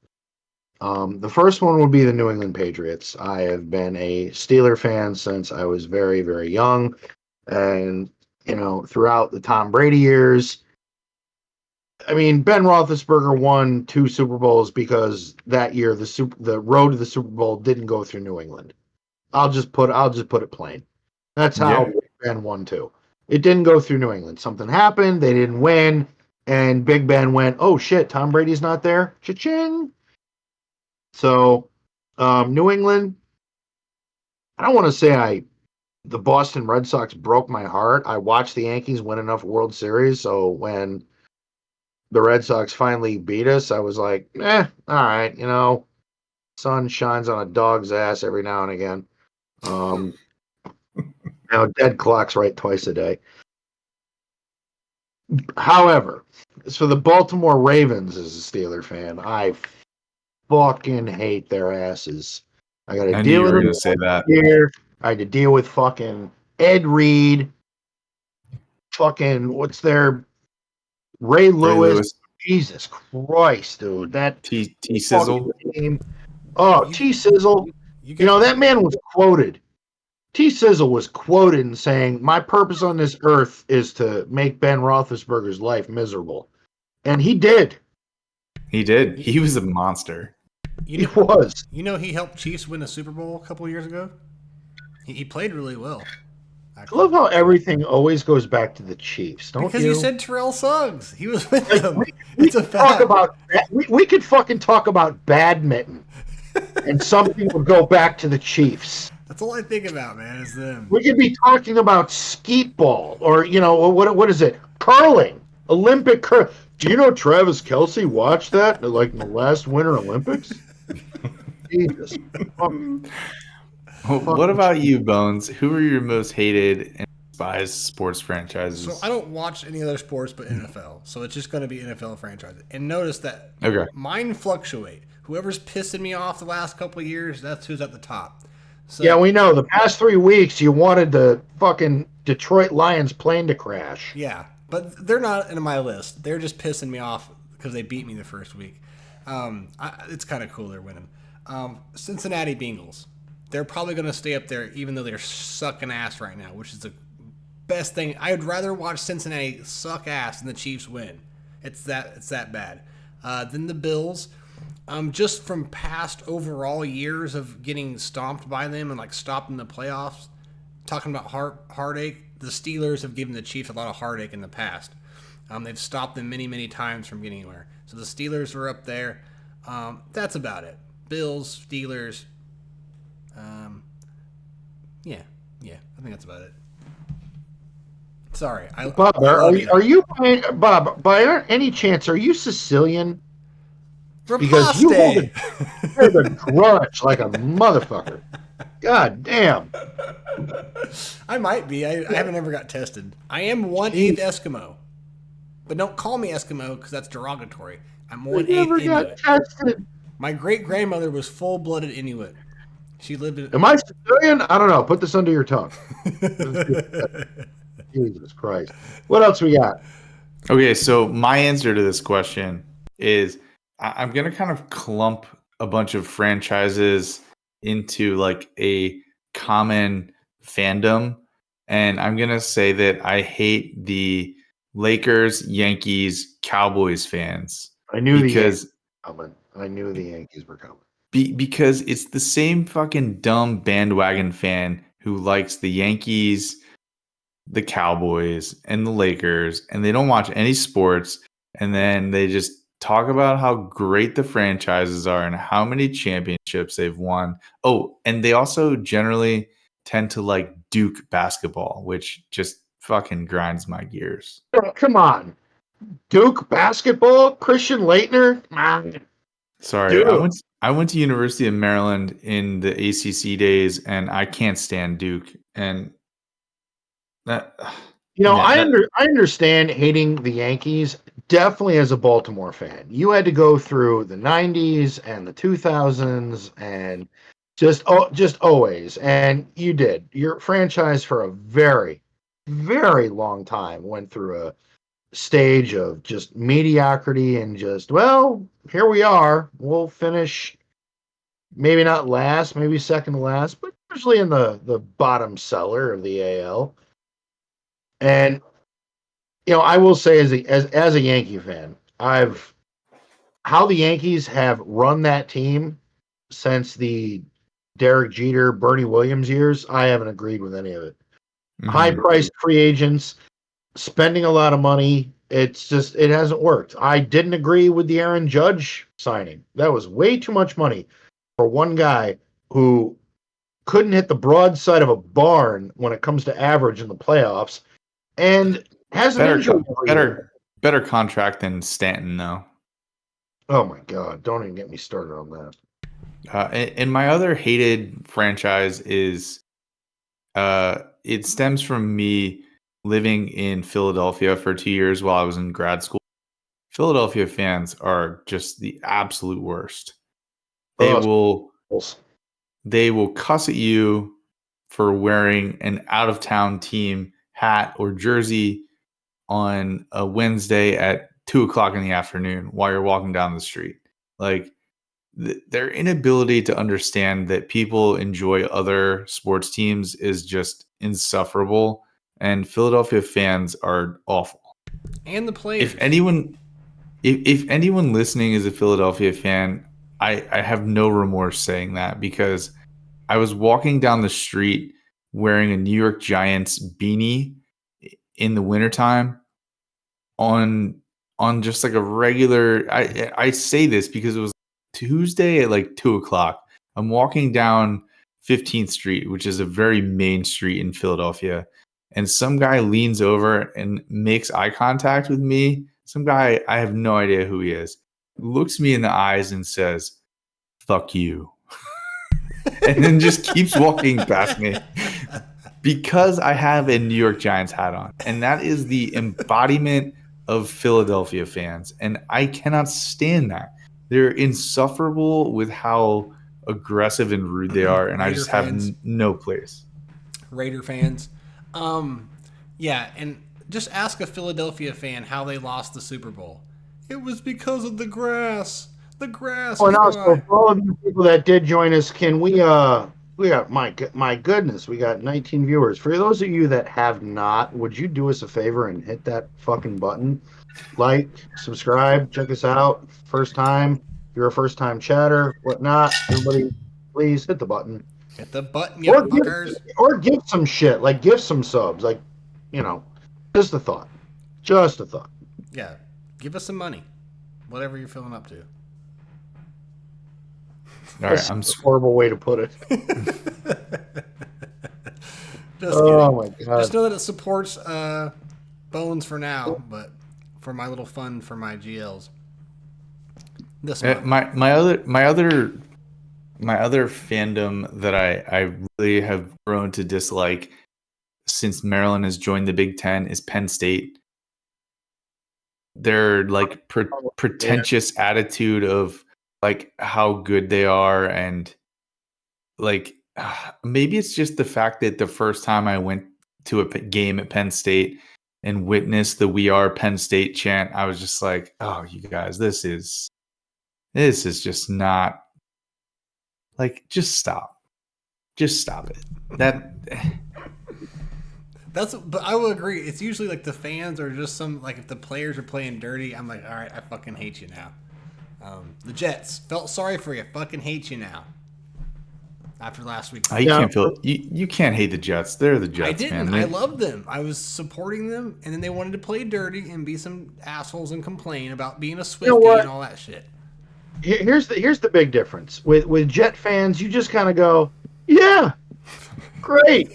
The first one would be the New England Patriots. I have been a Steeler fan since I was very, very young, and throughout the Tom Brady years. I mean, Ben Roethlisberger won 2 Super Bowls because that year the road to the Super Bowl didn't go through New England. I'll just put it plain. That's how Ben won 2. It didn't go through New England. Something happened. They didn't win, and Big Ben went, "Oh shit, Tom Brady's not there." Cha-ching. So, New England. I don't want to say the Boston Red Sox broke my heart. I watched the Yankees win enough World Series, so when the Red Sox finally beat us, I was like, all right, sun shines on a dog's ass every now and again. Dead clock's right twice a day. However, as for the Baltimore Ravens as a Steeler fan, I fucking hate their asses. I got to deal with them say that. here. I had to deal with fucking Ed Reed. Fucking, what's their Ray Lewis. Jesus Christ, dude. That T Sizzle. Oh, T Sizzle. That man was quoted. T Sizzle was quoted in saying, "My purpose on this earth is to make Ben Roethlisberger's life miserable." And he did. He did. He was a monster. You He know, was. he helped Chiefs win the Super Bowl a couple of years ago. He played really well, I love actually. how everything always goes back to the Chiefs, don't Because you you? said Terrell Suggs. He was with Like, them. we It's a could talk fact. about we could fucking talk about badminton, and something would go back to the Chiefs. That's all I think about, man, is them. We could be talking about skeet ball, or what is it? Curling, Olympic curl. Do you know Travis Kelsey watched that like in the last Winter Olympics? Jesus, What about you, Bones? Who are your most hated and despised sports So franchises? I don't watch any other sports but NFL. So it's just going to be NFL franchises. And notice that Okay. mine fluctuate. Whoever's pissing me off the last couple of years, that's who's at the top. So yeah, we know. The past 3 weeks, you wanted the fucking Detroit Lions plane to crash. yeah, but they're not in my list. They're just pissing me off because they beat me the first week. It's kind of cool they're winning. Cincinnati Bengals. They're probably going to stay up there even though they're sucking ass right now, which is the best thing. I would rather watch Cincinnati suck ass than the Chiefs win. It's that bad. Then the Bills. Just from past overall years of getting stomped by them and like stopped in the playoffs, talking about heartache, the Steelers have given the Chiefs a lot of heartache in the past. They've stopped them many times from getting anywhere. So the Steelers are up there. That's about it. Bills, Steelers. Yeah, I think that's about it. Sorry, Bob, I love you. are you Bob? By any chance, are you Sicilian? Because you hold a grudge like a motherfucker. God damn. I might be. I haven't ever got tested. I am 1/8 Eskimo. But don't call me Eskimo because that's derogatory. I'm 1/8 Never got Inuit. tested. My great-grandmother was full-blooded Inuit. She lived in... Am I Sicilian? I don't know. Put this under your tongue. Jesus Christ. What else we got? Okay, so my answer to this question is I'm going to kind of clump a bunch of franchises into like a common fandom. And I'm going to say that I hate the Lakers, Yankees, Cowboys fans I knew because I knew the Yankees were coming. because it's the same fucking dumb bandwagon fan who likes the Yankees, the Cowboys, and the Lakers, and they don't watch any sports, and then they just talk about how great the franchises are and how many championships they've won. Oh, and they also generally tend to like Duke basketball, which just fucking grinds my gears. Come on. Duke basketball? Christian Leitner? Man. Sorry, Dude. I went to University of Maryland in the ACC days, and I can't stand Duke. And that, I understand hating the Yankees definitely as a Baltimore fan. You had to go through the 90s and the 2000s and just always, and you did. Your franchise for a very very long time went through a stage of just mediocrity and just, well, here we are. We'll finish maybe not last, maybe second to last, but usually in the bottom cellar of the AL. And I will say as a Yankee fan, how the Yankees have run that team since the Derek Jeter, Bernie Williams years, I haven't agreed with any of it. High priced free agents, spending a lot of money. It hasn't worked. I didn't agree with the Aaron Judge signing. That was way too much money for one guy who couldn't hit the broadside of a barn when it comes to average in the playoffs, and has an injury. Better contract than Stanton, though. Oh my God! Don't even get me started on that. And my other hated franchise is, it stems from me living in Philadelphia for 2 years while I was in grad school. Philadelphia fans are just the absolute worst. They will cuss at you for wearing an out of town team hat or jersey on a Wednesday at 2:00 in the afternoon while you're walking down the street. Like their inability to understand that people enjoy other sports teams is just insufferable. And Philadelphia fans are awful. And the players. If anyone listening is a Philadelphia fan, I have no remorse saying that because I was walking down the street wearing a New York Giants beanie in the wintertime on just like a regular. I say this because it was Tuesday at like 2 o'clock. I'm walking down 15th Street, which is a very main street in Philadelphia, and some guy leans over and makes eye contact with me. Some guy, I have no idea who he is, looks me in the eyes and says, "Fuck you," and then just keeps walking past me because I have a New York Giants hat on, and that is the embodiment of Philadelphia fans, and I cannot stand that. They're insufferable with how aggressive and rude they are, and I Raider just have fans. no place. Raider fans. Yeah, and just ask a Philadelphia fan how they lost the Super Bowl. It was because of the grass. The grass. Oh, and was also why. for all of you people that did join us, can we got my goodness, we got 19 viewers. For those of you that have not, would you do us a favor and hit that fucking button? Like, subscribe, check us out. First time, if you're a first time chatter, whatnot, everybody please hit the button. Hit the button, you fuckers. Or give some shit, like give some subs, like, you know, just a thought. Just a thought. Yeah, give us some money. Whatever you're feeling up to. All That's right, I'm a horrible way to put it. Just Oh kidding. my god. Just know that it supports Bones for now, but for my little fun for my GLs. This month. my other fandom that I really have grown to dislike since Maryland has joined the Big Ten is Penn State. Their like pretentious attitude of like how good they are, and like maybe it's just the fact that the first time I went to a game at Penn State and witnessed the "We Are Penn State" chant, I was just like, oh, you guys, this is just not, like, just stop it. But I will agree. It's usually like the fans are just some, like if the players are playing dirty, I'm like, all right, I fucking hate you now. The Jets, felt sorry for you, fucking hate you now. After last week. You can't feel you can't hate the Jets. They're the Jets, I didn't. man. I loved them. I was supporting them, and then they wanted to play dirty and be some assholes and complain about being a Swiftie and all that shit. Here's the big difference with Jet fans. You just kind of go, yeah, great,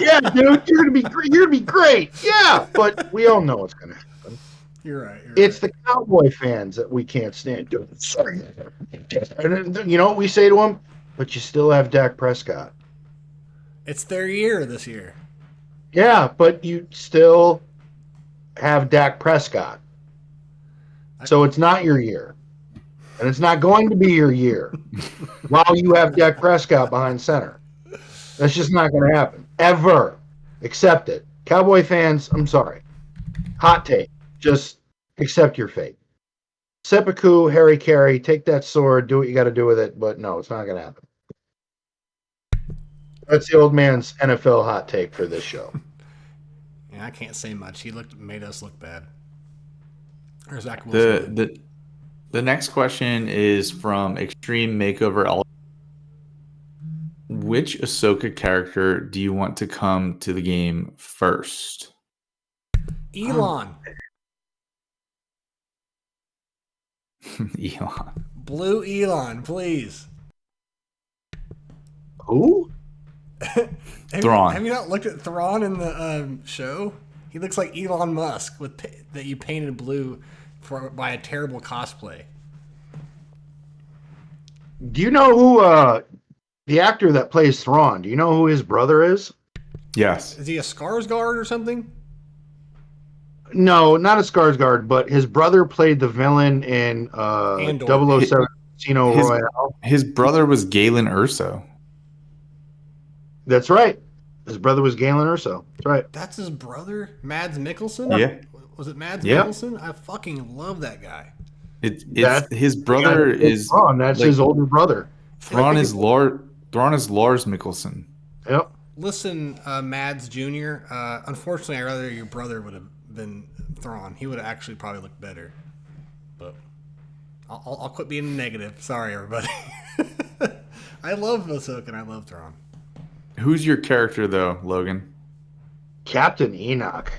yeah, dude, you're gonna be great, yeah. But we all know what's gonna happen. You're right. It's the Cowboy fans that we can't stand. Dude, sorry. And you know what we say to them? But you still have Dak Prescott. It's their year this year. Yeah, but you still have Dak Prescott. So it's not your year. And it's not going to be your year while you have Dak Prescott behind center. That's just not going to happen. Ever. Accept it. Cowboy fans, I'm sorry. Hot take. Just accept your fate. Seppuku, Harry Carey, take that sword, do what you got to do with it, but no, it's not going to happen. That's the old man's NFL hot take for this show. Yeah, I can't say much. He made us look bad. Or Zach Wilson. The next question is from Extreme Makeover. Which Ahsoka character do you want to come to the game first? Elon. Elon. Blue Elon, please. Who? Thrawn. Have you not looked at Thrawn in the show? He looks like Elon Musk that you painted blue by a terrible cosplay. Do you know who the actor that plays Thrawn? Do you know who his brother is? Yes. Is he a Skarsgård or something? No, not a Skarsgård, but his brother played the villain in 007 Casino Royale. His brother was Galen Erso. That's right. His brother was Galen Erso. That's right. That's his brother? Mads Mikkelsen? Yeah. Was it Mads Mikkelsen? I fucking love that guy. His brother is Thrawn. That's like, his older brother. Thrawn is Lars Mikkelsen. Yep. Listen, Mads Jr., unfortunately, I'd rather your brother would have been Thrawn. He would have actually probably looked better. But I'll quit being negative. Sorry, everybody. I love Ahsoka and I love Thrawn. Who's your character though, Logan? Captain Enoch.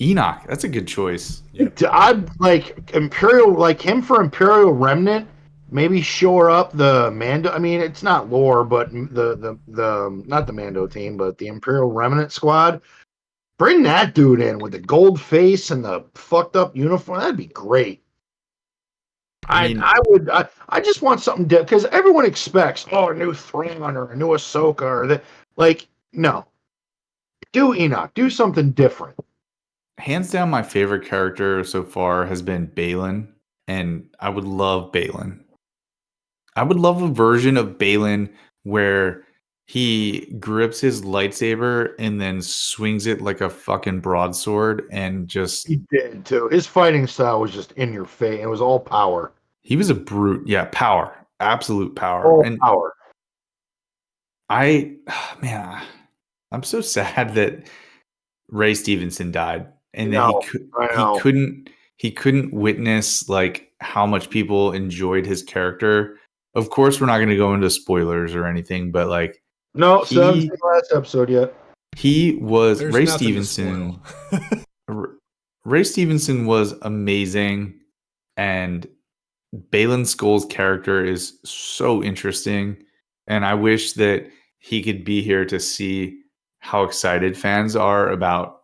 Enoch. That's a good choice. Yep. I'd like Imperial, like him for Imperial Remnant. Maybe shore up the Mando. I mean, it's not lore, but the not the Mando team, but the Imperial Remnant squad. Bring that dude in with the gold face and the fucked up uniform. That'd be great. I just want something different because everyone expects a new Thrawn or a new Ahsoka or that. Like, no, do Enoch, do something different. Hands down, my favorite character so far has been Balin, and I would love Balin. I would love a version of Balin where he grips his lightsaber and then swings it like a fucking broadsword and just He did too. His fighting style was just in your face. It was all power. he was a brute. Yeah, power. Absolute power. All And power. I man, I'm so sad that Ray Stevenson died and that No, I know. he couldn't witness like how much people enjoyed his character. Of course, we're not going to go into spoilers or anything, but like No, so I haven't he seen the last episode yet. he was There's Ray nothing to Stevenson. spoil. Ray Stevenson was amazing, and Balin Skull's character is so interesting, and I wish that he could be here to see how excited fans are about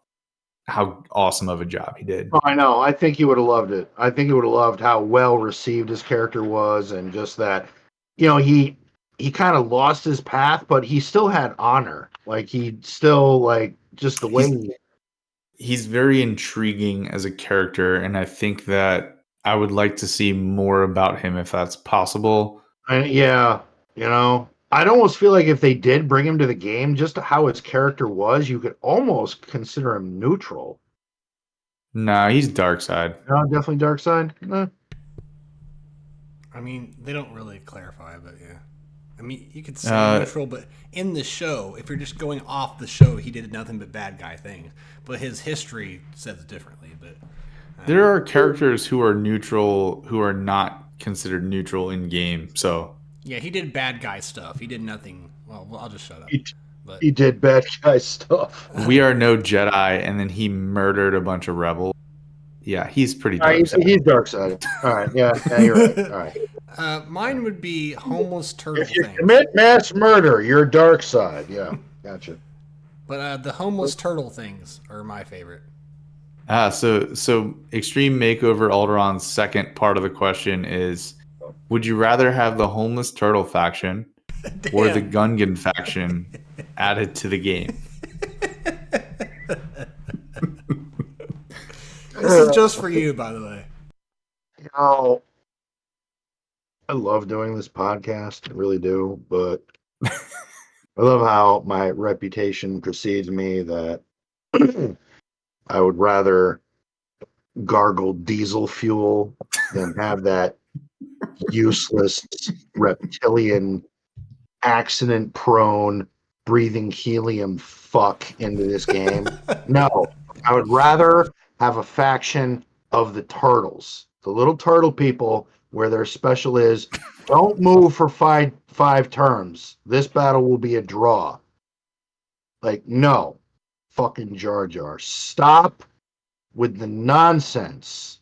how awesome of a job he did. Oh, I know. I think he would have loved it. I think he would have loved how well received his character was, and just that, he kind of lost his path, but he still had honor. Like he still like just the way He's very intriguing as a character, and I think that I would like to see more about him if that's possible. yeah, I'd almost feel like if they did bring him to the game, just how his character was, you could almost consider him neutral. Nah, he's dark side. No, definitely dark side. I mean, they don't really clarify, but yeah. I mean, you could say neutral, but in the show, if you're just going off the show, he did nothing but bad guy things. But his history says it differently. But there are characters who are neutral, who are not considered neutral in game. So yeah, he did bad guy stuff. He did nothing. Well, I'll just shut up. But He did bad guy stuff. we are no Jedi, and then he murdered a bunch of rebels. Yeah, he's pretty dark. He's dark side. All right, yeah, you're right. All right. Mine would be homeless turtle If you things. commit mass murder, you're dark side. Yeah, gotcha. But the homeless turtle things are my favorite. So Extreme Makeover Alderon's second part of the question is: would you rather have the homeless turtle faction or the Gungan faction added to the game? This is just for you, by the way. I love doing this podcast. I really do, but I love how my reputation precedes me that I would rather gargle diesel fuel than have that useless reptilian accident prone breathing helium fuck into this game. No, I would rather have a faction of the turtles, the little turtle people, where their special is don't move for five turns. This battle will be a draw. Like, no, fucking Jar Jar, stop with the nonsense.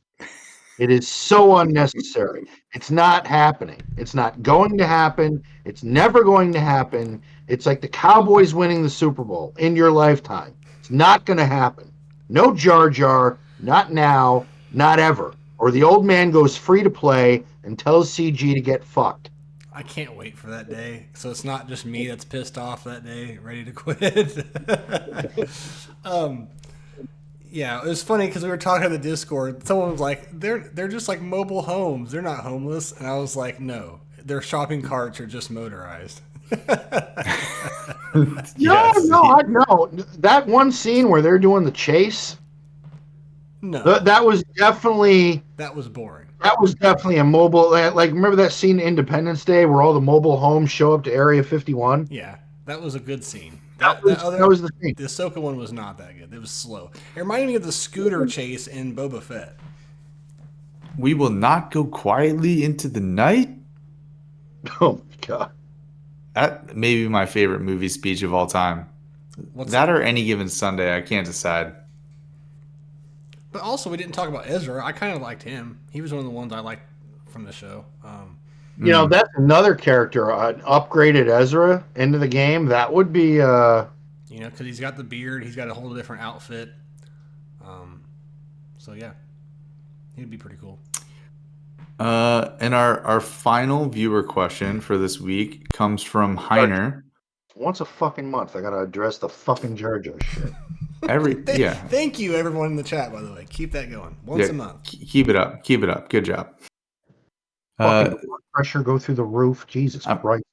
It is so unnecessary. It's not happening. It's not going to happen. It's never going to happen. It's like the Cowboys winning the Super Bowl in your lifetime. It's not going to happen. No Jar Jar, not now, not ever. Or the old man goes free to play and tells CG to get fucked. I can't wait for that day. So it's not just me that's pissed off that day, ready to quit. Yeah, it was funny because we were talking on the Discord. Someone was like, "They're just like mobile homes. They're not homeless." And I was like, "No, their shopping carts are just motorized." No. That one scene where they're doing the chase. No, That was definitely boring. That was definitely a mobile. Like, remember that scene in Independence Day where all the mobile homes show up to Area 51? Yeah, that was a good scene. That was the scene. The Ahsoka one was not that good. It was slow. It reminded me of the scooter chase in Boba Fett. We will not go quietly into the night. Oh my god. That may be my favorite movie speech of all time. That or Any Given Sunday, I can't decide. But also, we didn't talk about Ezra. I kind of liked him. He was one of the ones I liked from the show. That's another character, an upgraded Ezra into the game. That would be because he's got the beard. He's got a whole different outfit. So yeah, he'd be pretty cool. And our final viewer question for this week comes from Heiner. Once a fucking month, I gotta address the fucking Jar Jar shit. Thank you, everyone in the chat, by the way. Keep that going. Once a month. Keep it up. Keep it up. Good job. Fucking blood pressure go through the roof. Jesus Christ.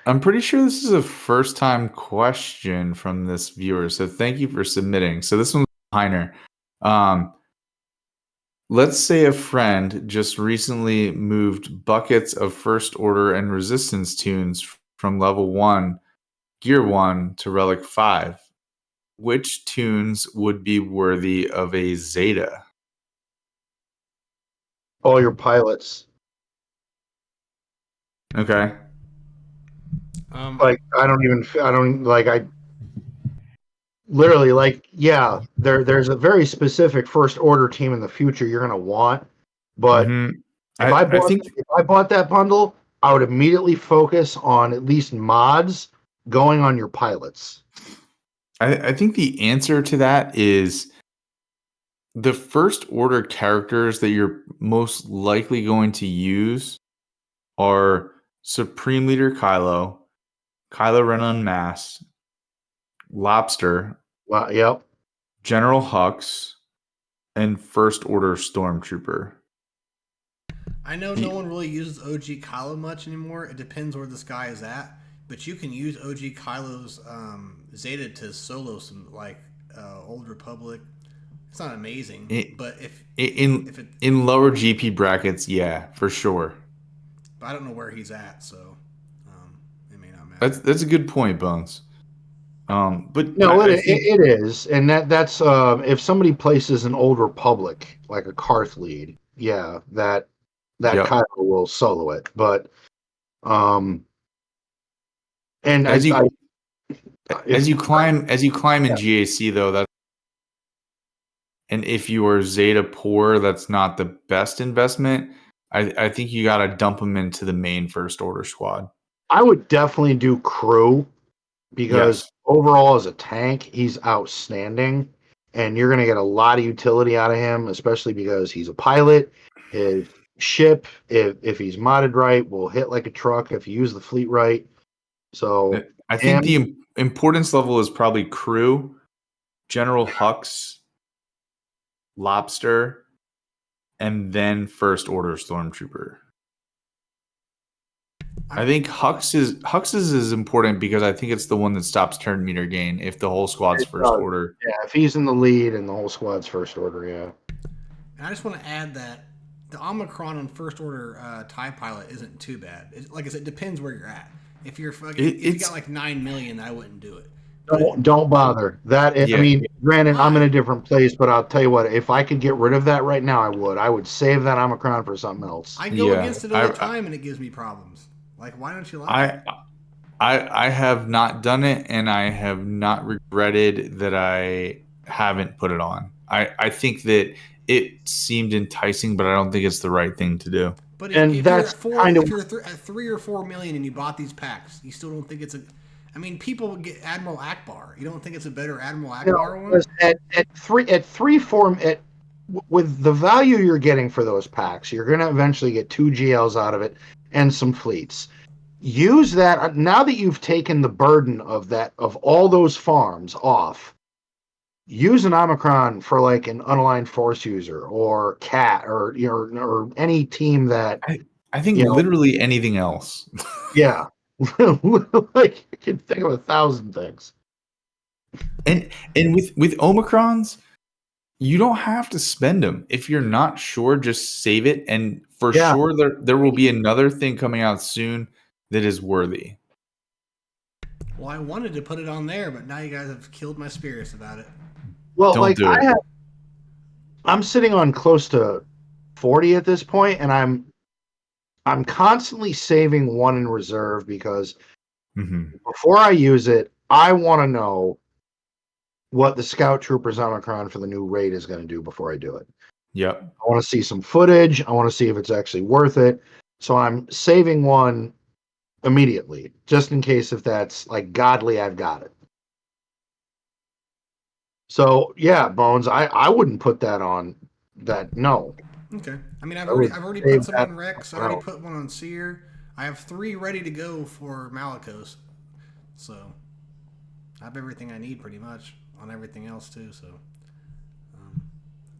I'm pretty sure this is a first-time question from this viewer, so thank you for submitting. So this one's Heiner. Let's say a friend just recently moved buckets of First Order and Resistance tunes from level 1, Gear 1 to Relic 5. Which tunes would be worthy of a Zeta? All your pilots. Okay. I literally there's a very specific First Order team in the future you're gonna want, but if I bought that bundle, I would immediately focus on at least mods going on your pilots. I think the answer to that is the First Order characters that you're most likely going to use are Supreme Leader Kylo Ren Unmasked, Lobster, Yep, General Hux, and First Order Stormtrooper. I know no one really uses OG Kylo much anymore. It depends where this guy is at, but you can use OG Kylo's Zeta to solo some Old Republic. It's not amazing, but if in lower GP brackets, yeah, for sure. But I don't know where he's at, so it may not matter. That's a good point, Bones. But no, it is, and that's if somebody places an Old Republic like a Karth lead, yeah, that Kylo will solo it, but and as you climb in GAC though, and if you are Zeta poor, that's not the best investment. I think you got to dump him into the main First Order squad. I would definitely do crew because overall as a tank, he's outstanding, and you're going to get a lot of utility out of him, especially because he's a pilot. His ship, if he's modded right, will hit like a truck if you use the fleet right. So I think the importance level is probably crew, General Hux, Lobster, and then First Order Stormtrooper. I think Hux's is important because I think it's the one that stops turn meter gain if the whole squad's First Order. Yeah, if he's in the lead and the whole squad's First Order, yeah. And I just want to add that the Omicron on First Order TIE pilot isn't too bad. Like I said, it depends where you're at. If you're if you got like 9 million, I wouldn't do it. Don't bother. I mean, granted, I'm in a different place, but I'll tell you what, if I could get rid of that right now, I would. I would save that Omicron for something else. I go against it all the time, and it gives me problems. Like, why don't you like it? I have not done it, and I have not regretted that I haven't put it on. I think that it seemed enticing, but I don't think it's the right thing to do. But if you're at 3 or 4 million and you bought these packs, you still don't think it's a... I mean, people would get Admiral Akbar. You don't think it's a better Admiral Akbar one? With the value you're getting for those packs, you're going to eventually get 2 GLs out of it and some fleets. Use that now that you've taken the burden of all those farms off. Use an Omicron for like an unaligned force user or Cat or any team that I think literally anything else. Yeah. Like I can think of 1,000 things. And with Omicrons, you don't have to spend them. If you're not sure, just save it. And for sure, there will be another thing coming out soon that is worthy. Well, I wanted to put it on there, but now you guys have killed my spirits about it. Well, I'm sitting on close to 40 at this point, and I'm constantly saving one in reserve because before I use it, I want to know what the Scout Troopers Omicron for the new raid is going to do before I do it. Yep. I want to see some footage. I want to see if it's actually worth it. So I'm saving one immediately, just in case if that's like godly, I've got it. So yeah, Bones, I wouldn't put that on that. No. Okay. I mean, I've I would already save put some that on Rex. I for already now. put one on Seer. I have 3 ready to go for Malicos. So I have everything I need pretty much on everything else too. So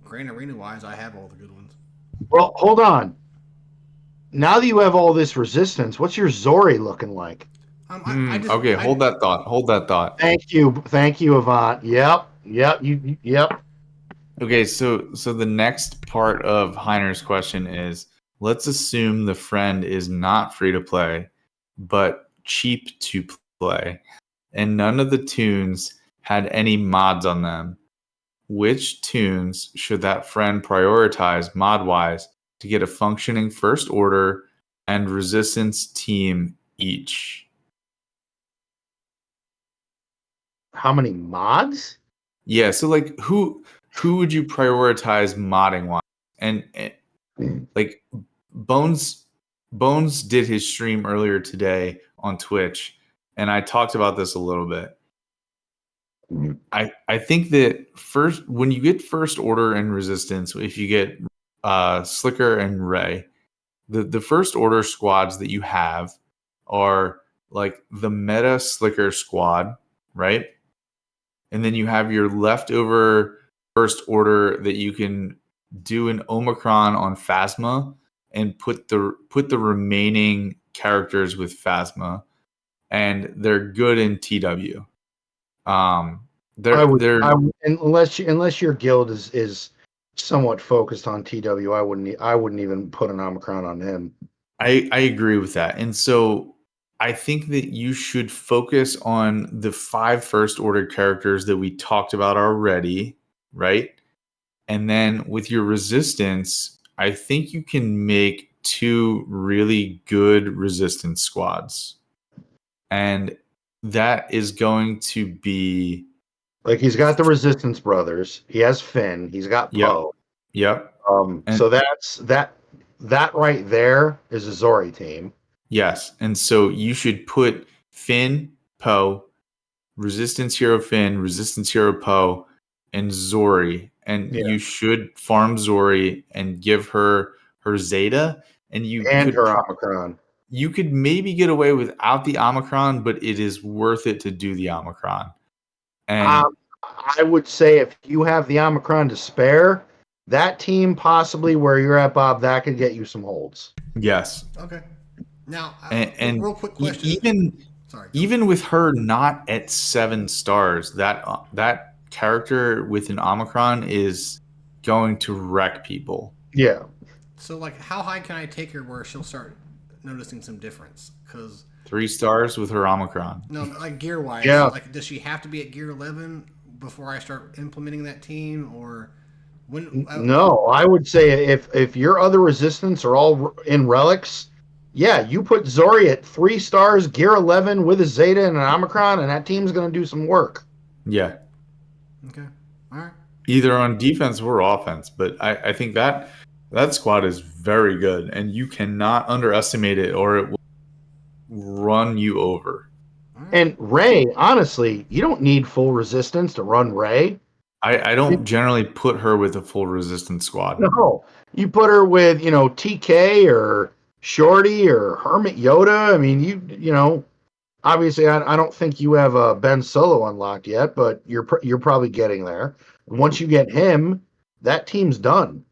Grand Arena wise, I have all the good ones. Well, hold on. Now that you have all this resistance, what's your Zori looking like? Okay, hold that thought. Thank you, Avant. Yep. Okay, so the next part of Heiner's question is: let's assume the friend is not free to play, but cheap to play, and none of the tunes had any mods on them. Which tunes should that friend prioritize mod-wise to get a functioning first order and resistance team each? How many mods? Yeah, so like who would you prioritize modding wise? And like Bones did his stream earlier today on Twitch, and I talked about this a little bit. I think that first when you get first order and resistance, if you get Slicker and Ray, the first order squads that you have are like the meta Slicker squad, right? And then you have your leftover first order that you can do an Omicron on Phasma and put the remaining characters with Phasma, and they're good in TW. They're Unless your guild is somewhat focused on TW, I wouldn't even put an Omicron on him. I agree with that. And so I think that you should focus on the 5 first order characters that we talked about already, right? And then with your resistance, I think you can make 2 really good resistance squads. And that is going to be like he's got the Resistance Brothers, he has Finn, he's got Poe. Yep. So that's that right there is a Zori team. Yes. And so you should put Finn, Poe, Resistance Hero Finn, Resistance Hero Poe, and Zori. And you should farm Zori and give her Zeta. And her Omicron. You could maybe get away without the Omicron, but it is worth it to do the Omicron. And I would say if you have the Omicron to spare, that team possibly where you're at, Bob, that could get you some holds. Yes. Okay. Now, and real quick question. Even with her not at 7 stars, that character with an Omicron is going to wreck people. Yeah. So, like, how high can I take her where she'll start noticing some difference? Because 3 stars with her Omicron. No, like gear wise. Yeah. Like, does she have to be at gear 11 before I start implementing that team, or when? No, I would say if your other resistance are all in relics, yeah, you put Zori at 3 stars, gear 11 with a Zeta and an Omicron, and that team's going to do some work. Yeah. Okay. All right. Either on defense or offense, but I think that squad is very good, and you cannot underestimate it, or it will run you over. And Ray, honestly, you don't need full resistance to run Ray. I don't generally put her with a full resistance squad. No, you put her with TK or Shorty or Hermit Yoda. I mean, you know, obviously, I don't think you have Ben Solo unlocked yet, but you're probably getting there. Once you get him, that team's done.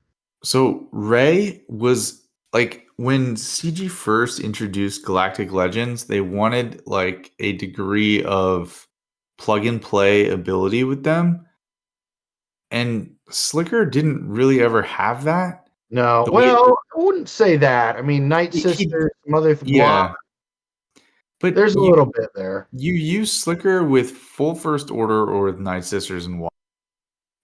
So Ray was like when CG first introduced Galactic Legends, they wanted like a degree of plug and play ability with them. And Slicker didn't really ever have that. No, well, I wouldn't say that. I mean, Night Sister, Mother yeah, but there's a little bit there. You use Slicker with full first order or with Night Sisters and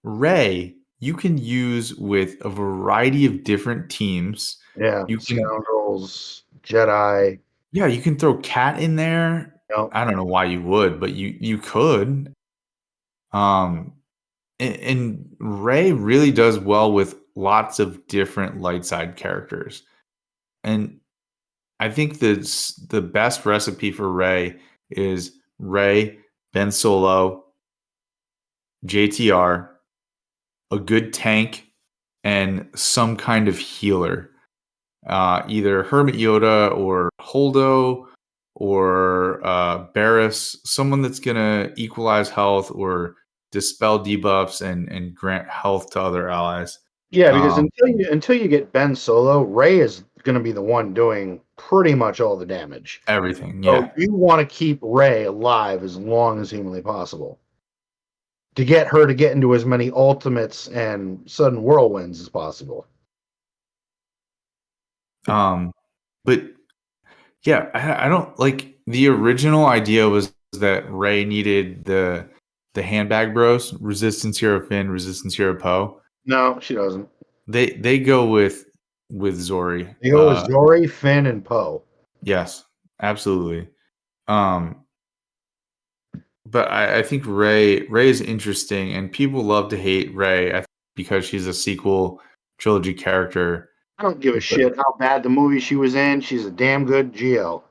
Ray you can use with a variety of different teams. Yeah, You can, Scoundrels, Jedi. yeah, you can throw Cat in there. You know, I don't know why you would, but you could. Um, and Ray really does well with lots of different light side characters. And I think the best recipe for Ray is Ray, Ben Solo, JTR, a good tank, and some kind of healer. Either Hermit Yoda or Holdo or Barris, someone that's going to equalize health or dispel debuffs and grant health to other allies. yeah, because Um, until you get Ben Solo, Ray is going to be the one doing pretty much all the damage. everything, So yeah. you want to keep Ray alive as long as humanly possible to get her to get into as many ultimates and sudden whirlwinds as possible. But yeah, I don't like the original idea was that Ray needed the handbag bros, Resistance Hero Finn, Resistance Hero Poe. No, she doesn't. They go with Zori. They go with Zori, Finn, and Poe. Yes, absolutely. Um, but I think Ray is interesting, and people love to hate Ray because she's a sequel trilogy character. I don't give a But shit how bad the movie she was in. She's a damn good GL.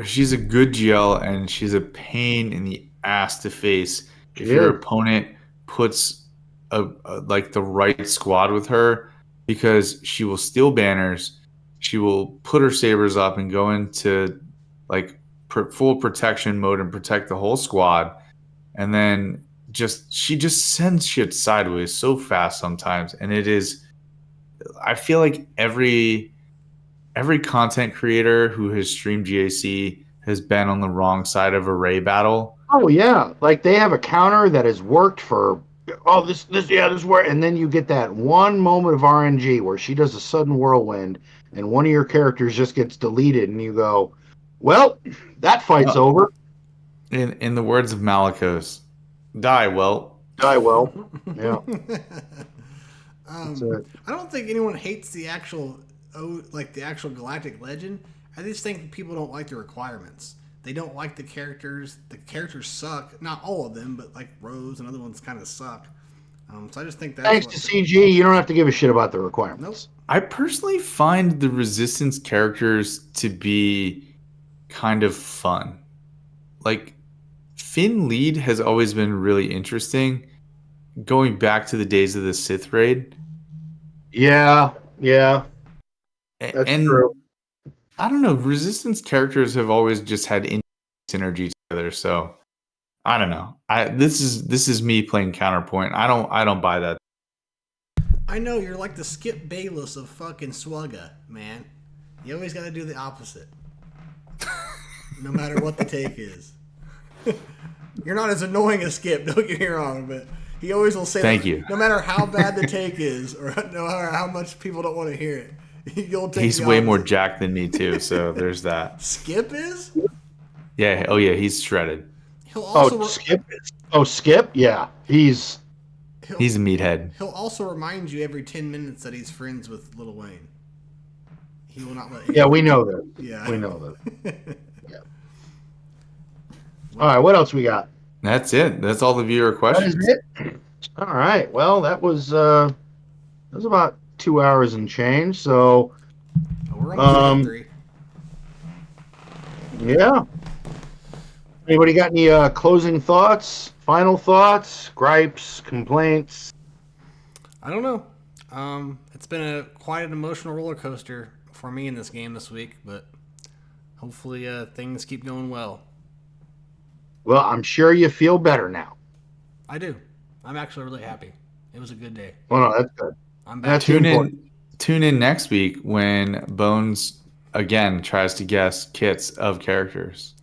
she's a good GL, and she's a pain in the ass to face She if your is. opponent puts like the right squad with her, because she will steal banners, she will put her sabers up and go into like full protection mode and protect the whole squad, and then she just sends shit sideways so fast sometimes, and it is. I feel like every content creator who has streamed GAC has been on the wrong side of a Ray battle. Oh yeah, like they have a counter that has worked for this work, and then you get that one moment of RNG where she does a sudden whirlwind, and one of your characters just gets deleted, and you go, "Well, that fight's Well, over." in the words of Malikos, die well. Die well. Yeah, that's it. I don't think anyone hates the actual the actual Galactic Legend. I just think people don't like the requirements. They don't like the characters. The characters suck. Not all of them, but like Rose and other ones kind of suck. So I just think that's Thanks to CG, you don't have to give a shit about the requirements. Nope. I personally find the Resistance characters to be kind of fun. Like Finn Lead has always been really interesting, going back to the days of the Sith raid. Yeah, that's And true. I don't know, Resistance characters have always just had synergy together. So I don't know. This is me playing counterpoint. I don't buy that. I know you're like the Skip Bayless of fucking SWGOH, man. You always got to do the opposite, no matter what the take is. You're not as annoying as Skip, don't get me wrong, but he always will say Thank that you. no matter how bad the take is, or no matter how much people don't want to hear it, you'll take He's the way more opposite. jacked than me too, so there's that. Skip is? Yeah. Oh yeah, he's shredded. He'll also Skip. Oh, Skip. Yeah, He's a meathead. He'll also remind you every 10 minutes that he's friends with Lil Wayne. He will not let you. Yeah, we know that. Yeah. We know that. Yeah. All right, what else we got? That's it. That's all the viewer That questions. is it. All right. Well, that was about 2 hours and change. So, We're almost at 3. yeah. Anybody got any closing thoughts, final thoughts, gripes, complaints? I don't know. It's been quite an emotional roller coaster for me in this game this week, but hopefully things keep going well. Well, I'm sure you feel better now. I do. I'm actually really happy. It was a good day. Well, no, that's good. I'm back. Tune in next week when Bones again tries to guess kits of characters.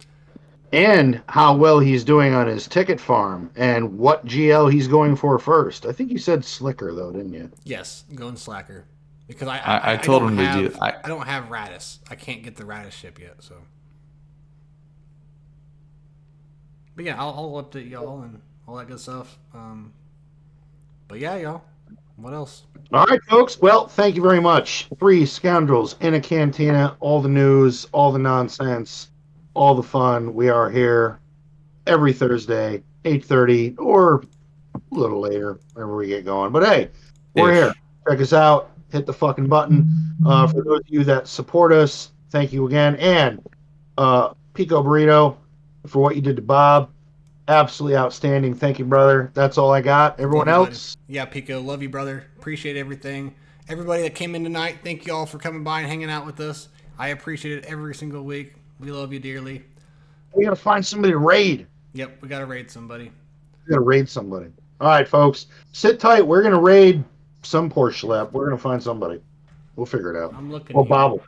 And how well he's doing on his ticket farm and what GL he's going for first. I think you said Slicker, though, didn't you? Yes, going Slacker. Because I told him to do. I don't have Radis. I can't get the Radis ship yet, so. But yeah, I'll update y'all and all that good stuff. But yeah, y'all. What else? All right, folks. Well, thank you very much. 3 Scoundrels in a Cantina. All the news, all the nonsense, all the fun. We are here every Thursday, 8:30, or a little later, whenever we get going. But hey, we're here. Check us out. Hit the fucking button. For those of you that support us, thank you again. And Pico Burrito, for what you did to Bob. Absolutely outstanding. Thank you, brother. That's all I got. Everyone else? Yeah, Pico, love you, brother. Appreciate everything. Everybody that came in tonight, thank you all for coming by and hanging out with us. I appreciate it every single week. We love you dearly. We got to find somebody to raid. Yep, we got to raid somebody. We got to raid somebody. All right, folks. Sit tight. We're going to raid some poor schlep. We're going to find somebody. We'll figure it out. I'm looking. Well, Bob.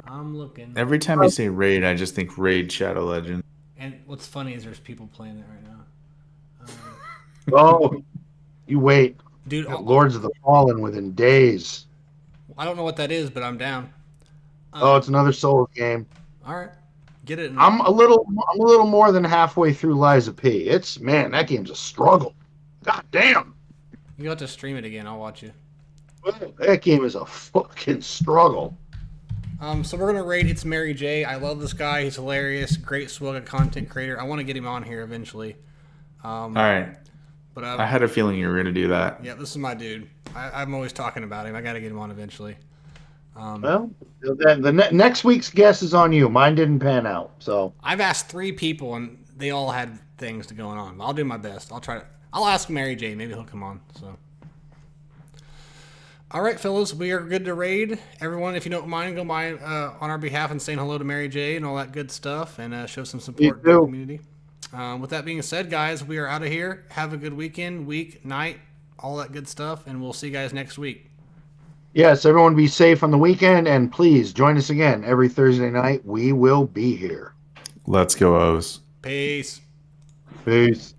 I'm looking. Every time you say raid, I just think Raid Shadow Legend. And what's funny is there's people playing it right now. Oh, you wait. Dude, Lords of the Fallen within days. I don't know what that is, but I'm down. It's another Souls game. All right, get it. I'm a little more than halfway through Lies of P. That game's a struggle. God damn. You have to stream it again. I'll watch you. That game is a fucking struggle. So we're gonna rate It's Mary J. I love this guy. He's hilarious. Great SWGOH content creator. I want to get him on here eventually. All right. But I had a feeling you were going to do that. Yeah, this is my dude. I'm always talking about him. I got to get him on eventually. Well, the next week's guess is on you. Mine didn't pan out, so I've asked 3 people and they all had things going on. I'll do my best. I'll ask Mary J. Maybe he'll come on. So, all right, fellas, we are good to raid. Everyone, if you don't mind, go by on our behalf and saying hello to Mary J. and all that good stuff, and show some support to the community. With that being said, guys, we are out of here. Have a good weekend, week, night, all that good stuff, and we'll see you guys next week. Yes, everyone be safe on the weekend, and please join us again every Thursday night. We will be here. Let's go, O's. Peace. Peace.